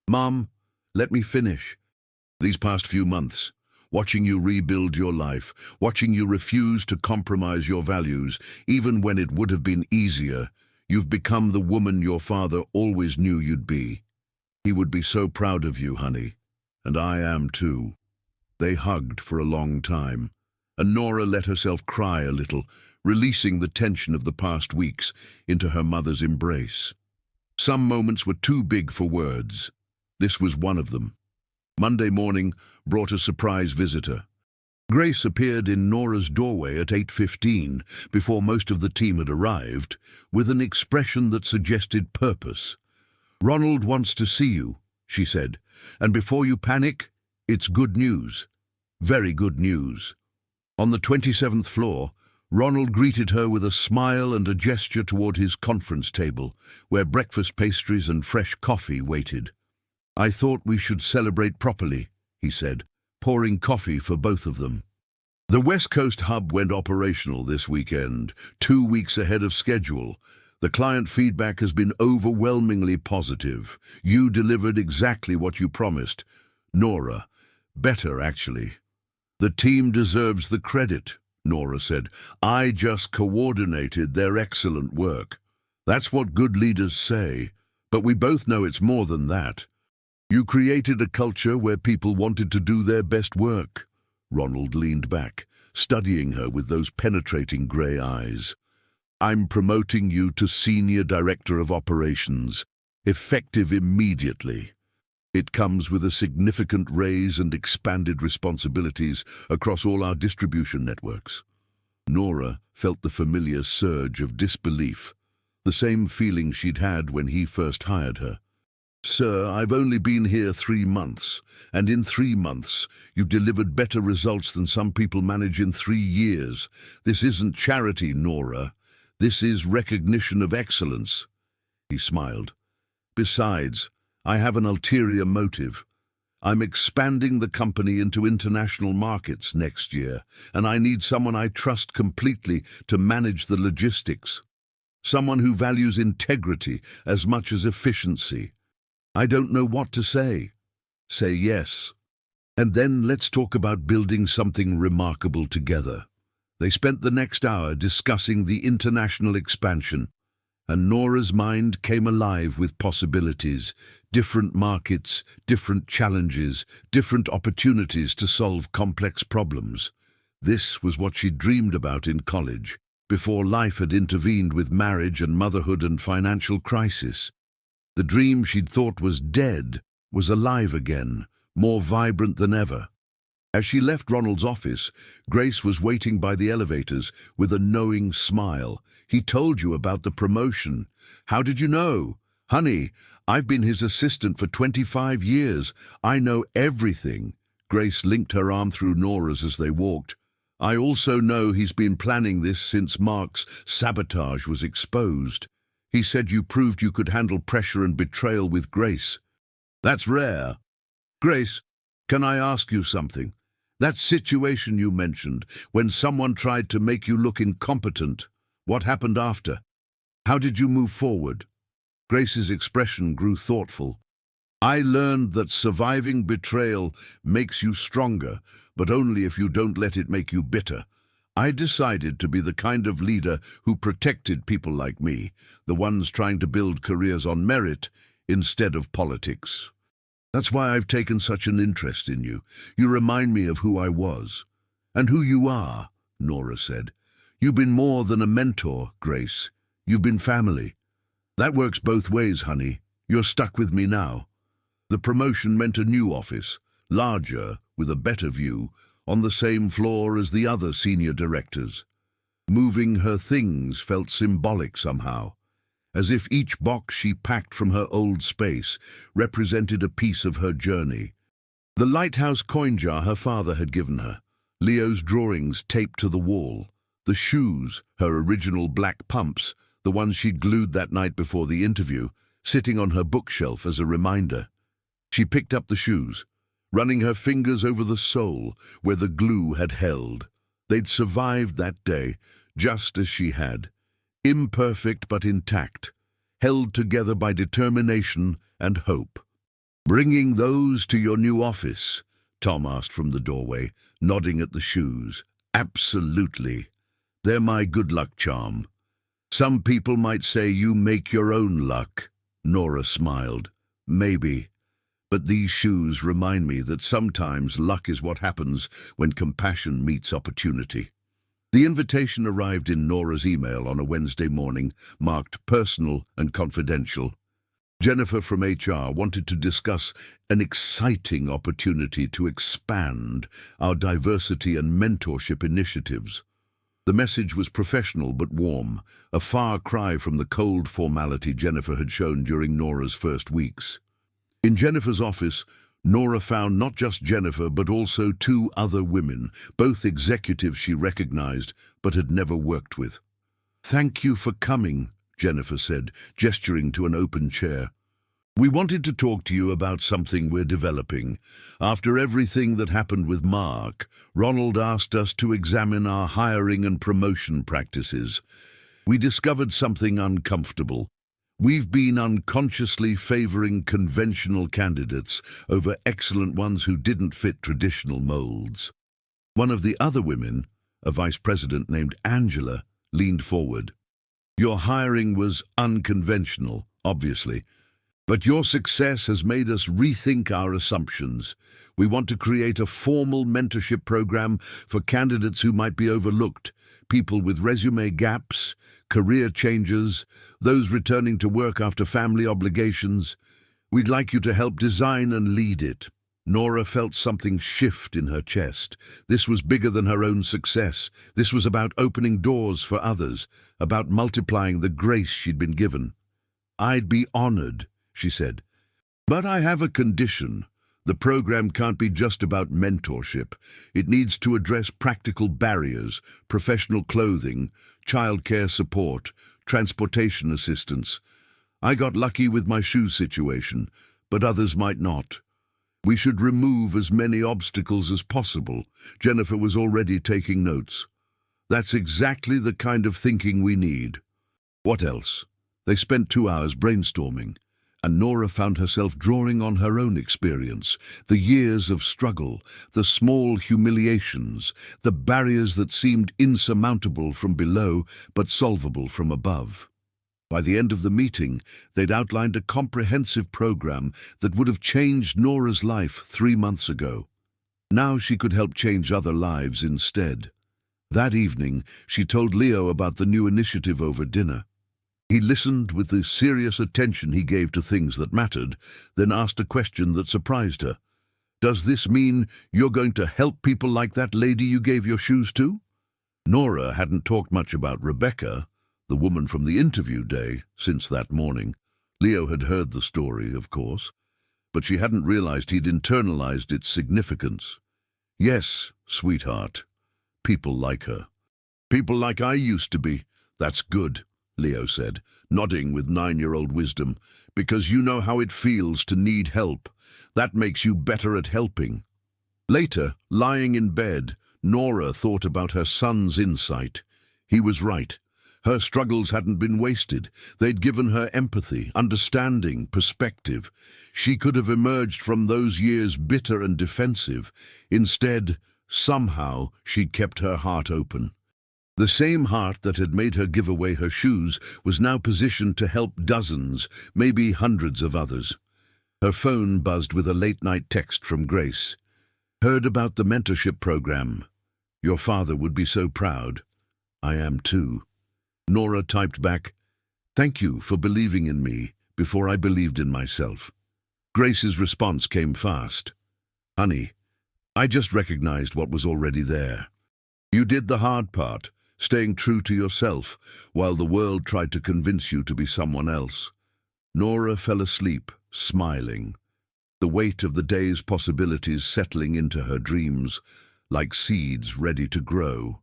[SPEAKER 1] Mom, let me finish. These past few months, watching you rebuild your life, watching you refuse to compromise your values, even when it would have been easier, you've become the woman your father always knew you'd be. He would be so proud of you, honey, and I am too." They hugged for a long time, and Nora let herself cry a little, releasing the tension of the past weeks into her mother's embrace. Some moments were too big for words. This was one of them. Monday morning brought a surprise visitor. Grace appeared in Nora's doorway at 8:15, before most of the team had arrived, with an expression that suggested purpose. "Ronald wants to see you," she said, "and before you panic, it's good news. Very good news." On the 27th floor, Ronald greeted her with a smile and a gesture toward his conference table, where breakfast pastries and fresh coffee waited. "I thought we should celebrate properly," he said, pouring coffee for both of them. "The West Coast hub went operational this weekend, 2 weeks ahead of schedule. The client feedback has been overwhelmingly positive. You delivered exactly what you promised. Nora, better actually." "The team deserves the credit," Nora said. "I just coordinated their excellent work." "That's what good leaders say, but we both know it's more than that. You created a culture where people wanted to do their best work." Ronald leaned back, studying her with those penetrating grey eyes. "I'm promoting you to Senior Director of Operations, effective immediately. It comes with a significant raise and expanded responsibilities across all our distribution networks." Nora felt the familiar surge of disbelief, the same feeling she'd had when he first hired her. "Sir, I've only been here 3 months, and in 3 months you've delivered better results than some people manage in 3 years. This isn't charity, Nora. This is recognition of excellence." He smiled. "Besides, I have an ulterior motive. I'm expanding the company into international markets next year, and I need someone I trust completely to manage the logistics. Someone who values integrity as much as efficiency. I don't know what to say. Say yes. And then let's talk about building something remarkable together." They spent the next hour discussing the international expansion, and Nora's mind came alive with possibilities, different markets, different challenges, different opportunities to solve complex problems. This was what she dreamed about in college, before life had intervened with marriage and motherhood and financial crisis. The dream she'd thought was dead was alive again, more vibrant than ever. As she left Ronald's office, Grace was waiting by the elevators with a knowing smile. "He told you about the promotion. How did you know?" "Honey, I've been his assistant for 25 years. I know everything." Grace linked her arm through Nora's as they walked. "I also know he's been planning this since Mark's sabotage was exposed. He said you proved you could handle pressure and betrayal with grace. That's rare. Grace, can I ask you something? That situation you mentioned, when someone tried to make you look incompetent, what happened after? How did you move forward?" Grace's expression grew thoughtful. "I learned that surviving betrayal makes you stronger, but only if you don't let it make you bitter. I decided to be the kind of leader who protected people like me, the ones trying to build careers on merit instead of politics. That's why I've taken such an interest in you. You remind me of who I was." And who you are, Nora said. You've been more than a mentor, Grace. You've been family. That works both ways, honey. You're stuck with me now. The promotion meant a new office, larger, with a better view, on the same floor as the other senior directors. Moving her things felt symbolic somehow, as if each box she packed from her old space represented a piece of her journey. The lighthouse coin jar her father had given her, Leo's drawings taped to the wall, the shoes, her original black pumps, the ones she'd glued that night before the interview, sitting on her bookshelf as a reminder. She picked up the shoes, running her fingers over the sole where the glue had held. They'd survived that day, just as she had, imperfect but intact, held together by determination and hope. "Bringing those to your new office?" Tom asked from the doorway, nodding at the shoes. "Absolutely. They're my good luck charm. Some people might say you make your own luck." Nora smiled. "Maybe. But these shoes remind me that sometimes luck is what happens when compassion meets opportunity." The invitation arrived in Nora's email on a Wednesday morning, marked personal and confidential. Jennifer from HR wanted to discuss an exciting opportunity to expand our diversity and mentorship initiatives. The message was professional but warm, a far cry from the cold formality Jennifer had shown during Nora's first weeks. In Jennifer's office, Nora found not just Jennifer but also two other women, both executives she recognized but had never worked with. "Thank you for coming," Jennifer said, gesturing to an open chair. "We wanted to talk to you about something we're developing. After everything that happened with Mark, Ronald asked us to examine our hiring and promotion practices. We discovered something uncomfortable. We've been unconsciously favoring conventional candidates over excellent ones who didn't fit traditional molds." One of the other women, a vice president named Angela, leaned forward. "Your hiring was unconventional, obviously, but your success has made us rethink our assumptions. We want to create a formal mentorship program for candidates who might be overlooked, people with resume gaps, career changes, those returning to work after family obligations. We'd like you to help design and lead it." Nora felt something shift in her chest. This was bigger than her own success. This was about opening doors for others, about multiplying the grace she'd been given. "I'd be honored," she said. "But I have a condition. The program can't be just about mentorship. It needs to address practical barriers, professional clothing, childcare support, transportation assistance. I got lucky with my shoe situation, but others might not. We should remove as many obstacles as possible." Jennifer was already taking notes. "That's exactly the kind of thinking we need." "What else?" They spent 2 hours brainstorming, and Nora found herself drawing on her own experience, the years of struggle, the small humiliations, the barriers that seemed insurmountable from below but solvable from above. By the end of the meeting, they'd outlined a comprehensive program that would have changed Nora's life 3 months ago. Now she could help change other lives instead. That evening, she told Leo about the new initiative over dinner. He listened with the serious attention he gave to things that mattered, then asked a question that surprised her. "Does this mean you're going to help people like that lady you gave your shoes to?" Nora hadn't talked much about Rebecca, the woman from the interview day, since that morning. Leo had heard the story, of course, but she hadn't realized he'd internalized its significance. "Yes, sweetheart. People like her. People like I used to be. That's good," Leo said, nodding with 9-year-old wisdom, "because you know how it feels to need help. That makes you better at helping." Later, lying in bed, Nora thought about her son's insight. He was right. Her struggles hadn't been wasted. They'd given her empathy, understanding, perspective. She could have emerged from those years bitter and defensive. Instead, somehow, she'd kept her heart open. The same heart that had made her give away her shoes was now positioned to help dozens, maybe hundreds of others. Her phone buzzed with a late-night text from Grace. "Heard about the mentorship program. Your father would be so proud. I am too. Nora typed back, "Thank you for believing in me before I believed in myself." Grace's response came fast. "Honey, I just recognized what was already there. You did the hard part, staying true to yourself, while the world tried to convince you to be someone else." Nora fell asleep, smiling, the weight of the day's possibilities settling into her dreams, like seeds ready to grow.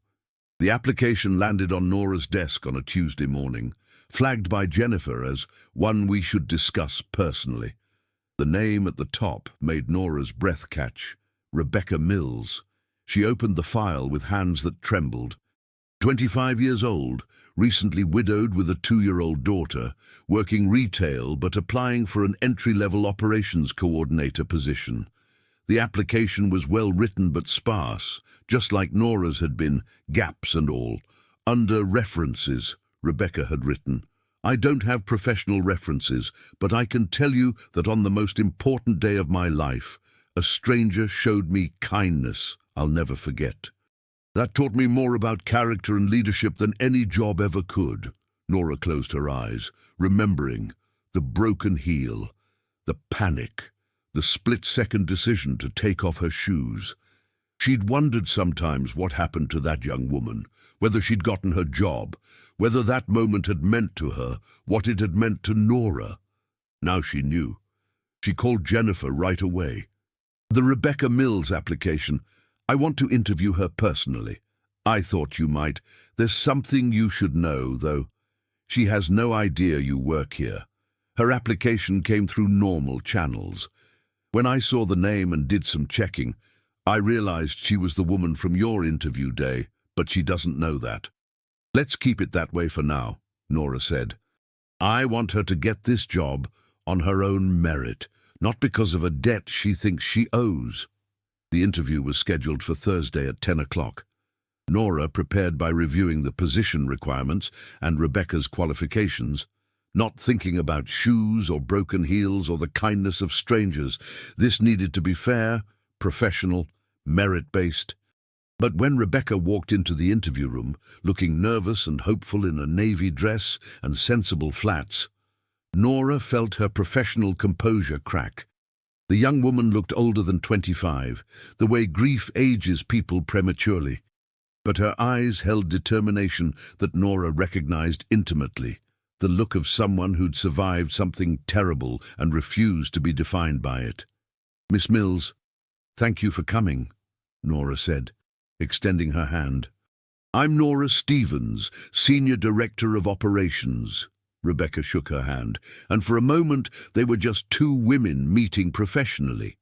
[SPEAKER 1] The application landed on Nora's desk on a Tuesday morning, flagged by Jennifer as one we should discuss personally. The name at the top made Nora's breath catch: Rebecca Mills. She opened the file with hands that trembled. 25 years old, recently widowed with a 2-year-old daughter, working retail but applying for an entry-level operations coordinator position. The application was well written but sparse, just like Nora's had been, gaps and all. Under references, Rebecca had written, "I don't have professional references, but I can tell you that on the most important day of my life, a stranger showed me kindness I'll never forget. That taught me more about character and leadership than any job ever could." Nora closed her eyes, remembering the broken heel, the panic, the split-second decision to take off her shoes. She'd wondered sometimes what happened to that young woman, whether she'd gotten her job, whether that moment had meant to her what it had meant to Nora. Now she knew. She called Jennifer right away. "The Rebecca Mills application. I want to interview her personally. I thought you might. There's something you should know, though. She has no idea you work here. Her application came through normal channels. When I saw the name and did some checking, I realized she was the woman from your interview day, but she doesn't know that." "Let's keep it that way for now," Nora said. "I want her to get this job on her own merit, not because of a debt she thinks she owes." The interview was scheduled for Thursday at 10 o'clock. Nora prepared by reviewing the position requirements and Rebecca's qualifications, not thinking about shoes or broken heels or the kindness of strangers. This needed to be fair, professional, merit-based. But when Rebecca walked into the interview room, looking nervous and hopeful in a navy dress and sensible flats, Nora felt her professional composure crack. The young woman looked older than 25, the way grief ages people prematurely. But her eyes held determination that Nora recognized intimately, the look of someone who'd survived something terrible and refused to be defined by it. "Miss Mills, thank you for coming," Nora said, extending her hand. "I'm Norah Stevens, Senior Director of Operations." Rebecca shook her hand, and for a moment they were just two women meeting professionally.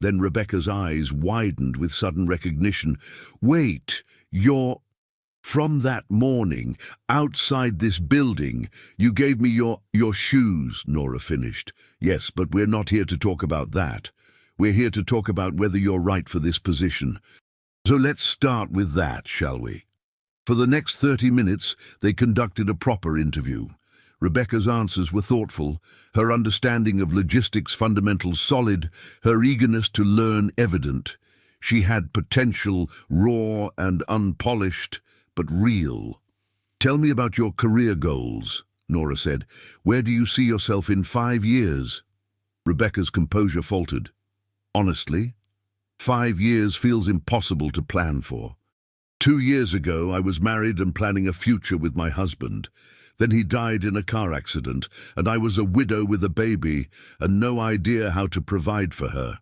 [SPEAKER 1] Then Rebecca's eyes widened with sudden recognition. "Wait, you're... From that morning, outside this building, you gave me your shoes," Nora finished. "Yes, but we're not here to talk about that. We're here to talk about whether you're right for this position. So let's start with that, shall we?" For the next 30 minutes, they conducted a proper interview. Rebecca's answers were thoughtful, her understanding of logistics fundamentals solid, her eagerness to learn evident. She had potential, raw and unpolished, but real. "Tell me about your career goals," Nora said. "Where do you see yourself in 5 years?" Rebecca's composure faltered. "Honestly, 5 years feels impossible to plan for. 2 years ago, I was married and planning a future with my husband. Then he died in a car accident, and I was a widow with a baby and no idea how to provide for her.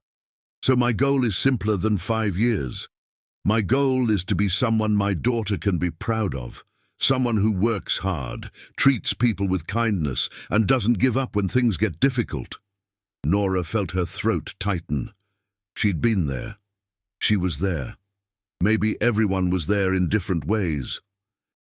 [SPEAKER 1] So my goal is simpler than 5 years. My goal is to be someone my daughter can be proud of, someone who works hard, treats people with kindness, and doesn't give up when things get difficult." Nora felt her throat tighten. She'd been there. She was there. Maybe everyone was there in different ways.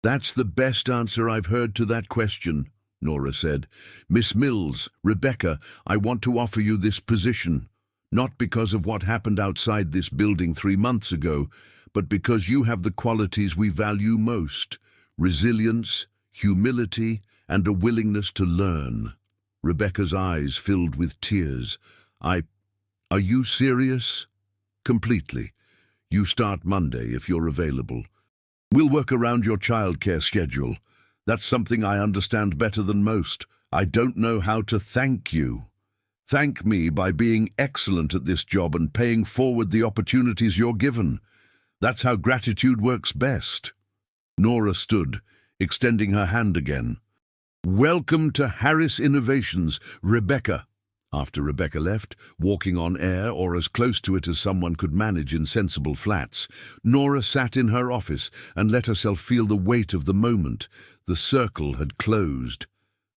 [SPEAKER 1] "That's the best answer I've heard to that question," Nora said. "Miss Mills, Rebecca, I want to offer you this position, not because of what happened outside this building 3 months ago, but because you have the qualities we value most: resilience, humility, and a willingness to learn." Rebecca's eyes filled with tears. Are you serious?" "Completely. You start Monday if you're available. We'll work around your childcare schedule. That's something I understand better than most. I don't know how to thank you. Thank me by being excellent at this job and paying forward the opportunities you're given. That's how gratitude works best." Nora stood, extending her hand again. "Welcome to Harris Innovations, Rebecca." After Rebecca left, walking on air or as close to it as someone could manage in sensible flats, Nora sat in her office and let herself feel the weight of the moment. The circle had closed.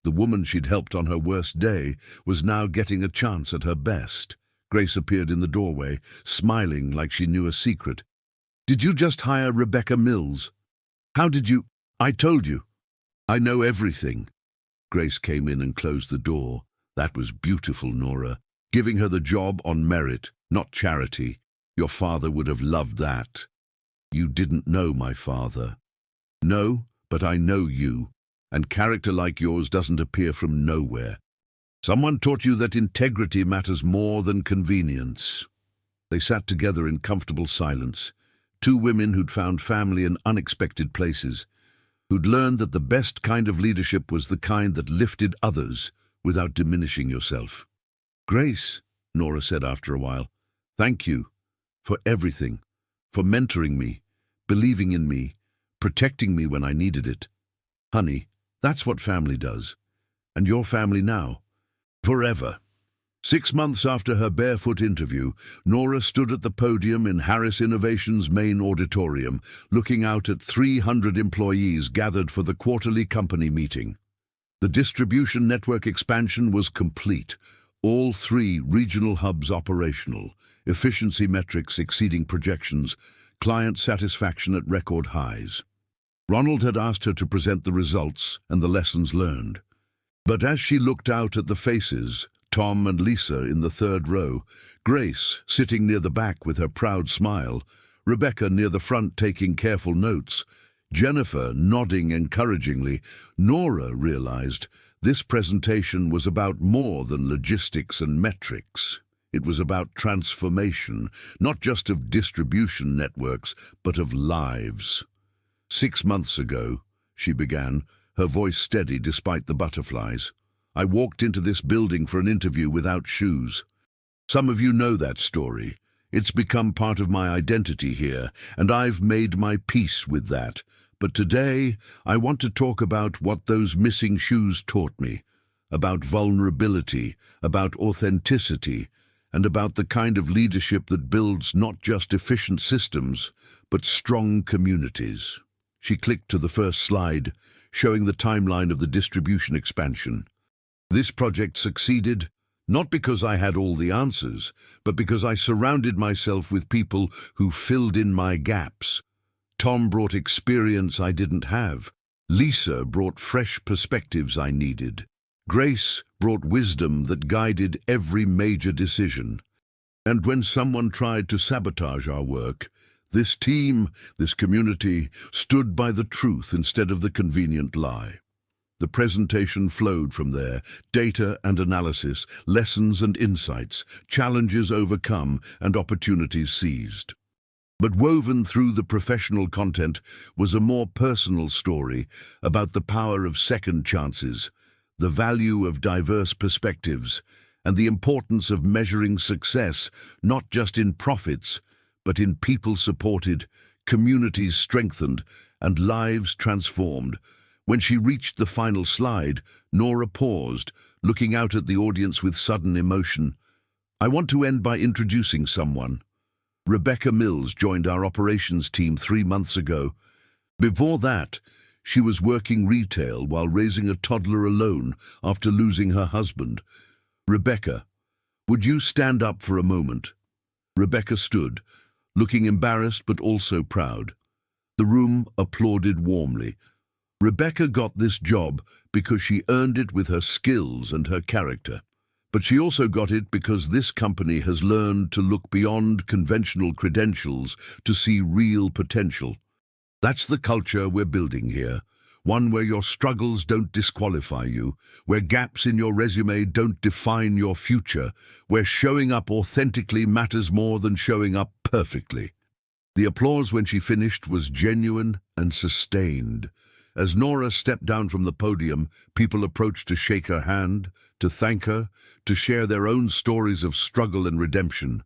[SPEAKER 1] The woman she'd helped on her worst day was now getting a chance at her best. Grace appeared in the doorway, smiling like she knew a secret. "Did you just hire Rebecca Mills? How did you—" "I told you. I know everything." Grace came in and closed the door. "That was beautiful, Nora. Giving her the job on merit, not charity. Your father would have loved that." "You didn't know my father." "No, but I know you. And character like yours doesn't appear from nowhere. Someone taught you that integrity matters more than convenience." They sat together in comfortable silence. Two women who'd found family in unexpected places, who'd learned that the best kind of leadership was the kind that lifted others without diminishing yourself. "Grace," Nora said after a while, "thank you for everything, for mentoring me, believing in me, protecting me when I needed it. Honey, that's what family does. And your family now. Forever." 6 months after her barefoot interview, Nora stood at the podium in Harris Innovations' main auditorium, looking out at 300 employees gathered for the quarterly company meeting. The distribution network expansion was complete, all 3 regional hubs operational, efficiency metrics exceeding projections, client satisfaction at record highs. Ronald had asked her to present the results and the lessons learned. But as she looked out at the faces, Tom and Lisa in the 3rd row, Grace sitting near the back with her proud smile, Rebecca near the front taking careful notes, Jennifer nodding encouragingly, Nora realized this presentation was about more than logistics and metrics. It was about transformation, not just of distribution networks, but of lives. 6 months ago, she began, her voice steady despite the butterflies, I walked into this building for an interview without shoes. Some of you know that story. It's become part of my identity here, and I've made my peace with that. But today, I want to talk about what those missing shoes taught me, about vulnerability, about authenticity, and about the kind of leadership that builds not just efficient systems, but strong communities. She clicked to the first slide, showing the timeline of the distribution expansion. This project succeeded, not because I had all the answers, but because I surrounded myself with people who filled in my gaps. Tom brought experience I didn't have. Lisa brought fresh perspectives I needed. Grace brought wisdom that guided every major decision. And when someone tried to sabotage our work, this team, this community, stood by the truth instead of the convenient lie. The presentation flowed from there, data and analysis, lessons and insights, challenges overcome and opportunities seized. But woven through the professional content was a more personal story about the power of second chances, the value of diverse perspectives, and the importance of measuring success not just in profits, but in people supported, communities strengthened, and lives transformed. When she reached the final slide, Nora paused, looking out at the audience with sudden emotion. I want to end by introducing someone. Rebecca Mills joined our operations team 3 months ago. Before that, she was working retail while raising a toddler alone after losing her husband. Rebecca, would you stand up for a moment? Rebecca stood, looking embarrassed but also proud. The room applauded warmly. Rebecca got this job because she earned it with her skills and her character. But she also got it because this company has learned to look beyond conventional credentials to see real potential. That's the culture we're building here, one where your struggles don't disqualify you, where gaps in your resume don't define your future, where showing up authentically matters more than showing up perfectly. The applause when she finished was genuine and sustained. As Nora stepped down from the podium, people approached to shake her hand, to thank her, to share their own stories of struggle and redemption.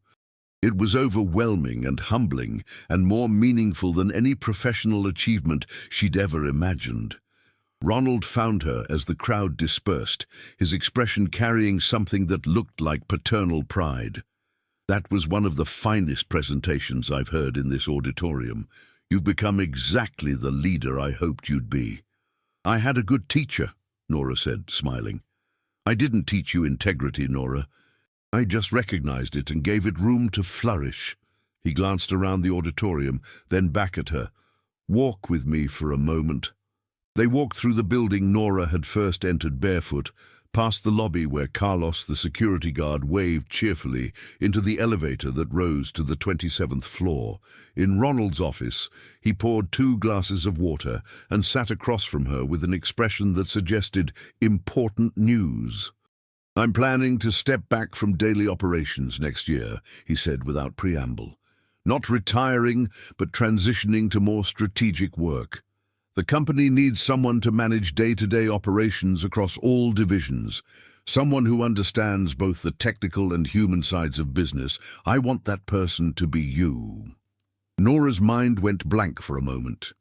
[SPEAKER 1] It was overwhelming and humbling, and more meaningful than any professional achievement she'd ever imagined. Ronald found her as the crowd dispersed, his expression carrying something that looked like paternal pride. "That was one of the finest presentations I've heard in this auditorium. You've become exactly the leader I hoped you'd be." "I had a good teacher," Nora said, smiling. "I didn't teach you integrity, Nora. I just recognized it and gave it room to flourish." He glanced around the auditorium, then back at her. "Walk with me for a moment." They walked through the building Nora had first entered barefoot, past the lobby where Carlos, the security guard, waved cheerfully, into the elevator that rose to the 27th floor. In Ronald's office, he poured 2 glasses of water and sat across from her with an expression that suggested important news. "I'm planning to step back from daily operations next year," he said without preamble. "Not retiring, but transitioning to more strategic work. The company needs someone to manage day-to-day operations across all divisions, someone who understands both the technical and human sides of business. I want that person to be you." Nora's mind went blank for a moment.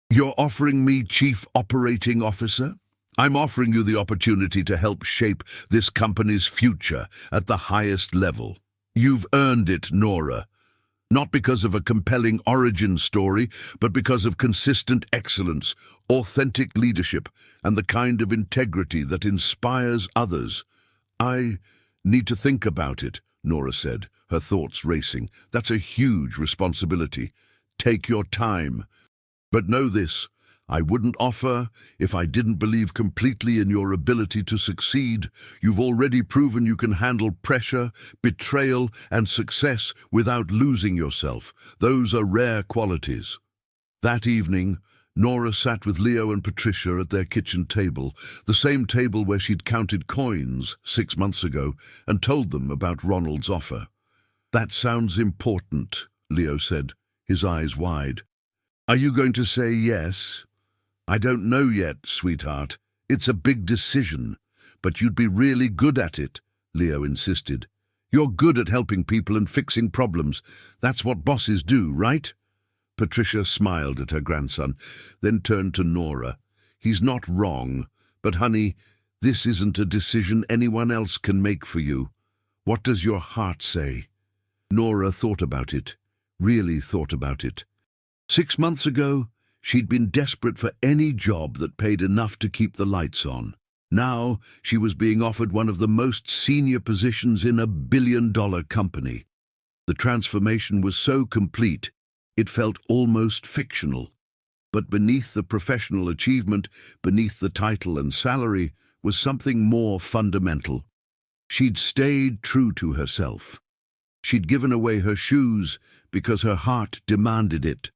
[SPEAKER 1] "You're offering me Chief Operating Officer? I'm offering you the opportunity to help shape this company's future at the highest level. You've earned it, Nora. Not because of a compelling origin story, but because of consistent excellence, authentic leadership, and the kind of integrity that inspires others." "I need to think about it," Nora said, her thoughts racing. "That's a huge responsibility. Take your time. But know this, I wouldn't offer if I didn't believe completely in your ability to succeed. You've already proven you can handle pressure, betrayal, and success without losing yourself. Those are rare qualities." That evening, Nora sat with Leo and Patricia at their kitchen table, the same table where she'd counted coins 6 months ago, and told them about Ronald's offer. "That sounds important," Leo said, his eyes wide. "Are you going to say yes?" "I don't know yet, sweetheart. It's a big decision. But you'd be really good at it," Leo insisted. "You're good at helping people and fixing problems. That's what bosses do, right?" Patricia smiled at her grandson, then turned to Nora. "He's not wrong, but honey, this isn't a decision anyone else can make for you. What does your heart say?" Nora thought about it, really thought about it. 6 months ago, she'd been desperate for any job that paid enough to keep the lights on. Now, she was being offered one of the most senior positions in a billion-dollar company. The transformation was so complete, it felt almost fictional. But beneath the professional achievement, beneath the title and salary, was something more fundamental. She'd stayed true to herself. She'd given away her shoes because her heart demanded it.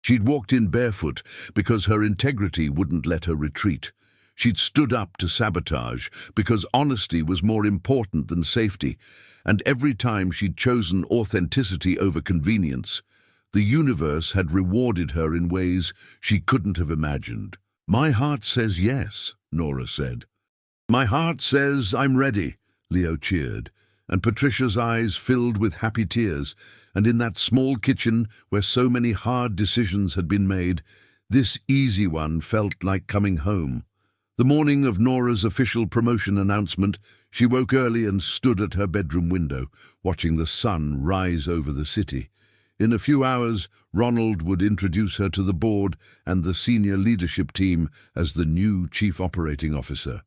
[SPEAKER 1] She'd walked in barefoot because her integrity wouldn't let her retreat. She'd stood up to sabotage because honesty was more important than safety. And every time she'd chosen authenticity over convenience, the universe had rewarded her in ways she couldn't have imagined. "My heart says yes," Nora said. "My heart says I'm ready," Leo cheered, and Patricia's eyes filled with happy tears. And in that small kitchen where so many hard decisions had been made, this easy one felt like coming home. The morning of Nora's official promotion announcement, she woke early and stood at her bedroom window, watching the sun rise over the city. In a few hours, Ronald would introduce her to the board and the senior leadership team as the new Chief Operating Officer.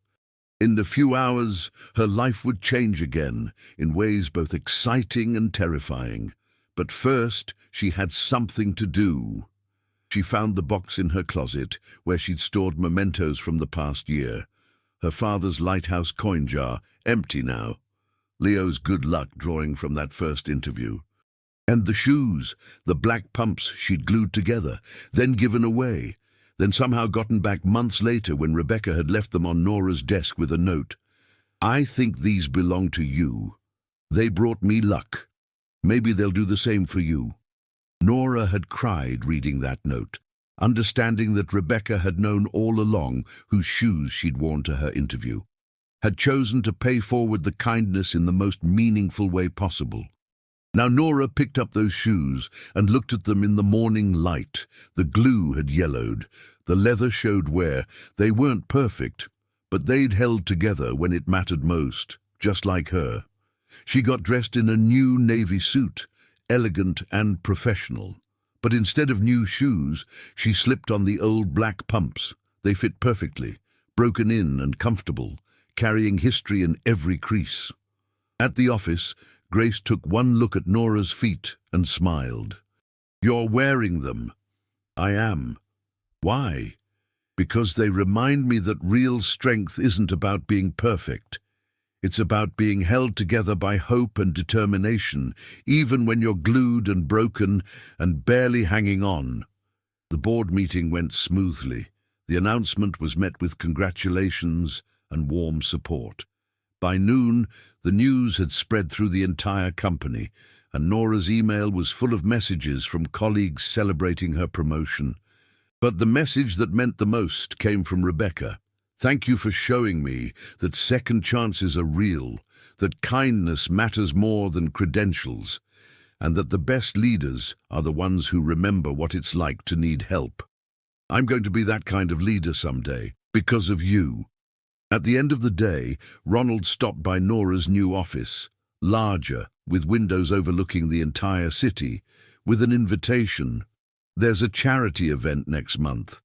[SPEAKER 1] In a few hours, her life would change again, in ways both exciting and terrifying. But first, she had something to do. She found the box in her closet, where she'd stored mementos from the past year. Her father's lighthouse coin jar, empty now. Leo's good luck drawing from that first interview. And the shoes, the black pumps she'd glued together, then given away, then somehow gotten back months later when Rebecca had left them on Nora's desk with a note. "I think these belong to you. They brought me luck. Maybe they'll do the same for you." Nora had cried reading that note, understanding that Rebecca had known all along whose shoes she'd worn to her interview, had chosen to pay forward the kindness in the most meaningful way possible. Now Nora picked up those shoes and looked at them in the morning light. The glue had yellowed, the leather showed wear. They weren't perfect, but they'd held together when it mattered most, just like her. She got dressed in a new navy suit, elegant and professional. But instead of new shoes, she slipped on the old black pumps. They fit perfectly, broken in and comfortable, carrying history in every crease. At the office, Grace took one look at Nora's feet and smiled. "You're wearing them." "I am." "Why?" "Because they remind me that real strength isn't about being perfect. It's about being held together by hope and determination, even when you're glued and broken and barely hanging on." The board meeting went smoothly. The announcement was met with congratulations and warm support. By noon, the news had spread through the entire company, and Nora's email was full of messages from colleagues celebrating her promotion. But the message that meant the most came from Rebecca. "Thank you for showing me that second chances are real, that kindness matters more than credentials, and that the best leaders are the ones who remember what it's like to need help. I'm going to be that kind of leader someday, because of you." At the end of the day, Ronald stopped by Nora's new office, larger, with windows overlooking the entire city, with an invitation. "There's a charity event next month.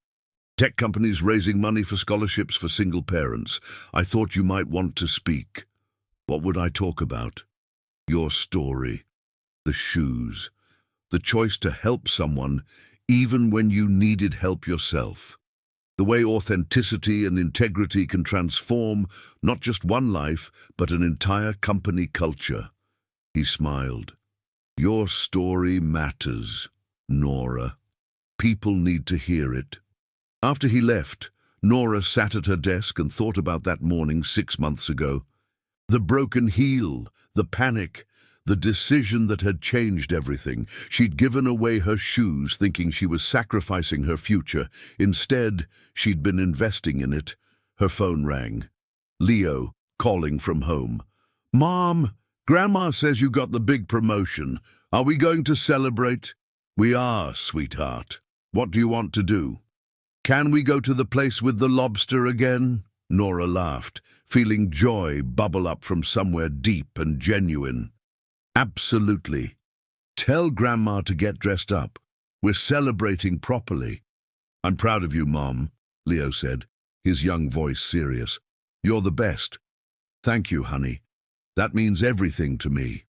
[SPEAKER 1] Tech companies raising money for scholarships for single parents. I thought you might want to speak." "What would I talk about?" "Your story. The shoes. The choice to help someone even when you needed help yourself. The way authenticity and integrity can transform not just one life, but an entire company culture." He smiled. "Your story matters, Nora. People need to hear it." After he left, Nora sat at her desk and thought about that morning 6 months ago. The broken heel, the panic, the decision that had changed everything. She'd given away her shoes thinking she was sacrificing her future. Instead, she'd been investing in it. Her phone rang. Leo, calling from home. "Mom, Grandma says you got the big promotion. Are we going to celebrate?" "We are, sweetheart. What do you want to do?" "Can we go to the place with the lobster again?" Nora laughed, feeling joy bubble up from somewhere deep and genuine. "Absolutely. Tell Grandma to get dressed up. We're celebrating properly." "I'm proud of you, Mom," Leo said, his young voice serious. "You're the best." "Thank you, honey. That means everything to me."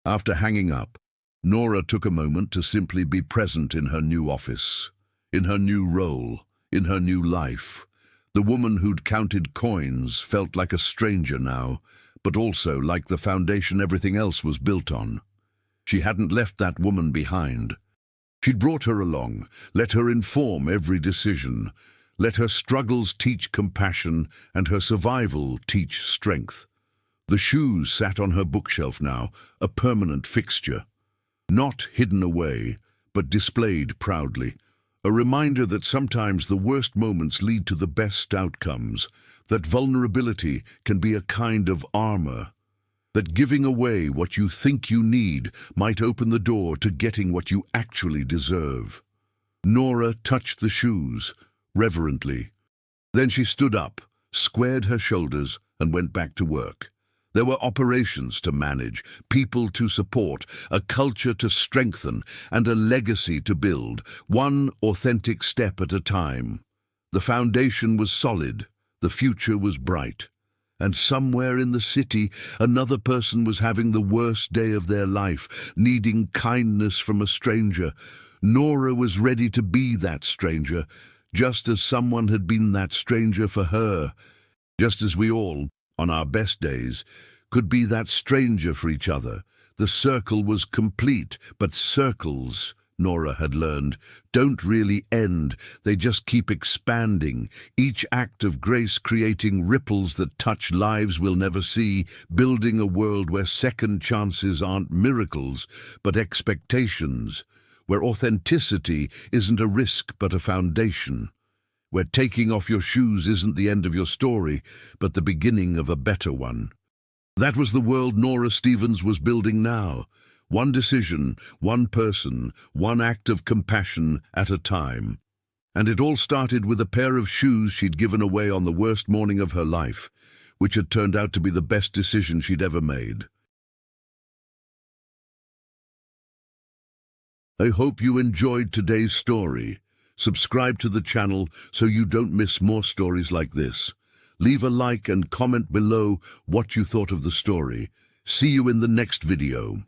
[SPEAKER 1] After hanging up, Nora took a moment to simply be present in her new office, in her new role, in her new life. The woman who'd counted coins felt like a stranger now, but also like the foundation everything else was built on. She hadn't left that woman behind. She'd brought her along, let her inform every decision, let her struggles teach compassion and her survival teach strength. The shoes sat on her bookshelf now, a permanent fixture. Not hidden away, but displayed proudly. A reminder that sometimes the worst moments lead to the best outcomes, that vulnerability can be a kind of armor, that giving away what you think you need might open the door to getting what you actually deserve. Nora touched the shoes, reverently. Then she stood up, squared her shoulders, and went back to work. There were operations to manage, people to support, a culture to strengthen, and a legacy to build, one authentic step at a time. The foundation was solid, the future was bright. And somewhere in the city, another person was having the worst day of their life, needing kindness from a stranger. Nora was ready to be that stranger, just as someone had been that stranger for her, just as we all, on our best days, could be that stranger for each other. The circle was complete, but circles, Nora had learned, don't really end. They just keep expanding, each act of grace creating ripples that touch lives we'll never see, building a world where second chances aren't miracles, but expectations, where authenticity isn't a risk but a foundation, where taking off your shoes isn't the end of your story, but the beginning of a better one. That was the world Norah Stevens was building now. One decision, one person, one act of compassion at a time. And it all started with a pair of shoes she'd given away on the worst morning of her life, which had turned out to be the best decision she'd ever made. I hope you enjoyed today's story. Subscribe to the channel so you don't miss more stories like this. Leave a like and comment below what you thought of the story. See you in the next video.